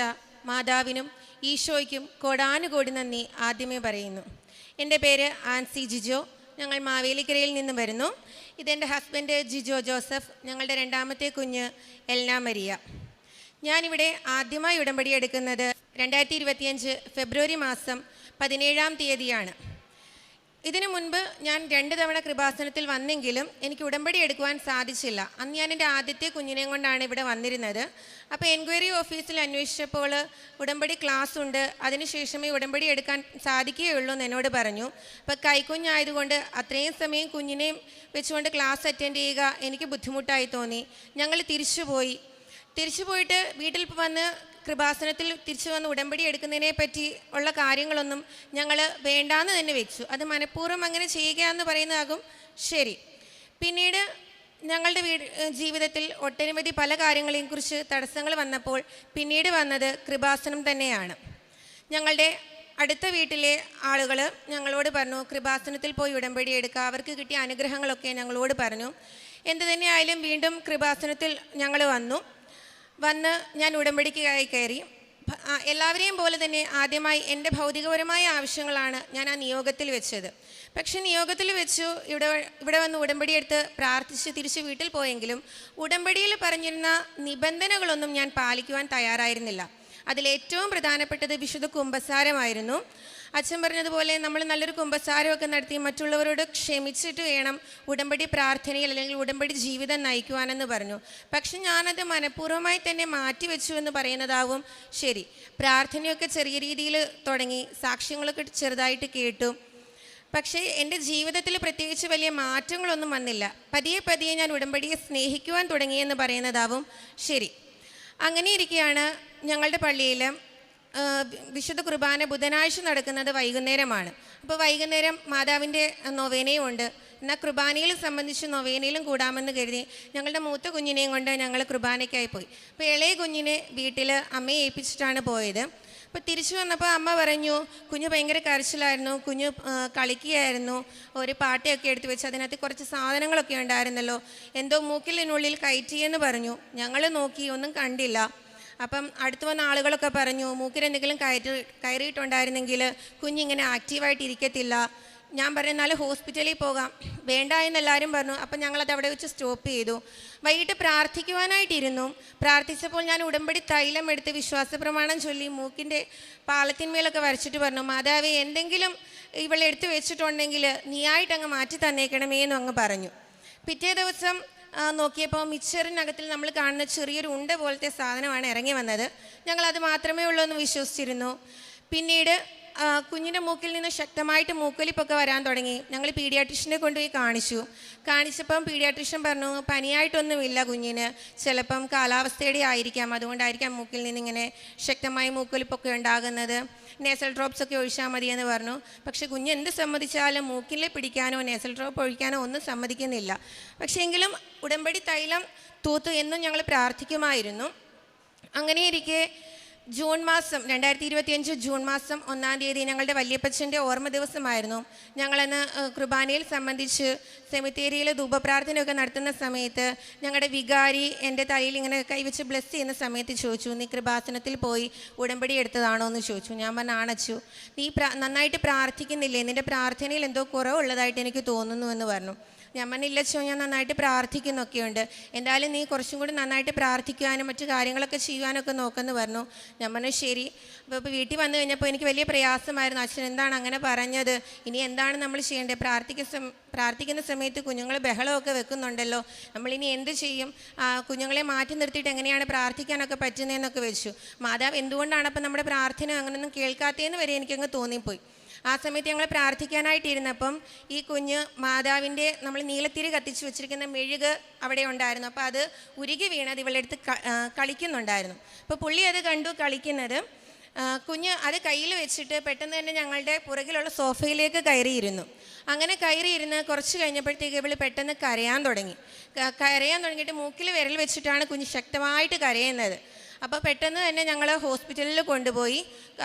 മാതാവിനും ഈശോയ്ക്കും കോടാനുകോടി നന്ദി ആദ്യമേ പറയുന്നു. എൻ്റെ പേര് ആൻസി ജിജോ. ഞങ്ങൾ മാവേലിക്കരയിൽ നിന്ന് വരുന്നു. ഇതെൻ്റെ ഹസ്ബൻഡ് ജിജോ ജോസഫ്. ഞങ്ങളുടെ 2ാമത്തെ കുഞ്ഞ് എൽന മരിയ. ഞാനിവിടെ ആദ്യമായി ഉടമ്പടി എടുക്കുന്നത് 2025 ഫെബ്രുവരി മാസം 17-ാം തീയതിയാണ്. ഇതിനു മുൻപ് ഞാൻ 2 തവണ കൃപാസനത്തിൽ വന്നെങ്കിലും എനിക്ക് ഉടമ്പടി എടുക്കുവാൻ സാധിച്ചില്ല. അന്ന് ഞാൻ എൻ്റെ ആദ്യത്തെ കുഞ്ഞിനെയും കൊണ്ടാണ് ഇവിടെ വന്നിരുന്നത്. അപ്പോൾ എൻക്വയറി ഓഫീസിൽ അന്വേഷിച്ചപ്പോൾ ഉടമ്പടി ക്ലാസ് ഉണ്ട്, അതിനുശേഷമേ ഉടമ്പടി എടുക്കാൻ സാധിക്കുകയുള്ളൂ എന്ന് എന്നോട് പറഞ്ഞു. അപ്പോൾ കൈക്കുഞ്ഞായതുകൊണ്ട് അത്രയും സമയം കുഞ്ഞിനെയും വെച്ചുകൊണ്ട് ക്ലാസ് അറ്റൻഡ് ചെയ്യുക എനിക്ക് ബുദ്ധിമുട്ടായി തോന്നി. ഞങ്ങൾ തിരിച്ചു പോയിട്ട് വീട്ടിൽ വന്ന് കൃപാസനത്തിൽ തിരിച്ചു വന്ന് ഉടമ്പടി എടുക്കുന്നതിനെ പറ്റി ഉള്ള കാര്യങ്ങളൊന്നും ഞങ്ങൾ വേണ്ടാന്ന് തന്നെ വെച്ചു. അത് മനഃപൂർവ്വം അങ്ങനെ ചെയ്യുക എന്ന് പറയുന്നതാകും ശരി. പിന്നീട് ഞങ്ങളുടെ ജീവിതത്തിൽ ഒട്ടനവധി പല കാര്യങ്ങളെയും കുറിച്ച് തടസ്സങ്ങൾ വന്നപ്പോൾ പിന്നീട് വന്നത് കൃപാസനം തന്നെയാണ്. ഞങ്ങളുടെ അടുത്ത വീട്ടിലെ ആളുകൾ ഞങ്ങളോട് പറഞ്ഞു, കൃപാസനത്തിൽ പോയി ഉടമ്പടി എടുക്കുക, അവർക്ക് കിട്ടിയ അനുഗ്രഹങ്ങളൊക്കെ ഞങ്ങളോട് പറഞ്ഞു. എന്തു തന്നെയായാലും വീണ്ടും കൃപാസനത്തിൽ ഞങ്ങൾ വന്ന് ഞാൻ ഉടമ്പടിക്കായി കയറി. എല്ലാവരെയും പോലെ തന്നെ ആദ്യമായി എൻ്റെ ഭൗതികപരമായ ആവശ്യങ്ങളാണ് ഞാൻ ആ നിയോഗത്തിൽ വെച്ചത്. പക്ഷെ നിയോഗത്തിൽ വെച്ചു ഇവിടെ വന്ന് ഉടമ്പടി എടുത്ത് പ്രാർത്ഥിച്ച് തിരിച്ച് വീട്ടിൽ പോയെങ്കിലും ഉടമ്പടിയിൽ പറഞ്ഞിരുന്ന നിബന്ധനകളൊന്നും ഞാൻ പാലിക്കുവാൻ തയ്യാറായിരുന്നില്ല. അതിലേറ്റവും പ്രധാനപ്പെട്ടത് വിശുദ്ധ കുമ്പസാരമായിരുന്നു. അച്ഛൻ പറഞ്ഞതുപോലെ നമ്മൾ നല്ലൊരു കുമ്പസാരമൊക്കെ നടത്തി മറ്റുള്ളവരോട് ക്ഷമിച്ചിട്ട് വേണം ഉടമ്പടി പ്രാർത്ഥനയിൽ അല്ലെങ്കിൽ ഉടമ്പടി ജീവിതം നയിക്കുവാനെന്ന് പറഞ്ഞു. പക്ഷെ ഞാനത് മനഃപൂർവ്വമായി തന്നെ മാറ്റിവെച്ചു എന്ന് പറയുന്നതാവും ശരി. പ്രാർത്ഥനയൊക്കെ ചെറിയ രീതിയിൽ തുടങ്ങി, സാക്ഷ്യങ്ങളൊക്കെ ചെറുതായിട്ട് കേട്ടു. പക്ഷേ എൻ്റെ ജീവിതത്തിൽ പ്രത്യേകിച്ച് വലിയ മാറ്റങ്ങളൊന്നും വന്നില്ല. പതിയെ ഞാൻ ഉടമ്പടിയെ സ്നേഹിക്കുവാൻ തുടങ്ങിയെന്ന് പറയുന്നതാവും ശരി. അങ്ങനെ ഇരിക്കുകയാണ് ഞങ്ങളുടെ പള്ളിയിൽ വിശുദ്ധ കുർബാന ബുധനാഴ്ച നടക്കുന്നത് വൈകുന്നേരമാണ്. അപ്പോൾ വൈകുന്നേരം മാതാവിൻ്റെ നൊവേനയും ഉണ്ട്. എന്നാൽ കുർബാനയിൽ സംബന്ധിച്ച് നൊവേനയിലും കൂടാമെന്ന് കരുതി ഞങ്ങളുടെ മൂത്ത കുഞ്ഞിനെയും കൊണ്ട് ഞങ്ങൾ കുർബാനയ്ക്കായി പോയി. അപ്പോൾ ഇളയ കുഞ്ഞിനെ വീട്ടിൽ അമ്മയെ ഏൽപ്പിച്ചിട്ടാണ് പോയത്. അപ്പോൾ തിരിച്ചു വന്നപ്പോൾ അമ്മ പറഞ്ഞു, കുഞ്ഞ് ഭയങ്കര കരച്ചിലായിരുന്നു, കുഞ്ഞ് കളിക്കുകയായിരുന്നു, ഒരു പാട്ടയൊക്കെ എടുത്ത് വെച്ച് അതിനകത്ത് കുറച്ച് സാധനങ്ങളൊക്കെ ഉണ്ടായിരുന്നല്ലോ, എന്തോ മൂക്കിലിനുള്ളിൽ കയറ്റിയെന്ന് പറഞ്ഞു. ഞങ്ങൾ നോക്കി, ഒന്നും കണ്ടില്ല. അപ്പം അടുത്ത് വന്ന ആളുകളൊക്കെ പറഞ്ഞു, മൂക്കിലെന്തെങ്കിലും കയറിയിട്ടുണ്ടായിരുന്നെങ്കിൽ കുഞ്ഞിങ്ങനെ ആക്റ്റീവായിട്ട് ഇരിക്കത്തില്ല. ഞാൻ പറഞ്ഞു, എന്നാലും ഹോസ്പിറ്റലിൽ പോകാം. വേണ്ട എന്നെല്ലാവരും പറഞ്ഞു. അപ്പം ഞങ്ങളത് അവിടെ വെച്ച് സ്റ്റോപ്പ് ചെയ്തു. വൈകിട്ട് പ്രാർത്ഥിക്കുവാനായിട്ടിരുന്നു. പ്രാർത്ഥിച്ചപ്പോൾ ഞാൻ ഉടമ്പടി തൈലം എടുത്ത് വിശ്വാസ പ്രമാണം ചൊല്ലി മൂക്കിൻ്റെ പാലത്തിന്മേലൊക്കെ വരച്ചിട്ട് പറഞ്ഞു, മാതാവേ എന്തെങ്കിലും ഇവളെ എടുത്ത് വെച്ചിട്ടുണ്ടെങ്കിൽ നീയായിട്ടങ്ങ് മാറ്റി തന്നേക്കണമേ എന്നും അങ്ങ് പറഞ്ഞു. പിറ്റേ ദിവസം നോക്കിയപ്പോൾ മിക്സറിനകത്തിൽ നമ്മൾ കാണുന്ന ചെറിയൊരു ഉണ്ട പോലത്തെ സാധനമാണ് ഇറങ്ങി വന്നത്. ഞങ്ങളത് മാത്രമേ ഉള്ളൂ എന്ന് വിശ്വസിച്ചിരുന്നു. പിന്നീട് കുഞ്ഞിൻ്റെ മൂക്കിൽ നിന്ന് ശക്തമായിട്ട് മൂക്കൊലിപ്പൊക്കെ വരാൻ തുടങ്ങി. ഞങ്ങൾ പീഡിയാട്രിഷ്യനെ കൊണ്ടുപോയി കാണിച്ചപ്പം പീഡിയാട്രിഷ്യൻ പറഞ്ഞു, പനിയായിട്ടൊന്നുമില്ല കുഞ്ഞിന്, ചിലപ്പം കാലാവസ്ഥയുടെ ആയിരിക്കാം, അതുകൊണ്ടായിരിക്കാം മൂക്കിൽ നിന്നിങ്ങനെ ശക്തമായി മൂക്കൊലിപ്പൊക്കെ ഉണ്ടാകുന്നത്, നേസൽ ഡ്രോപ്സ് ഒക്കെ ഒഴിച്ചാൽ മതിയെന്ന് പറഞ്ഞു. പക്ഷേ കുഞ്ഞ് എന്ത് സമ്മതിച്ചാലും മൂക്കിൽ പിടിക്കാനോ നേസൽ ഡ്രോപ്പ് ഒഴിക്കാനോ ഒന്നും സമ്മതിക്കുന്നില്ല. പക്ഷേ എങ്കിലും ഉടമ്പടി തൈലം തൂത്ത് എന്നും ഞങ്ങൾ പ്രാർത്ഥിക്കുമായിരുന്നു. അങ്ങനെയിരിക്കെ ജൂൺ മാസം 2025 ജൂൺ മാസം 1-ാം തീയതി ഞങ്ങളുടെ വല്യപ്പച്ചൻ്റെ ഓർമ്മ ദിവസമായിരുന്നു. ഞങ്ങളന്ന് കുർബാനയിൽ സംബന്ധിച്ച് സെമിത്തേരിയിൽ ധൂപപ്രാർത്ഥനയൊക്കെ നടത്തുന്ന സമയത്ത് ഞങ്ങളുടെ വികാരി എൻ്റെ തലയിൽ ഇങ്ങനെ കൈവച്ച് ബ്ലെസ് ചെയ്യുന്ന സമയത്ത് ചോദിച്ചു, നീ കൃപാസനത്തിൽ പോയി ഉടമ്പടി എടുത്തതാണോ എന്ന് ചോദിച്ചു. ഞാൻ പറഞ്ഞു, ആണച്ചു. നീ നന്നായിട്ട് പ്രാർത്ഥിക്കുന്നില്ലേ, നിൻ്റെ പ്രാർത്ഥനയിൽ എന്തോ കുറവുള്ളതായിട്ട് എനിക്ക് തോന്നുന്നു എന്ന് പറഞ്ഞു. ഞാൻ പറഞ്ഞില്ലച്ചോ, ഞാൻ നന്നായിട്ട് പ്രാർത്ഥിക്കുന്നൊക്കെയുണ്ട്, എന്തായാലും നീ കുറച്ചും കൂടി നന്നായിട്ട് പ്രാർത്ഥിക്കുവാനും മറ്റു കാര്യങ്ങളൊക്കെ ചെയ്യുവാനൊക്കെ നോക്കുമെന്ന് പറഞ്ഞു. ഞാൻ പറഞ്ഞു ശരി. അപ്പോൾ വീട്ടിൽ വന്നു കഴിഞ്ഞപ്പോൾ എനിക്ക് വലിയ പ്രയാസമായിരുന്നു. അച്ഛൻ എന്താണ് അങ്ങനെ പറഞ്ഞത്, ഇനി എന്താണ് നമ്മൾ ചെയ്യേണ്ടത്, പ്രാർത്ഥിക്കുന്ന സമയത്ത് കുഞ്ഞുങ്ങൾ ബഹളമൊക്കെ വെക്കുന്നുണ്ടല്ലോ, നമ്മളിനി എന്ത് ചെയ്യും, കുഞ്ഞുങ്ങളെ മാറ്റി നിർത്തിയിട്ട് എങ്ങനെയാണ് പ്രാർത്ഥിക്കാനൊക്കെ പറ്റുന്നതെന്നൊക്കെ വെച്ചു. മാതാവ് എന്തുകൊണ്ടാണ് അപ്പം നമ്മുടെ പ്രാർത്ഥന അങ്ങനെയൊന്നും കേൾക്കാത്തതെന്ന് വരെ എനിക്കങ്ങ് തോന്നിപ്പോയി. ആ സമയത്ത് ഞങ്ങൾ പ്രാർത്ഥിക്കാനായിട്ടിരുന്നപ്പം ഈ കുഞ്ഞ് മാതാവിൻ്റെ നമ്മൾ നീലത്തിരി കത്തിച്ച് വെച്ചിരിക്കുന്ന മെഴുക് അവിടെ ഉണ്ടായിരുന്നു. അപ്പോൾ അത് ഉരുകി വീണത് ഇവളുടെ അടുത്ത് കളിക്കുന്നുണ്ടായിരുന്നു. അപ്പോൾ പുള്ളി അത് കണ്ടു കളിക്കുന്നത്. കുഞ്ഞ് അത് കയ്യിൽ വെച്ചിട്ട് പെട്ടെന്ന് തന്നെ ഞങ്ങളുടെ പുറകിലുള്ള സോഫയിലേക്ക് കയറിയിരുന്നു. അങ്ങനെ കയറിയിരുന്ന് കുറച്ച് കഴിഞ്ഞപ്പോഴത്തേക്ക് ഇവൾ പെട്ടെന്ന് കരയാൻ തുടങ്ങിയിട്ട് മൂക്കിൽ വിരൽ വെച്ചിട്ടാണ് കുഞ്ഞ് ശക്തമായിട്ട് കരയുന്നത്. അപ്പോൾ പെട്ടെന്ന് തന്നെ ഞങ്ങൾ ഹോസ്പിറ്റലിൽ കൊണ്ടുപോയി.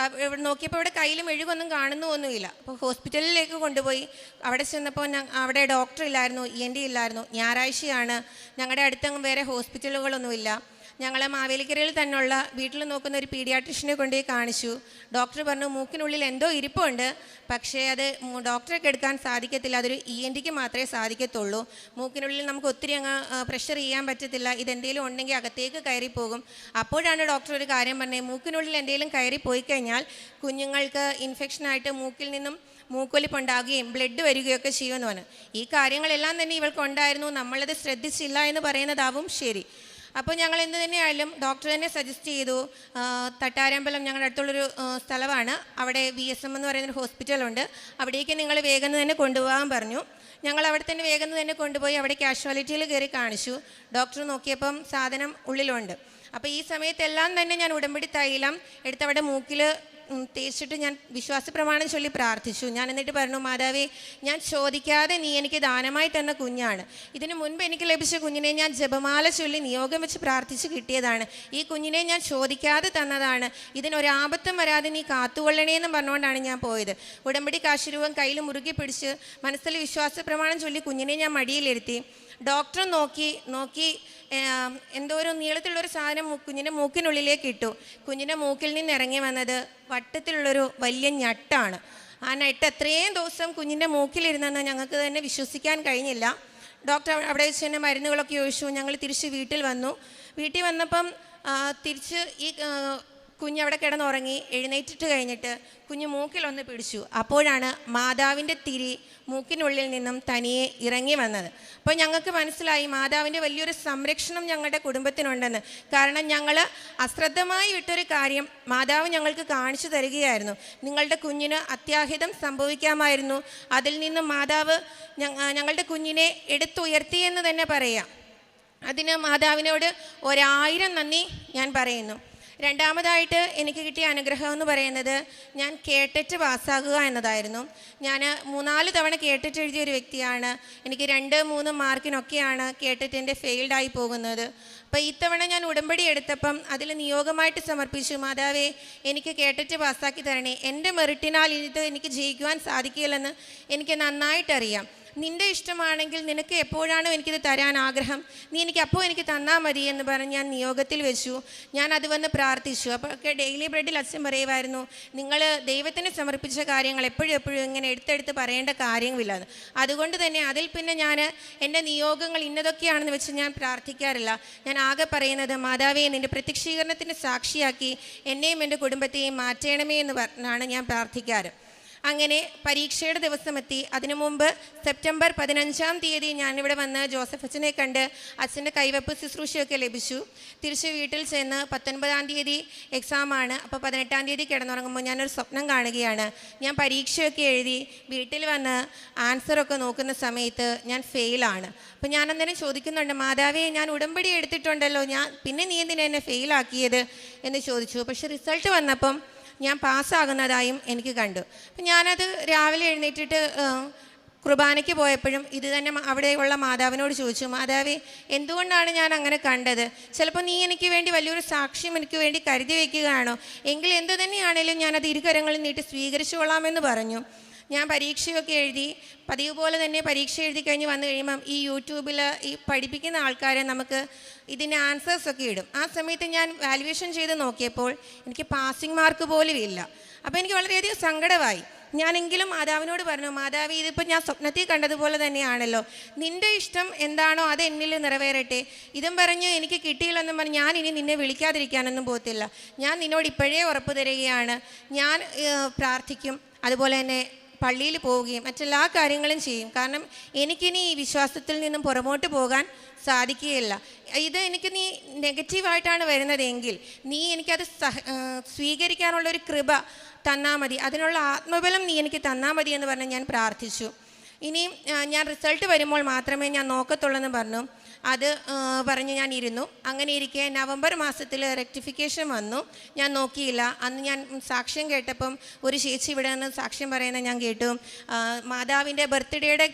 നോക്കിയപ്പോൾ ഇവിടെ കയ്യിൽ മെഴുകൊന്നും കാണുന്നൊന്നുമില്ല. അപ്പോൾ ഹോസ്പിറ്റലിലേക്ക് കൊണ്ടുപോയി. അവിടെ ചെന്നപ്പോൾ അവിടെ ഡോക്ടർ ഇല്ലായിരുന്നു, ENT ഇല്ലായിരുന്നു. ഞായറാഴ്ചയാണ്, ഞങ്ങളുടെ അടുത്തങ്ങ് വേറെ ഹോസ്പിറ്റലുകളൊന്നുമില്ല. ഞങ്ങൾ മാവേലിക്കരയിൽ തന്നെയുള്ള വീട്ടിൽ നോക്കുന്ന ഒരു പീഡിയാട്രിഷ്യനെ കൊണ്ടുപോയി കാണിച്ചു. ഡോക്ടർ പറഞ്ഞു, മൂക്കിനുള്ളിൽ എന്തോ ഇരിപ്പുണ്ട്, പക്ഷേ അത് ഡോക്ടറെ എടുക്കാൻ സാധിക്കത്തില്ല, അതൊരു ENTക്ക് മാത്രമേ സാധിക്കത്തുള്ളൂ. മൂക്കിനുള്ളിൽ നമുക്ക് ഒത്തിരി അങ്ങ് പ്രഷർ ചെയ്യാൻ പറ്റത്തില്ല, ഇതെന്തെങ്കിലും ഉണ്ടെങ്കിൽ അകത്തേക്ക് കയറിപ്പോകും. അപ്പോഴാണ് ഡോക്ടർ ഒരു കാര്യം പറഞ്ഞത്, മൂക്കിനുള്ളിൽ എന്തെങ്കിലും കയറിപ്പോയി കഴിഞ്ഞാൽ കുഞ്ഞുങ്ങൾക്ക് ഇൻഫെക്ഷനായിട്ട് മൂക്കിൽ നിന്നും മൂക്കൊലിപ്പുണ്ടാകുകയും ബ്ലഡ് വരികയൊക്കെ ചെയ്യുമെന്ന് പറഞ്ഞു. ഈ കാര്യങ്ങളെല്ലാം തന്നെ ഇവൾക്കുണ്ടായിരുന്നു. നമ്മളത് ശ്രദ്ധിച്ചില്ല എന്ന് പറയുന്നതാവും ശരി. അപ്പോൾ ഞങ്ങൾ എന്ത് തന്നെയായാലും ഡോക്ടർ തന്നെ സജസ്റ്റ് ചെയ്തു. തട്ടാരമ്പലം ഞങ്ങളുടെ അടുത്തുള്ളൊരു സ്ഥലമാണ്, അവിടെ VSM എന്ന് പറയുന്നൊരു ഹോസ്പിറ്റലുണ്ട്, അവിടേക്ക് നിങ്ങൾ വേഗം തന്നെ കൊണ്ടുപോകാൻ പറഞ്ഞു. ഞങ്ങൾ അവിടെ തന്നെ വേഗം തന്നെ കൊണ്ടുപോയി അവിടെ കാഷ്വാലിറ്റിയിൽ കയറി കാണിച്ചു. ഡോക്ടർ നോക്കിയപ്പം സാധനം ഉള്ളിലുണ്ട്. അപ്പോൾ ഈ സമയത്തെല്ലാം തന്നെ ഞാൻ ഉടമ്പടി തൈലം എടുത്ത് അവിടെ മൂക്കിൽ തേച്ചിട്ട് ഞാൻ വിശ്വാസ പ്രമാണം ചൊല്ലി പ്രാർത്ഥിച്ചു. ഞാൻ എന്നിട്ട് പറഞ്ഞു, മാതാവേ, ഞാൻ ചോദിക്കാതെ നീ എനിക്ക് ദാനമായി തന്ന കുഞ്ഞാണ്. ഇതിനു മുൻപ് എനിക്ക് ലഭിച്ച കുഞ്ഞിനെ ഞാൻ ജപമാല ചൊല്ലി നിയോഗം വെച്ച് പ്രാർത്ഥിച്ച് കിട്ടിയതാണ്. ഈ കുഞ്ഞിനെ ഞാൻ ചോദിക്കാതെ തന്നതാണ്. ഇതിനൊരാപത്തും വരാതെ നീ കാത്തുകൊള്ളണേ എന്ന് പറഞ്ഞുകൊണ്ടാണ് ഞാൻ പോയത്. ഉടമ്പടി കാശുരൂപം കയ്യിൽ മുറുകി പിടിച്ച് മനസ്സിൽ വിശ്വാസ പ്രമാണം ചൊല്ലി കുഞ്ഞിനെ ഞാൻ മടിയിലിരുത്തി. ഡോക്ടർ നോക്കി എന്തോ ഒരു നീളത്തിലുള്ളൊരു സാധനം കുഞ്ഞിൻ്റെ മൂക്കിനുള്ളിലേക്ക് ഇട്ടു. കുഞ്ഞിൻ്റെ മൂക്കിൽ നിന്ന് ഇറങ്ങി വന്നത് വട്ടത്തിലുള്ളൊരു വലിയ ഞട്ടാണ്. ആ ഞട്ട് എത്രയും ദിവസം കുഞ്ഞിൻ്റെ മൂക്കിലിരുന്നെന്ന് ഞങ്ങൾക്ക് തന്നെ വിശ്വസിക്കാൻ കഴിഞ്ഞില്ല. ഡോക്ടർ അവിടെ വെച്ച് തന്നെ മരുന്നുകളൊക്കെ ചോദിച്ചു. ഞങ്ങൾ തിരിച്ച് വീട്ടിൽ വന്നു. വീട്ടിൽ വന്നപ്പം തിരിച്ച് ഈ കുഞ്ഞവിടെ കിടന്നുറങ്ങി. എഴുന്നേറ്റിട്ട് കഴിഞ്ഞിട്ട് കുഞ്ഞ് മൂക്കിലൊന്ന് പിടിച്ചു. അപ്പോഴാണ് മാതാവിൻ്റെ തിരി മൂക്കിനുള്ളിൽ നിന്നും തനിയെ ഇറങ്ങി വന്നത്. അപ്പോൾ ഞങ്ങൾക്ക് മനസ്സിലായി മാതാവിൻ്റെ വലിയൊരു സംരക്ഷണം ഞങ്ങളുടെ കുടുംബത്തിനുണ്ടെന്ന്. കാരണം ഞങ്ങൾ അശ്രദ്ധമായി വിട്ടൊരു കാര്യം മാതാവ് ഞങ്ങൾക്ക് കാണിച്ചു തരികയായിരുന്നു. നിങ്ങളുടെ കുഞ്ഞിന് അത്യാഹിതം സംഭവിക്കാമായിരുന്നു. അതിൽ നിന്നും മാതാവ് ഞങ്ങളുടെ കുഞ്ഞിനെ എടുത്തുയർത്തിയെന്ന് തന്നെ പറയാം. അതിന് മാതാവിനോട് 1000 നന്ദി ഞാൻ പറയുന്നു. രണ്ടാമതായിട്ട് എനിക്ക് കിട്ടിയ അനുഗ്രഹം എന്ന് പറയുന്നത് ഞാൻ കേട്ടിട്ട് പാസ്സാകുക എന്നതായിരുന്നു. ഞാൻ 3-4 തവണ കേട്ടിട്ട് എഴുതിയ ഒരു വ്യക്തിയാണ്. എനിക്ക് 2-3 മാർക്കിനൊക്കെയാണ് കേട്ടിട്ട് ഫെയിൽഡായി പോകുന്നത്. അപ്പോൾ ഇത്തവണ ഞാൻ ഉടമ്പടി എടുത്തപ്പം അതിൽ നിയോഗമായിട്ട് സമർപ്പിച്ചു, മാതാവേ, എനിക്ക് കേട്ടിട്ട് പാസ്സാക്കി തരണേ. എൻ്റെ മെറിറ്റിനാൽ ഇത് എനിക്ക് ജയിക്കുവാൻ സാധിക്കില്ലെന്ന് എനിക്ക് നന്നായിട്ടറിയാം. നിൻ്റെ ഇഷ്ടമാണെങ്കിൽ നിനക്ക് എപ്പോഴാണോ എനിക്കിത് തരാൻ ആഗ്രഹം, നീ എനിക്ക് തന്നാൽ മതി എന്ന് പറഞ്ഞ് ഞാൻ നിയോഗത്തിൽ വെച്ചു. ഞാൻ അത് വന്ന് പ്രാർത്ഥിച്ചു. അപ്പോൾ ഡെയിലി ബ്രെഡിൽ അച്ഛൻ പറയുമായിരുന്നു, നിങ്ങൾ ദൈവത്തിന് സമർപ്പിച്ച കാര്യങ്ങൾ എപ്പോഴും ഇങ്ങനെ എടുത്തെടുത്ത് പറയേണ്ട കാര്യമില്ലെന്ന്. അതുകൊണ്ട് തന്നെ അതിൽ പിന്നെ ഞാൻ എൻ്റെ നിയോഗങ്ങൾ ഇന്നതൊക്കെയാണെന്ന് വെച്ച് ഞാൻ പ്രാർത്ഥിക്കാറില്ല. ഞാൻ ആകെ പറയുന്നത്, മാതാവേ, നിൻ്റെ പ്രത്യക്ഷീകരണത്തിന് സാക്ഷിയാക്കി എന്നെയും എൻ്റെ കുടുംബത്തെയും മാറ്റണമേ എന്ന് പറഞ്ഞാണ് ഞാൻ പ്രാർത്ഥിക്കാറ്. അങ്ങനെ പരീക്ഷയുടെ ദിവസമെത്തി. അതിനു മുമ്പ് സെപ്റ്റംബർ 15-ാം തീയതി ഞാനിവിടെ വന്ന് ജോസഫ് അച്ഛനെ കണ്ട് അച്ഛൻ്റെ കൈവെപ്പ് ശുശ്രൂഷയൊക്കെ ലഭിച്ചു. തിരിച്ച് വീട്ടിൽ ചെന്ന് 19-ാം തീയതി എക്സാമാണ്. അപ്പോൾ 18-ാം തീയതി കിടന്നുറങ്ങുമ്പോൾ ഞാനൊരു സ്വപ്നം കാണുകയാണ്. ഞാൻ പരീക്ഷയൊക്കെ എഴുതി വീട്ടിൽ വന്ന് ആൻസറൊക്കെ നോക്കുന്ന സമയത്ത് ഞാൻ ഫെയിലാണ്. അപ്പോൾ ഞാൻ അന്നേരം ചോദിക്കുന്നുണ്ട്, മാതാവേ, ഞാൻ ഉടമ്പടി എടുത്തിട്ടുണ്ടല്ലോ, പിന്നെ നീ എന്തിനാ എന്നെ ഫെയിലാക്കിയത് എന്ന് ചോദിച്ചു. പക്ഷെ റിസൾട്ട് വന്നപ്പം ഞാൻ പാസ്സാകുന്നതായും എനിക്ക് കണ്ടു. അപ്പം ഞാനത് രാവിലെ എഴുന്നേറ്റിട്ട് കുർബാനയ്ക്ക് പോയപ്പോഴും ഇത് തന്നെ അവിടെയുള്ള മാതാവിനോട് ചോദിച്ചു, മാതാവേ, എന്തുകൊണ്ടാണ് ഞാൻ അങ്ങനെ കണ്ടത്? ചിലപ്പോൾ നീ എനിക്ക് വേണ്ടി വലിയൊരു സാക്ഷ്യം എനിക്ക് വേണ്ടി കരുതി വയ്ക്കുകയാണോ? എങ്കിൽ എന്തു തന്നെയാണേലും ഞാനത് ഇരുകരങ്ങളിൽ നീട്ടി സ്വീകരിച്ചുകൊള്ളാമെന്ന് പറഞ്ഞു. ഞാൻ പരീക്ഷയൊക്കെ എഴുതി. പതിവ് പോലെ തന്നെ പരീക്ഷ എഴുതി കഴിഞ്ഞ് വന്നു കഴിയുമ്പം ഈ യൂട്യൂബിൽ ഈ പഠിപ്പിക്കുന്ന ആൾക്കാരെ നമുക്ക് ഇതിൻ്റെ ആൻസേഴ്സൊക്കെ ഇടും. ആ സമയത്ത് ഞാൻ വാല്യുവേഷൻ ചെയ്ത് നോക്കിയപ്പോൾ എനിക്ക് പാസിംഗ് മാർക്ക് പോലും ഇല്ല. അപ്പോൾ എനിക്ക് വളരെയധികം സങ്കടമായി. ഞാനെങ്കിലും മാതാവിനോട് പറഞ്ഞു, മാതാവി, ഇതിപ്പോൾ ഞാൻ സ്വപ്നത്തിൽ കണ്ടതുപോലെ തന്നെയാണല്ലോ, നിൻ്റെ ഇഷ്ടം എന്താണോ അത് എന്നിൽ നിറവേറട്ടെ. ഇതും പറഞ്ഞ് എനിക്ക് കിട്ടിയില്ലെന്നും പറഞ്ഞ് ഞാൻ ഇനി നിന്നെ വിളിക്കാതിരിക്കാനൊന്നും പോകത്തില്ല. ഞാൻ നിന്നോട് ഇപ്പോഴേ ഉറപ്പ് തരികയാണ്, ഞാൻ പ്രാർത്ഥിക്കും, അതുപോലെ തന്നെ പള്ളിയിൽ പോവുകയും മറ്റെല്ലാ കാര്യങ്ങളും ചെയ്യും. കാരണം എനിക്കിനി ഈ വിശ്വാസത്തിൽ നിന്നും പുറമോട്ട് പോകാൻ സാധിക്കുകയില്ല. ഇത് എനിക്ക് നീ നെഗറ്റീവായിട്ടാണ് വരുന്നതെങ്കിൽ നീ എനിക്കത് സ്വീകരിക്കാനുള്ളൊരു കൃപ തന്നാൽ മതി, അതിനുള്ള ആത്മബലം നീ എനിക്ക് തന്നാൽ മതി എന്ന് പറഞ്ഞ് ഞാൻ പ്രാർത്ഥിച്ചു. ഇനിയും ഞാൻ റിസൾട്ട് വരുമ്പോൾ മാത്രമേ ഞാൻ നോക്കത്തുള്ളൂ എന്ന് പറഞ്ഞു. അത് പറഞ്ഞ് ഞാൻ ഇരുന്നു. അങ്ങനെ ഇരിക്കെ നവംബർ മാസത്തിൽ റെക്ടിഫിക്കേഷൻ വന്നു. ഞാൻ നോക്കിയില്ല. അന്ന് ഞാൻ സാക്ഷ്യം കേട്ടപ്പം ഒരു ചേച്ചി ഇവിടെ നിന്ന് സാക്ഷ്യം പറയുന്നത് ഞാൻ കേട്ടു. മാതാവിൻ്റെ ബർത്ത്ഡേയുടെ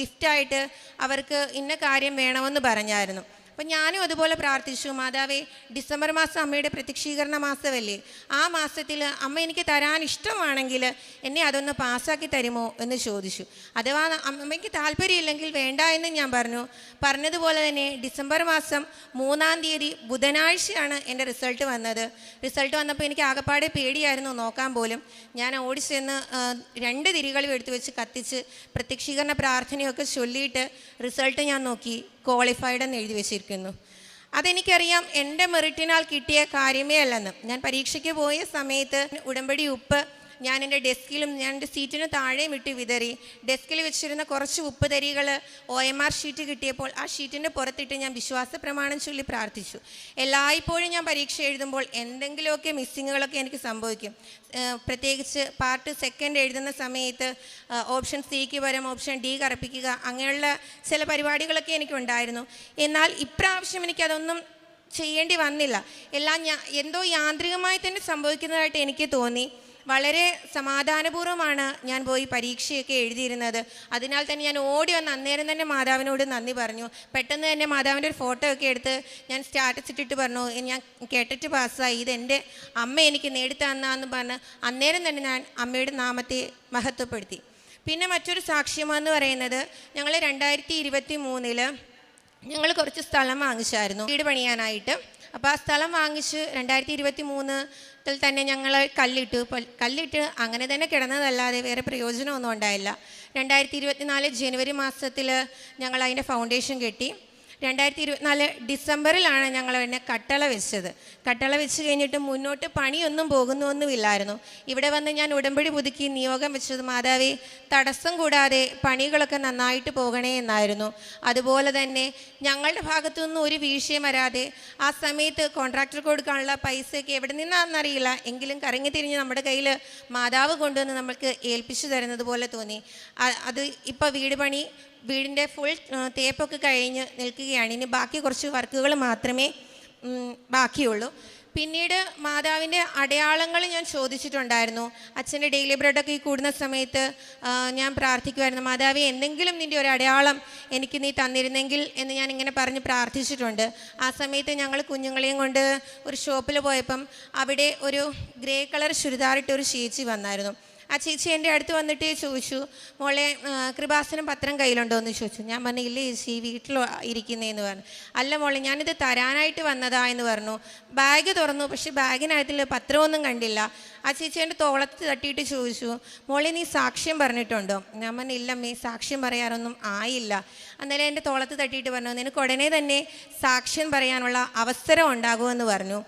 ഗിഫ്റ്റായിട്ട് അവർക്ക് ഇന്ന കാര്യം വേണമെന്ന് പറഞ്ഞായിരുന്നു. അപ്പം ഞാനും അതുപോലെ പ്രാർത്ഥിച്ചു, മാതാവേ, ഡിസംബർ മാസം അമ്മയുടെ പ്രത്യക്ഷീകരണ മാസമല്ലേ, ആ മാസത്തിൽ അമ്മ എനിക്ക് തരാൻ ഇഷ്ടമാണെങ്കിൽ എന്നെ അതൊന്ന് പാസ്സാക്കി തരുമോ എന്ന് ചോദിച്ചു. അഥവാ അമ്മയ്ക്ക് താല്പര്യമില്ലെങ്കിൽ വേണ്ട എന്ന് ഞാൻ പറഞ്ഞതുപോലെ തന്നെ ഡിസംബർ മാസം 3-ാം തീയതി ബുധനാഴ്ചയാണ് എൻ്റെ റിസൾട്ട് വന്നത്. റിസൾട്ട് വന്നപ്പോൾ എനിക്ക് ആകെപ്പാടെ പേടിയായിരുന്നു നോക്കാൻ പോലും. ഞാൻ ഓടിച്ചെന്ന് 2 തിരികളും എടുത്തു വെച്ച് കത്തിച്ച് പ്രത്യക്ഷീകരണ പ്രാർത്ഥനയൊക്കെ ചൊല്ലിയിട്ട് റിസൾട്ട് ഞാൻ നോക്കി. ക്വാളിഫൈഡ് എന്ന് എഴുതി വെച്ചിരിക്കുന്നു. അതെനിക്കറിയാം എൻ്റെ മെറിറ്റിനാൽ കിട്ടിയ കാര്യമേ അല്ലെന്ന്. ഞാൻ പരീക്ഷയ്ക്ക് പോയ സമയത്ത് ഉടമ്പടി ഉപ്പ് ഞാൻ എൻ്റെ ഡെസ്കിലും ഞാൻ എൻ്റെ സീറ്റിന് താഴെയും ഇട്ട് വിതറി. ഡെസ്കിൽ വെച്ചിരുന്ന കുറച്ച് ഉപ്പ് തരികൾ OMR ഷീറ്റ് കിട്ടിയപ്പോൾ ആ ഷീറ്റിൻ്റെ പുറത്തിട്ട് ഞാൻ വിശ്വാസ പ്രമാണം ചൊല്ലി പ്രാർത്ഥിച്ചു. എല്ലായ്പ്പോഴും ഞാൻ പരീക്ഷ എഴുതുമ്പോൾ എന്തെങ്കിലുമൊക്കെ മിസ്സിങ്ങുകളൊക്കെ എനിക്ക് സംഭവിക്കും. പ്രത്യേകിച്ച് പാർട്ട് 2 എഴുതുന്ന സമയത്ത് ഓപ്ഷൻ സിക്ക് പകരം ഓപ്ഷൻ ഡി കറപ്പിക്കുക, അങ്ങനെയുള്ള ചില പരിപാടികളൊക്കെ എനിക്കുണ്ടായിരുന്നു. എന്നാൽ ഇപ്രാവശ്യം എനിക്കതൊന്നും ചെയ്യേണ്ടി വന്നില്ല. എല്ലാം എന്തോ യാന്ത്രികമായി തന്നെ സംഭവിക്കുന്നതായിട്ട് എനിക്ക് തോന്നി. വളരെ സമാധാനപൂർവ്വമാണ് ഞാൻ പോയി പരീക്ഷയൊക്കെ എഴുതിയിരുന്നത്. അതിനാൽ തന്നെ ഞാൻ ഓടി വന്ന് അന്നേരം തന്നെ മാതാവിനോട് നന്ദി പറഞ്ഞു. പെട്ടെന്ന് തന്നെ മാതാവിൻ്റെ ഒരു ഫോട്ടോ ഒക്കെ എടുത്ത് ഞാൻ സ്റ്റാറ്റസ് ഇട്ടിട്ട് പറഞ്ഞു, ഞാൻ കേട്ടിട്ട് പാസ്സായി, ഇതെൻ്റെ അമ്മ എനിക്ക് നേടിത്തന്നാന്ന് പറഞ്ഞ് അന്നേരം തന്നെ ഞാൻ അമ്മയുടെ നാമത്തെ മഹത്വപ്പെടുത്തി. പിന്നെ മറ്റൊരു സാക്ഷ്യമെന്ന് പറയുന്നത്, ഞങ്ങൾ 2023 ഞങ്ങൾ കുറച്ച് സ്ഥലം വാങ്ങിച്ചായിരുന്നു വീട് പണിയാനായിട്ട്. അപ്പോൾ ആ സ്ഥലം വാങ്ങിച്ച് 2023 തന്നെ ഞങ്ങൾ കല്ലിട്ട് അങ്ങനെ തന്നെ കിടന്നതല്ലാതെ വേറെ പ്രയോജനമൊന്നും ഉണ്ടായില്ല. 2024 ജനുവരി മാസത്തിൽ ഞങ്ങൾ അതിൻ്റെ ഫൗണ്ടേഷൻ കെട്ടി. 2024 ഡിസംബറിലാണ് ഞങ്ങൾ അതിനെ കട്ടള വെച്ചത്. കട്ടള വെച്ച് കഴിഞ്ഞിട്ട് മുന്നോട്ട് പണിയൊന്നും പോകുന്നൊന്നുമില്ലായിരുന്നു. ഇവിടെ വന്ന് ഞാൻ ഉടമ്പടി പുതുക്കി നിയോഗം വെച്ചത്, മാതാവേ തടസ്സം കൂടാതെ പണികളൊക്കെ നന്നായിട്ട് പോകണേ എന്നായിരുന്നു. അതുപോലെ തന്നെ ഞങ്ങളുടെ ഭാഗത്തുനിന്നും ഒരു വീഴ്ചയും വരാതെ ആ സമയത്ത് കോൺട്രാക്ടർക്ക് കൊടുക്കാനുള്ള പൈസയൊക്കെ എവിടെ നിന്നാണെന്നറിയില്ല, എങ്കിലും കറങ്ങി തിരിഞ്ഞ് നമ്മുടെ കയ്യിൽ മാതാവ് കൊണ്ടുവന്ന് നമ്മൾക്ക് ഏൽപ്പിച്ചു തരുന്നത് പോലെ തോന്നി. അത് ഇപ്പോൾ വീടിൻ്റെ ഫുൾ തേപ്പൊക്കെ കഴിഞ്ഞ് നിൽക്കുകയാണ്. ഇനി ബാക്കി കുറച്ച് വർക്കുകൾ മാത്രമേ ബാക്കിയുള്ളൂ. പിന്നീട് മാതാവിൻ്റെ അടയാളങ്ങൾ ഞാൻ ചോദിച്ചിട്ടുണ്ടായിരുന്നു. അച്ഛൻ്റെ ഡെയിലി ബ്രെഡൊക്കെ ഈ കൂടുന്ന സമയത്ത് ഞാൻ പ്രാർത്ഥിക്കുമായിരുന്നു, മാതാവേ എന്തെങ്കിലും നിൻ്റെ ഒരു അടയാളം എനിക്ക് നീ തന്നിരുന്നെങ്കിൽ എന്ന് ഞാൻ ഇങ്ങനെ പറഞ്ഞ് പ്രാർത്ഥിച്ചിട്ടുണ്ട്. ആ സമയത്ത് ഞങ്ങൾ കുഞ്ഞുങ്ങളെയും കൊണ്ട് ഒരു ഷോപ്പിൽ പോയപ്പം അവിടെ ഒരു ഗ്രേ കളർ ചുരിദാറിട്ട് ഒരു ചേച്ചി വന്നായിരുന്നു. ആ ചേച്ചി എൻ്റെ അടുത്ത് വന്നിട്ട് ചോദിച്ചു, മോളെ കൃപാസനം പത്രം കയ്യിലുണ്ടോ എന്ന് ചോദിച്ചു. ഞാൻ പറഞ്ഞു, ഇല്ല ചേച്ചി വീട്ടിൽ ഇരിക്കുന്നതെന്ന് പറഞ്ഞു. അല്ല മോളെ ഞാനിത് തരാനായിട്ട് വന്നതാ എന്ന് പറഞ്ഞു. ബാഗ് തുറന്നു, പക്ഷെ ബാഗിനകത്തിൽ പത്രമൊന്നും കണ്ടില്ല. ആ ചേച്ചി എൻ്റെ തോളത്ത് തട്ടിയിട്ട് ചോദിച്ചു, മോളെ നീ സാക്ഷ്യം പറഞ്ഞിട്ടുണ്ടോ? ഞാൻ പറഞ്ഞു, ഇല്ലമ്മേ സാക്ഷ്യം പറയാറൊന്നും ആയില്ല. അന്നേരം എൻ്റെ തോളത്ത് തട്ടിയിട്ട് പറഞ്ഞു, നിനക്ക് ഉടനെ തന്നെ സാക്ഷ്യം പറയാനുള്ള അവസരം ഉണ്ടാകുമെന്ന് പറഞ്ഞു.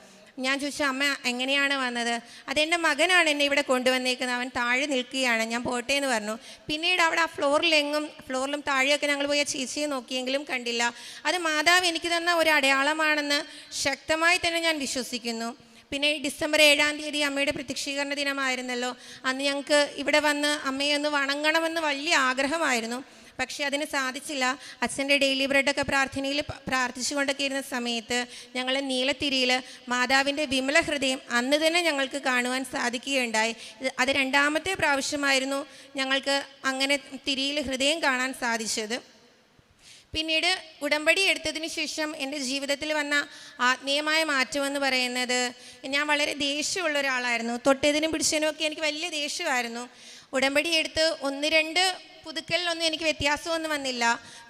ഞാൻ ചോദിച്ചു, അമ്മ എങ്ങനെയാണ് വന്നത്? അതെൻ്റെ മകനാണ് എന്നെ ഇവിടെ കൊണ്ടുവന്നേക്കുന്നത്, അവൻ താഴെ നിൽക്കുകയാണ്, ഞാൻ പോട്ടെ എന്ന് പറഞ്ഞു. പിന്നീട് അവിടെ ആ ഫ്ലോറിലും താഴെയൊക്കെ ഞങ്ങൾ പോയി ആ ചേച്ചിയെ നോക്കിയെങ്കിലും കണ്ടില്ല. അത് മാതാവ് എനിക്ക് തന്ന ഒരു അടയാളമാണെന്ന് ശക്തമായി തന്നെ ഞാൻ വിശ്വസിക്കുന്നു. പിന്നെ ഡിസംബർ 7-ാം തീയതി അമ്മയുടെ പ്രത്യക്ഷീകരണ ദിനമായിരുന്നല്ലോ. അന്ന് ഞങ്ങൾക്ക് ഇവിടെ വന്ന് അമ്മയെ ഒന്ന് വണങ്ങണമെന്ന് വലിയ ആഗ്രഹമായിരുന്നു. പക്ഷേ അതിന് സാധിച്ചില്ല. അച്ഛൻ്റെ ഡെയിലി ബ്രെഡൊക്കെ പ്രാർത്ഥനയിൽ പ്രാർത്ഥിച്ചുകൊണ്ടൊക്കെ ഇരുന്ന സമയത്ത് ഞങ്ങൾ നീലത്തിരിയിൽ മാതാവിൻ്റെ വിമല ഹൃദയം അന്ന് തന്നെ ഞങ്ങൾക്ക് കാണുവാൻ സാധിക്കുകയുണ്ടായി. അത് 2ാമത്തെ പ്രാവശ്യമായിരുന്നു ഞങ്ങൾക്ക് അങ്ങനെ തിരിയിൽ ഹൃദയം കാണാൻ സാധിച്ചത്. പിന്നീട് ഉടമ്പടി എടുത്തതിന് ശേഷം എൻ്റെ ജീവിതത്തിൽ വന്ന ആത്മീയമായ മാറ്റമെന്ന് പറയുന്നത്, ഞാൻ വളരെ ദേഷ്യമുള്ള ഒരാളായിരുന്നു. തൊട്ടതിനും പിടിച്ചതിനും ഒക്കെ എനിക്ക് വലിയ ദേഷ്യമായിരുന്നു. ഉടമ്പടി എടുത്ത് 1-2 പുതുക്കലിലൊന്നും എനിക്ക് വ്യത്യാസമൊന്നും വന്നില്ല.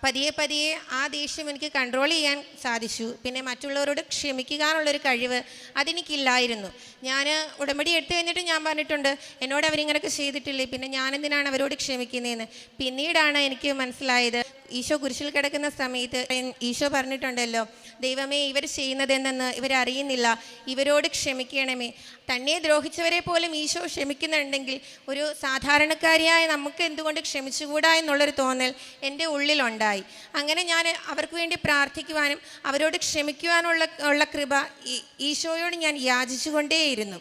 പതിയെ ആ ദേഷ്യം എനിക്ക് കൺട്രോൾ ചെയ്യാൻ സാധിച്ചു. പിന്നെ മറ്റുള്ളവരോട് ക്ഷമിക്കാനുള്ളൊരു കഴിവ് അതെനിക്കില്ലായിരുന്നു. ഞാൻ ഉടമ്പടി എടുത്തു കഴിഞ്ഞിട്ട് ഞാൻ പറഞ്ഞിട്ടുണ്ട്, എന്നോട് അവരിങ്ങനെയൊക്കെ ചെയ്തിട്ടില്ലേ, പിന്നെ ഞാനെന്തിനാണ് അവരോട് ക്ഷമിക്കുന്നതെന്ന്. പിന്നീടാണ് എനിക്ക് മനസ്സിലായത്, ഈശോ കുരിശിൽ കിടക്കുന്ന സമയത്ത് ഈശോ പറഞ്ഞിട്ടുണ്ടല്ലോ, ദൈവമേ ഇവർ ചെയ്യുന്നത് എന്തെന്ന് ഇവരറിയുന്നില്ല, ഇവരോട് ക്ഷമിക്കണമേ. തന്നെ ദ്രോഹിച്ചവരെ പോലും ഈശോ ക്ഷമിക്കുന്നുണ്ടെങ്കിൽ ഒരു സാധാരണക്കാരിയായ നമുക്ക് എന്തുകൊണ്ട് ക്ഷമിച്ചുകൂടാ എന്നുള്ളൊരു തോന്നൽ എൻ്റെ ഉള്ളിലുണ്ടായി. അങ്ങനെ ഞാൻ അവർക്ക് വേണ്ടി പ്രാർത്ഥിക്കുവാനും അവരോട് ക്ഷമിക്കുവാനുള്ള കൃപ ഈശോയോട് ഞാൻ യാചിച്ചുകൊണ്ടേയിരുന്നു.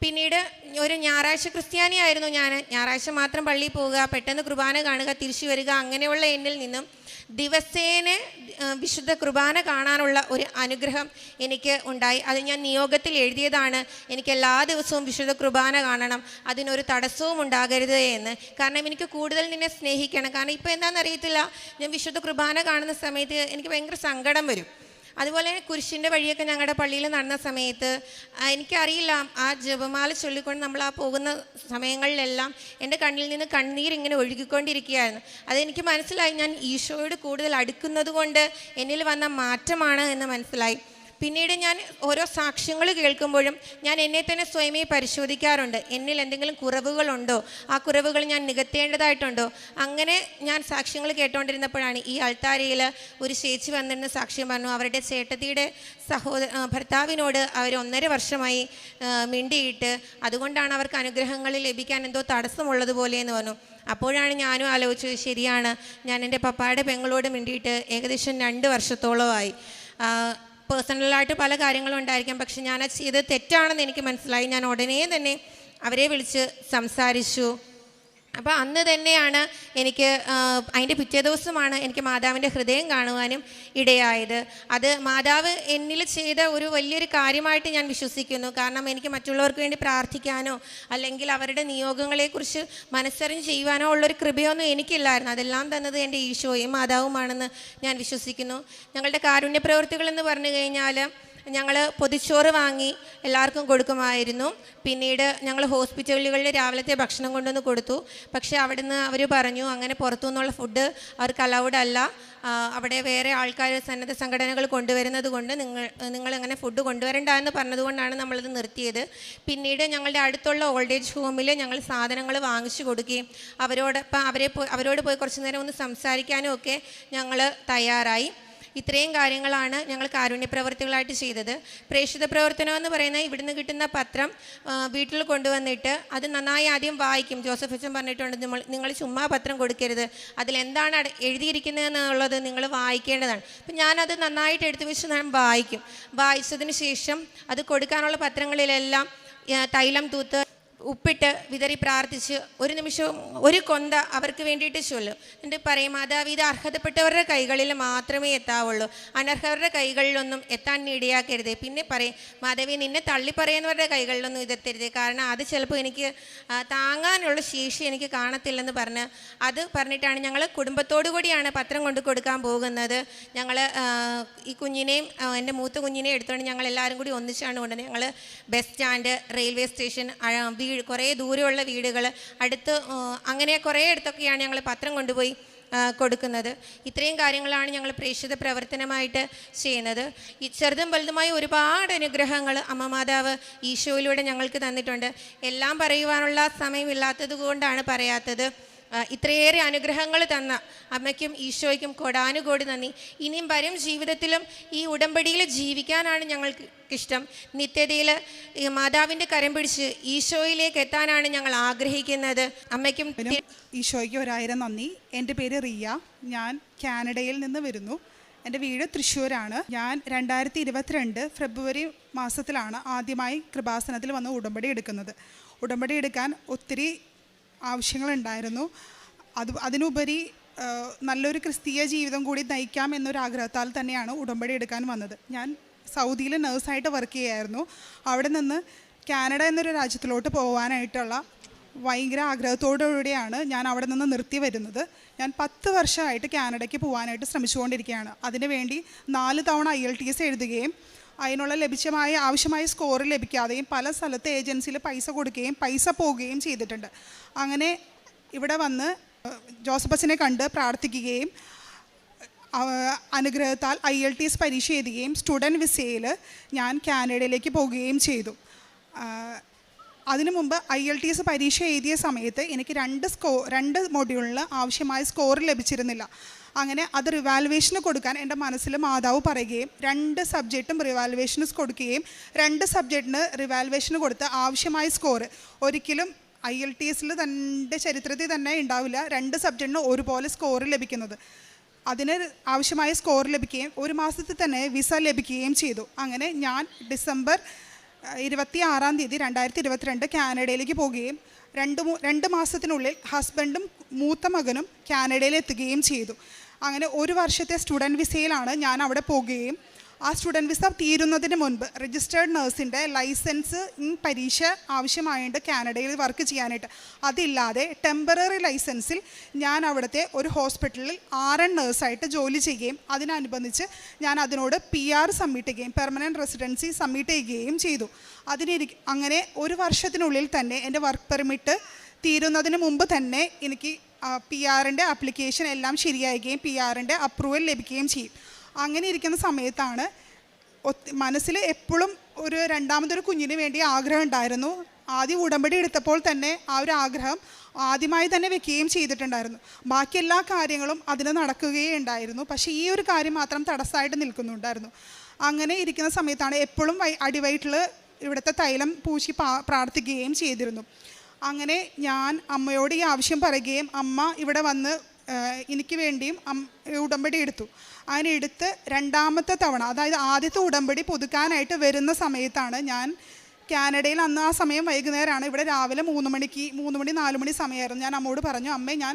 പിന്നീട് ഒരു ഞായറാഴ്ച ക്രിസ്ത്യാനിയായിരുന്നു ഞാൻ. ഞായറാഴ്ച മാത്രം പള്ളിയിൽ പോവുക, പെട്ടെന്ന് കുർബാന കാണുക, തിരിച്ചു വരിക, അങ്ങനെയുള്ള എന്നിൽ നിന്നും ദിവസേന വിശുദ്ധ കുർബാന കാണാനുള്ള ഒരു അനുഗ്രഹം എനിക്ക് ഉണ്ടായി. അത് ഞാൻ നിയോഗത്തിൽ എഴുതിയതാണ്, എനിക്ക് എല്ലാ ദിവസവും വിശുദ്ധ കുർബാന കാണണം, അതിനൊരു തടസ്സവും ഉണ്ടാകരുത് എന്ന്. കാരണം എനിക്ക് കൂടുതൽ നിന്നെ സ്നേഹിക്കണം. കാരണം ഇപ്പോൾ എന്താണെന്നറിയത്തില്ല, ഞാൻ വിശുദ്ധ കുർബാന കാണുന്ന സമയത്ത് എനിക്ക് ഭയങ്കര സങ്കടം വരും. അതുപോലെ കുരിശിൻ്റെ വഴിയൊക്കെ ഞങ്ങളുടെ പള്ളിയിൽ നടന്ന സമയത്ത് എനിക്കറിയില്ല, ആ ജപമാല ചൊല്ലിക്കൊണ്ട് നമ്മൾ ആ പോകുന്ന സമയങ്ങളിലെല്ലാം എൻ്റെ കണ്ണിൽ നിന്ന് കണ്ണീരിങ്ങനെ ഒഴുകിക്കൊണ്ടിരിക്കുകയായിരുന്നു. അതെനിക്ക് മനസ്സിലായി, ഞാൻ ഈശോയോട് കൂടുതൽ അടുക്കുന്നത് കൊണ്ട് എന്നിൽ വന്ന മാറ്റമാണ് എന്ന് മനസ്സിലായി. പിന്നീട് ഞാൻ ഓരോ സാക്ഷ്യങ്ങൾ കേൾക്കുമ്പോഴും ഞാൻ എന്നെ തന്നെ സ്വയമേ പരിശോധിക്കാറുണ്ട്. എന്നിൽ എന്തെങ്കിലും കുറവുകളുണ്ടോ, ആ കുറവുകൾ ഞാൻ നികത്തേണ്ടതായിട്ടുണ്ടോ. അങ്ങനെ ഞാൻ സാക്ഷ്യങ്ങൾ കേട്ടുകൊണ്ടിരുന്നപ്പോഴാണ് ഈ അൾത്താരയിൽ ഒരു ചേച്ചി വന്നിരുന്ന സാക്ഷ്യം പറഞ്ഞു. അവരുടെ ചേട്ടത്തിയുടെ ഭർത്താവിനോട് അവർ 1.5 വർഷമായി മിണ്ടിയിട്ട് അതുകൊണ്ടാണ് അവർക്ക് അനുഗ്രഹങ്ങൾ ലഭിക്കാൻ എന്തോ തടസ്സമുള്ളതുപോലെ എന്ന് പറഞ്ഞു. അപ്പോഴാണ് ഞാനും ആലോചിച്ചത്, ശരിയാണ്, ഞാൻ എൻ്റെ പപ്പായുടെ പെങ്ങളോട് മിണ്ടിയിട്ട് ഏകദേശം 2 വർഷത്തോളമായി. പേഴ്സണലായിട്ട് പല കാര്യങ്ങളും ഉണ്ടായിരിക്കാം, പക്ഷെ ഞാൻ ചെയ്ത് തെറ്റാണെന്ന് എനിക്ക് മനസ്സിലായി. ഞാൻ ഉടനെ തന്നെ അവരെ വിളിച്ച് സംസാരിച്ചു. അപ്പോൾ അന്ന് തന്നെയാണ് എനിക്ക് അതിൻ്റെ പിറ്റേ ദിവസമാണ് എനിക്ക് മാതാവിൻ്റെ ഹൃദയം കാണുവാനും ഇടയായത്. അത് മാതാവ് എന്നിൽ ചെയ്ത ഒരു വലിയൊരു കാര്യമായിട്ട് ഞാൻ വിശ്വസിക്കുന്നു. കാരണം എനിക്ക് മറ്റുള്ളവർക്ക് വേണ്ടി പ്രാർത്ഥിക്കാനോ അല്ലെങ്കിൽ അവരുടെ നിയോഗങ്ങളെക്കുറിച്ച് മനസ്സറിഞ്ഞ് ചെയ്യുവാനോ ഉള്ളൊരു കൃപയൊന്നും എനിക്കില്ലായിരുന്നു. അതെല്ലാം തന്നത് എൻ്റെ ഈശോയും മാതാവുമാണെന്ന് ഞാൻ വിശ്വസിക്കുന്നു. ഞങ്ങളുടെ കാരുണ്യ പ്രവൃത്തികളെന്ന് പറഞ്ഞു കഴിഞ്ഞാൽ ഞങ്ങൾ പൊതിച്ചോറ് വാങ്ങി എല്ലാവർക്കും കൊടുക്കുമായിരുന്നു. പിന്നീട് ഞങ്ങൾ ഹോസ്പിറ്റലുകളിൽ രാവിലത്തെ ഭക്ഷണം കൊണ്ടുവന്ന് കൊടുത്തു. പക്ഷേ അവിടുന്ന് അവർ പറഞ്ഞു, അങ്ങനെ പുറത്തു നിന്നുള്ള ഫുഡ് അവർക്ക് അലൗഡ് അല്ല, അവിടെ വേറെ ആൾക്കാർ സന്നദ്ധ സംഘടനകൾ കൊണ്ടുവരുന്നത് കൊണ്ട് നിങ്ങൾ അങ്ങനെ ഫുഡ് കൊണ്ടുവരണ്ട എന്ന് പറഞ്ഞതുകൊണ്ടാണ് നമ്മളത് നിർത്തിയത്. പിന്നീട് ഞങ്ങളുടെ അടുത്തുള്ള ഓൾഡ് ഏജ് ഹോമിൽ ഞങ്ങൾ സാധനങ്ങൾ വാങ്ങിച്ചു കൊടുക്കുകയും അവരോട് പോയി കുറച്ച് നേരം ഒന്ന് സംസാരിക്കാനും ഒക്കെ ഞങ്ങൾ തയ്യാറായി. ഇത്രയും കാര്യങ്ങളാണ് ഞങ്ങൾ കാരുണ്യ പ്രവർത്തികളായിട്ട് ചെയ്തത്. പ്രേക്ഷിത പ്രവർത്തനം എന്ന് പറയുന്നത് ഇവിടുന്ന് കിട്ടുന്ന പത്രം വീട്ടിൽ കൊണ്ടുവന്നിട്ട് അത് നന്നായി ആദ്യം വായിക്കും. ജോസഫ് അച്ഛൻ പറഞ്ഞിട്ടുണ്ട്, നിങ്ങൾ ചുമ്മാ പത്രം കൊടുക്കരുത്, അതിലെന്താണ് എഴുതിയിരിക്കുന്നതെന്നുള്ളത് നിങ്ങൾ വായിക്കേണ്ടതാണ്. അപ്പം ഞാനത് നന്നായിട്ട് എടുത്തു വെച്ച് ഞാൻ വായിക്കും. വായിച്ചതിന് ശേഷം അത് കൊടുക്കാനുള്ള പത്രങ്ങളിലെല്ലാം തൈലം തൂത്ത് ഉപ്പിട്ട് വിതറി പ്രാർത്ഥിച്ച് ഒരു നിമിഷവും ഒരു കൊന്ത അവർക്ക് വേണ്ടിയിട്ട് ചൊല്ലും. എന്നിട്ട് പറയും, മാതാവ് ഇത് അർഹതപ്പെട്ടവരുടെ കൈകളിൽ മാത്രമേ എത്താവുള്ളൂ, അനർഹരുടെ കൈകളിലൊന്നും എത്താൻ ഇടയാക്കരുതേ. പിന്നെ പറയും, മാതാവി നിന്നെ തള്ളി പറയുന്നവരുടെ കൈകളിലൊന്നും ഇതെത്തരുതേ, കാരണം അത് ചിലപ്പോൾ എനിക്ക് താങ്ങാനുള്ള ശേഷി എനിക്ക് കാണത്തില്ലെന്ന് അത് പറഞ്ഞിട്ടാണ് ഞങ്ങൾ കുടുംബത്തോടു കൂടിയാണ് പത്രം കൊണ്ട് കൊടുക്കാൻ പോകുന്നത്. ഞങ്ങൾ ഈ കുഞ്ഞിനെയും എൻ്റെ മൂത്ത കുഞ്ഞിനെയും എടുത്തുകൊണ്ട് ഞങ്ങൾ എല്ലാവരും കൂടി ഒന്നിച്ചാണ് കൊണ്ടുവന്നത്. ഞങ്ങൾ ബസ് സ്റ്റാൻഡ്, റെയിൽവേ സ്റ്റേഷൻ, കുറേ ദൂരെയുള്ള വീടുകൾ, അടുത്ത് അങ്ങനെ കുറേ അടുത്തൊക്കെയാണ് ഞങ്ങൾ പത്രം കൊണ്ടുപോയി കൊടുക്കുന്നത്. ഇത്രയും കാര്യങ്ങളാണ് ഞങ്ങൾ പ്രേക്ഷിത പ്രവർത്തനമായിട്ട് ചെയ്യുന്നത്. ഈ ചെറുതും വലുതുമായ ഒരുപാട് അനുഗ്രഹങ്ങൾ അമ്മ മാതാവ് ഈശോയിലൂടെ ഞങ്ങൾക്ക് തന്നിട്ടുണ്ട്. എല്ലാം പറയുവാനുള്ള സമയമില്ലാത്തത് കൊണ്ടാണ് പറയാത്തത്. ഇത്രയേറെ അനുഗ്രഹങ്ങൾ തന്ന അമ്മയ്ക്കും ഈശോയ്ക്കും കോടാനുകോടി നന്ദി. ഇനിയും വരും ജീവിതത്തിലും ഈ ഉടമ്പടിയിൽ ജീവിക്കാനാണ് ഞങ്ങൾക്ക് ഇഷ്ടം. നിത്യതയിൽ മാതാവിൻ്റെ കരം പിടിച്ച് ഈശോയിലേക്ക് എത്താനാണ് ഞങ്ങൾ ആഗ്രഹിക്കുന്നത്. അമ്മയ്ക്കും ഈശോയ്ക്ക് 1000 നന്ദി. എൻ്റെ പേര് റിയ, ഞാൻ കാനഡയിൽ നിന്ന് വരുന്നു. എൻ്റെ വീട് തൃശ്ശൂരാണ്. ഞാൻ 2022 ഫെബ്രുവരി മാസത്തിലാണ് ആദ്യമായി കൃപാസനത്തിൽ വന്ന് ഉടമ്പടി എടുക്കുന്നത്. ഉടമ്പടി എടുക്കാൻ ഒത്തിരി ആവശ്യങ്ങളുണ്ടായിരുന്നു. അതിനുപരി നല്ലൊരു ക്രിസ്തീയ ജീവിതം കൂടി നയിക്കാം എന്നൊരാഗ്രഹത്താൽ തന്നെയാണ് ഉടമ്പടി എടുക്കാൻ വന്നത്. ഞാൻ സൗദിയിൽ നേഴ്സായിട്ട് വർക്ക് ചെയ്യായിരുന്നു. അവിടെ നിന്ന് കാനഡ എന്നൊരു രാജ്യത്തിലോട്ട് പോകാനായിട്ടുള്ള ഭയങ്കര ആഗ്രഹത്തോടുകൂടിയാണ് ഞാൻ അവിടെ നിന്ന് നിർത്തി വരുന്നത്. ഞാൻ 10 വർഷമായിട്ട് കാനഡയ്ക്ക് പോകാനായിട്ട് ശ്രമിച്ചുകൊണ്ടിരിക്കുകയാണ്. അതിനുവേണ്ടി 4 തവണ IELTS എഴുതുകയും അതിനുള്ള ആവശ്യമായ സ്കോർ ലഭിക്കാതെയും പല സ്ഥലത്ത് ഏജൻസിയിൽ പൈസ കൊടുക്കുകയും പൈസ പോവുകയും ചെയ്തിട്ടുണ്ട്. അങ്ങനെ ഇവിടെ വന്ന് ജോസഫ് അച്ഛനെ കണ്ട് പ്രാർത്ഥിക്കുകയും അനുഗ്രഹത്താൽ IELTS പരീക്ഷ എഴുതുകയും സ്റ്റുഡൻറ്റ് വിസയിൽ ഞാൻ കാനഡയിലേക്ക് പോവുകയും ചെയ്തു. അതിനു മുമ്പ് IELTS പരീക്ഷ എഴുതിയ സമയത്ത് എനിക്ക് 2 മൊഡ്യൂളിൽ ആവശ്യമായ സ്കോർ ലഭിച്ചിരുന്നില്ല. അങ്ങനെ അത് റിവാലുവേഷന് കൊടുക്കാൻ എൻ്റെ മനസ്സിൽ മാതാവ് പറയുകയും 2 സബ്ജക്റ്റും റിവാലുവേഷന് കൊടുക്കുകയും 2 സബ്ജക്റ്റിന് റിവാലുവേഷന് കൊടുത്ത് ആവശ്യമായ സ്കോർ ഒരിക്കലും IELTS തൻ്റെ ചരിത്രത്തിൽ തന്നെ ഉണ്ടാവില്ല 2 സബ്ജക്റ്റിന് ഒരുപോലെ സ്കോർ ലഭിക്കുന്നത്. അതിന് ആവശ്യമായ സ്കോർ ലഭിക്കുകയും 1 മാസത്തിൽ തന്നെ വിസ ലഭിക്കുകയും ചെയ്തു. അങ്ങനെ ഞാൻ ഡിസംബർ 26-ാം തീയതി 2022 കാനഡയിലേക്ക് പോവുകയും 2 മാസത്തിനുള്ളിൽ ഹസ്ബൻഡും മൂത്ത മകനും കാനഡയിൽ എത്തുകയും ചെയ്തു. അങ്ങനെ 1 വർഷത്തെ സ്റ്റുഡൻറ്റ് വിസയിലാണ് ഞാൻ അവിടെ പോകുകയും ആ സ്റ്റുഡൻറ്റ് വിസ തീരുന്നതിന് മുൻപ് രജിസ്റ്റേർഡ് നഴ്സിൻ്റെ ലൈസൻസ് പരീക്ഷ ആവശ്യമായുണ്ട് കാനഡയിൽ വർക്ക് ചെയ്യാനായിട്ട്. അതില്ലാതെ ടെമ്പററി ലൈസൻസിൽ ഞാൻ അവിടുത്തെ ഒരു ഹോസ്പിറ്റലിൽ RN നേഴ്സായിട്ട് ജോലി ചെയ്യുകയും അതിനനുബന്ധിച്ച് ഞാൻ അതിനോട് PR സബ്മിറ്റ് ചെയ്യുകയും പെർമനൻറ്റ് റെസിഡൻസി സബ്മിറ്റ് ചെയ്യുകയും ചെയ്തു. അങ്ങനെ 1 വർഷത്തിനുള്ളിൽ തന്നെ എൻ്റെ വർക്ക് പെർമിറ്റ് തീരുന്നതിന് മുമ്പ് തന്നെ എനിക്ക് PR-ൻ്റെ ആപ്ലിക്കേഷൻ എല്ലാം ശരിയാവുകയും PR-ൻ്റെ അപ്രൂവൽ ലഭിക്കുകയും ചെയ്യും. അങ്ങനെ ഇരിക്കുന്ന സമയത്താണ് മനസ്സിൽ എപ്പോഴും ഒരു രണ്ടാമതൊരു കുഞ്ഞിന് വേണ്ടി ആഗ്രഹം ഉണ്ടായിരുന്നു. ആദ്യം ഉടമ്പടി എടുത്തപ്പോൾ തന്നെ ആ ഒരു ആഗ്രഹം ആദ്യമായി തന്നെ വെക്കുകയും ചെയ്തിട്ടുണ്ടായിരുന്നു. ബാക്കി എല്ലാ കാര്യങ്ങളും അതിന് നടക്കുകയേ ഉണ്ടായിരുന്നു. പക്ഷേ ഈ ഒരു കാര്യം മാത്രം തടസ്സമായിട്ട് നിൽക്കുന്നുണ്ടായിരുന്നു. അങ്ങനെ ഇരിക്കുന്ന സമയത്താണ് എപ്പോഴും അടിവയറ്റിൽ ഇവിടുത്തെ തൈലം പൂശി പ്രാർത്ഥിക്കുകയും ചെയ്തിരുന്നു. അങ്ങനെ ഞാൻ അമ്മയോട് ഈ ആവശ്യം പറയുകയും അമ്മ ഇവിടെ വന്ന് എനിക്ക് വേണ്ടിയും ഉടമ്പടി എടുത്തു. അങ്ങനെ എടുത്ത് രണ്ടാമത്തെ തവണ, അതായത് ആദ്യത്തെ ഉടമ്പടി പുതുക്കാനായിട്ട് വരുന്ന സമയത്താണ് ഞാൻ കാനഡയിൽ, അന്ന് ആ സമയം വൈകുന്നേരമാണ്, ഇവിടെ രാവിലെ 3 മണി 4 മണി സമയമായിരുന്നു. ഞാൻ അമ്മയോട് പറഞ്ഞു, അമ്മേ ഞാൻ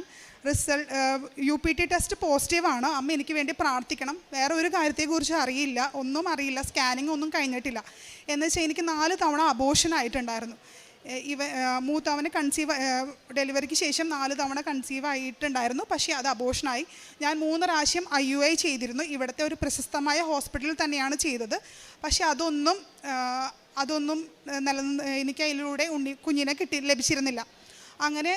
UPT ടെസ്റ്റ് പോസിറ്റീവാണ്, അമ്മ എനിക്ക് വേണ്ടി പ്രാർത്ഥിക്കണം, വേറെ ഒരു കാര്യത്തെക്കുറിച്ച് അറിയില്ല, ഒന്നും അറിയില്ല, സ്കാനിങ് ഒന്നും കഴിഞ്ഞിട്ടില്ല. എന്ന് വെച്ചാൽ എനിക്ക് 4 തവണ അബോർഷൻ ആയിട്ടുണ്ടായിരുന്നു. മൂത്തവന് ഡെലിവറിക്ക് ശേഷം 4 തവണ കൺസീവ് ആയിട്ടുണ്ടായിരുന്നു. പക്ഷേ അത് അബോർഷനായി. ഞാൻ 3 പ്രാവശ്യം IUI ചെയ്തിരുന്നു. ഇവിടുത്തെ ഒരു പ്രശസ്തമായ ഹോസ്പിറ്റലിൽ തന്നെയാണ് ചെയ്തത്. പക്ഷേ അതൊന്നും എനിക്ക് അതിലൂടെ കുഞ്ഞിനെ ലഭിച്ചിരുന്നില്ല. അങ്ങനെ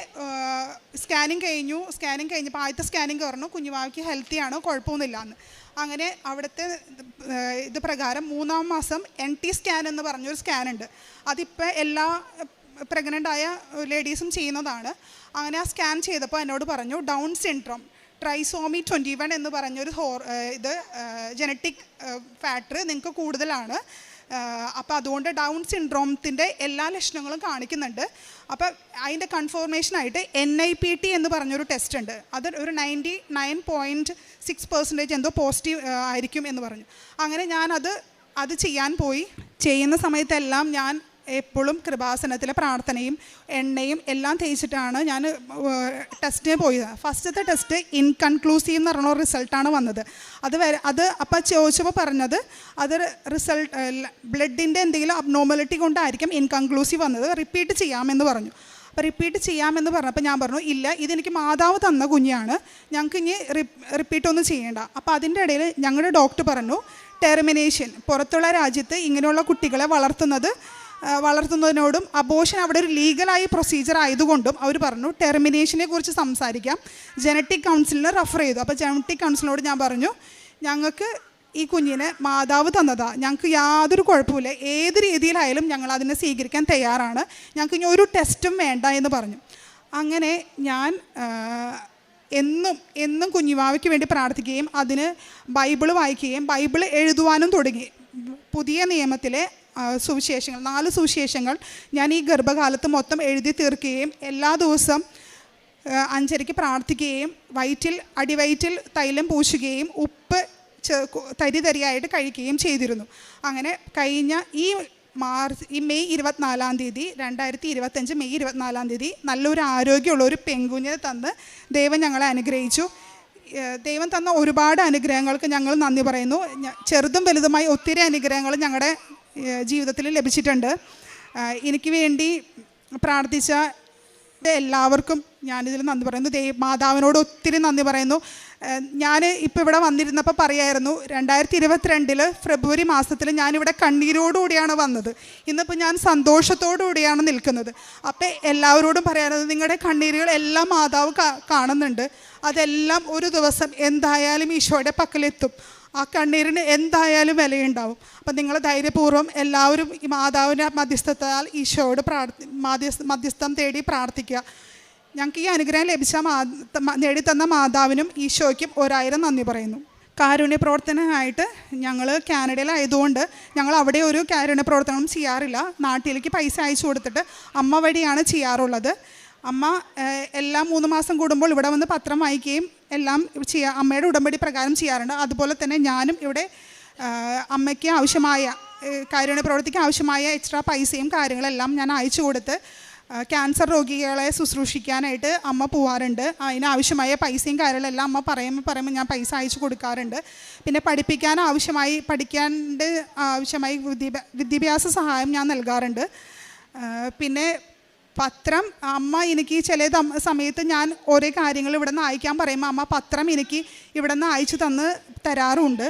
സ്കാനിങ് കഴിഞ്ഞപ്പോൾ ആദ്യത്തെ സ്കാനിങ് പറഞ്ഞു കുഞ്ഞുമാവിക്ക് ഹെൽത്തിയാണ്, കുഴപ്പമൊന്നുമില്ല എന്ന്. അങ്ങനെ അവിടുത്തെ ഇത് പ്രകാരം 3-ാം മാസം NT സ്കാൻ എന്ന് പറഞ്ഞൊരു സ്കാനുണ്ട്. അതിപ്പോൾ എല്ലാ പ്രഗ്നൻ്റ് ആയ ലേഡീസും ചെയ്യുന്നതാണ്. അങ്ങനെ ആ സ്കാൻ ചെയ്തപ്പോൾ എന്നോട് പറഞ്ഞു ഡൗൺ സിൻഡ്രോം ട്രൈസോമി 21 എന്ന് പറഞ്ഞൊരു ജനറ്റിക് ഫാക്ടർ നിങ്ങൾക്ക് കൂടുതലാണ്. അപ്പോൾ അതുകൊണ്ട് ഡൗൺ സിൻഡ്രോമത്തിൻ്റെ എല്ലാ ലക്ഷണങ്ങളും കാണിക്കുന്നുണ്ട്. അപ്പോൾ അതിൻ്റെ കൺഫർമേഷനായിട്ട് NIPT എന്ന് പറഞ്ഞൊരു ടെസ്റ്റ് ഉണ്ട്. അത് ഒരു 99.6% എന്തോ പോസിറ്റീവ് ആയിരിക്കും എന്ന് പറഞ്ഞു. അങ്ങനെ അത് ചെയ്യാൻ പോയി. ചെയ്യുന്ന സമയത്തെല്ലാം ഞാൻ എപ്പോഴും കൃപാസനത്തിലെ പ്രാർത്ഥനയും എണ്ണയും എല്ലാം തേച്ചിട്ടാണ് ഞാൻ ടെസ്റ്റിന് പോയത്. ഫസ്റ്റത്തെ ടെസ്റ്റ് ഇൻകൺക്ലൂസീവ് എന്ന് പറഞ്ഞ റിസൾട്ടാണ് വന്നത്. അത് അപ്പം ചോദിച്ചപ്പോൾ പറഞ്ഞത് അത് റിസൾട്ട് ബ്ലഡിൻ്റെ എന്തെങ്കിലും അബ്നോർമാലിറ്റി കൊണ്ടായിരിക്കും ഇൻകൺക്ലൂസീവ് വന്നത്, റിപ്പീറ്റ് ചെയ്യാമെന്ന് പറഞ്ഞു. അപ്പോൾ റിപ്പീറ്റ് ചെയ്യാമെന്ന് പറഞ്ഞപ്പോൾ ഞാൻ പറഞ്ഞു ഇല്ല, ഇതെനിക്ക് മാതാവ് തന്ന കുഞ്ഞാണ്, ഞങ്ങൾക്ക് ഇനി റിപ്പീറ്റൊന്നും ചെയ്യേണ്ട. അപ്പോൾ അതിൻ്റെ ഇടയിൽ ഞങ്ങളുടെ ഡോക്ടർ പറഞ്ഞു ടെർമിനേഷൻ, പുറത്തുള്ള രാജ്യത്ത് ഇങ്ങനെയുള്ള കുട്ടികളെ വളർത്തുന്നതിനോടും അബോർഷൻ അവിടെ ഒരു ലീഗലായി പ്രൊസീജിയർ ആയതുകൊണ്ടും അവർ പറഞ്ഞു ടെർമിനേഷനെ കുറിച്ച് സംസാരിക്കാം, ജനറ്റിക് കൗൺസിലിനെ റെഫർ ചെയ്തു. അപ്പോൾ ജനറ്റിക് കൗൺസിലിനോട് ഞാൻ പറഞ്ഞു ഞങ്ങൾക്ക് ഈ കുഞ്ഞിനെ മാതാവ് തന്നതാണ്, ഞങ്ങൾക്ക് യാതൊരു കുഴപ്പമില്ല, ഏത് രീതിയിലായാലും ഞങ്ങൾ അതിനെ സ്വീകരിക്കാൻ തയ്യാറാണ്, ഞങ്ങൾക്ക് ഇനി ഒരു ടെസ്റ്റും വേണ്ട എന്ന് പറഞ്ഞു. അങ്ങനെ ഞാൻ എന്നും കുഞ്ഞുവാവയ്ക്ക് വേണ്ടി പ്രാർത്ഥിക്കുകയും അതിന് ബൈബിൾ വായിക്കുകയും ബൈബിൾ എഴുതുവാനും തുടങ്ങി. പുതിയ നിയമത്തിലെ സുവിശേഷങ്ങൾ 4 സുവിശേഷങ്ങൾ ഞാൻ ഈ ഗർഭകാലത്ത് മൊത്തം എഴുതി തീർക്കുകയും എല്ലാ ദിവസവും 5:30 പ്രാർത്ഥിക്കുകയും അടിവയറ്റിൽ തൈലം പൂശുകയും ഉപ്പ് തരിയായിട്ട് കഴിക്കുകയും ചെയ്തിരുന്നു. അങ്ങനെ കഴിഞ്ഞ ഈ മെയ് 24-ാം തീയതി 2025 മെയ് 24-ാം തീയതി നല്ലൊരു ആരോഗ്യമുള്ള ഒരു പെൺകുഞ്ഞിനെ തന്ന് ദൈവം ഞങ്ങളെ അനുഗ്രഹിച്ചു. ദൈവം തന്ന ഒരുപാട് അനുഗ്രഹങ്ങൾക്ക് ഞങ്ങൾ നന്ദി പറയുന്നു. ചെറുതും വലുതുമായി ഒത്തിരി അനുഗ്രഹങ്ങൾ ഞങ്ങളുടെ ജീവിതത്തിൽ ലഭിച്ചിട്ടുണ്ട്. എനിക്ക് വേണ്ടി പ്രാർത്ഥിച്ച എല്ലാവർക്കും ഞാനിതിൽ നന്ദി പറയുന്നു. മാതാവിനോട് ഒത്തിരി നന്ദി പറയുന്നു. ഞാൻ ഇപ്പോൾ ഇവിടെ വന്നിരുന്നപ്പോൾ പറയായിരുന്നു 2022 ഫെബ്രുവരി മാസത്തിൽ ഞാനിവിടെ കണ്ണീരോടുകൂടിയാണ് വന്നത്. ഇന്നിപ്പോൾ ഞാൻ സന്തോഷത്തോടുകൂടിയാണ് നിൽക്കുന്നത്. അപ്പോൾ എല്ലാവരോടും പറയാറുള്ളത് നിങ്ങളുടെ കണ്ണീരുകൾ എല്ലാം മാതാവ് കാണുന്നുണ്ട്. അതെല്ലാം ഒരു ദിവസം എന്തായാലും ഈശോയുടെ പക്കലെത്തും. ആ കണ്ണീരിന് എന്തായാലും വിലയുണ്ടാവും. അപ്പം നിങ്ങൾ ധൈര്യപൂർവ്വം എല്ലാവരും ഈ മാതാവിൻ്റെ മധ്യസ്ഥത്താൽ ഈശോയോട് മധ്യസ്ഥം തേടി പ്രാർത്ഥിക്കുക. ഞങ്ങൾക്ക് ഈ അനുഗ്രഹം ലഭിച്ച നേടിത്തന്ന മാതാവിനും ഈശോയ്ക്കും 1000 നന്ദി പറയുന്നു. കാരുണ്യ പ്രവർത്തനമായിട്ട് ഞങ്ങൾ കാനഡയിലായതുകൊണ്ട് ഞങ്ങൾ അവിടെ ഒരു കാരുണ്യ പ്രവർത്തനം ചെയ്യാറില്ല. നാട്ടിലേക്ക് പൈസ അയച്ചു കൊടുത്തിട്ട് അമ്മ വഴിയാണ് ചെയ്യാറുള്ളത്. അമ്മ എല്ലാ 3 മാസം കൂടുമ്പോൾ ഇവിടെ വന്ന് പത്രം വായിക്കുകയും എല്ലാം അമ്മയുടെ ഉടമ്പടി പ്രകാരം ചെയ്യാറുണ്ട്. അതുപോലെ തന്നെ ഞാനും ഇവിടെ അമ്മയ്ക്ക് ആവശ്യമായ കാരുണ്യ പ്രവർത്തിക്ക് ആവശ്യമായ എക്സ്ട്രാ പൈസയും കാര്യങ്ങളെല്ലാം ഞാൻ അയച്ചു കൊടുത്ത് ക്യാൻസർ രോഗികളെ ശുശ്രൂഷിക്കാനായിട്ട് അമ്മ പോവാറുണ്ട്. അതിനാവശ്യമായ പൈസയും കാര്യങ്ങളെല്ലാം അമ്മ പറയുമ്പോൾ ഞാൻ പൈസ അയച്ചു കൊടുക്കാറുണ്ട്. പിന്നെ പഠിക്കാൻ ആവശ്യമായി വിദ്യാഭ്യാസ സഹായം ഞാൻ നൽകാറുണ്ട്. പിന്നെ പത്രം അമ്മ എനിക്ക് ചില സമയത്ത് ഞാൻ ഓരോ കാര്യങ്ങൾ ഇവിടെ നിന്ന് അയക്കാൻ പറയുമ്പോൾ അമ്മ പത്രം എനിക്ക് ഇവിടെ നിന്ന് അയച്ചു തരാറുണ്ട്.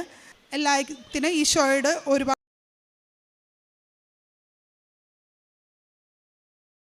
എല്ലാത്തിനും ഈശോയോട് ഒരുപാട്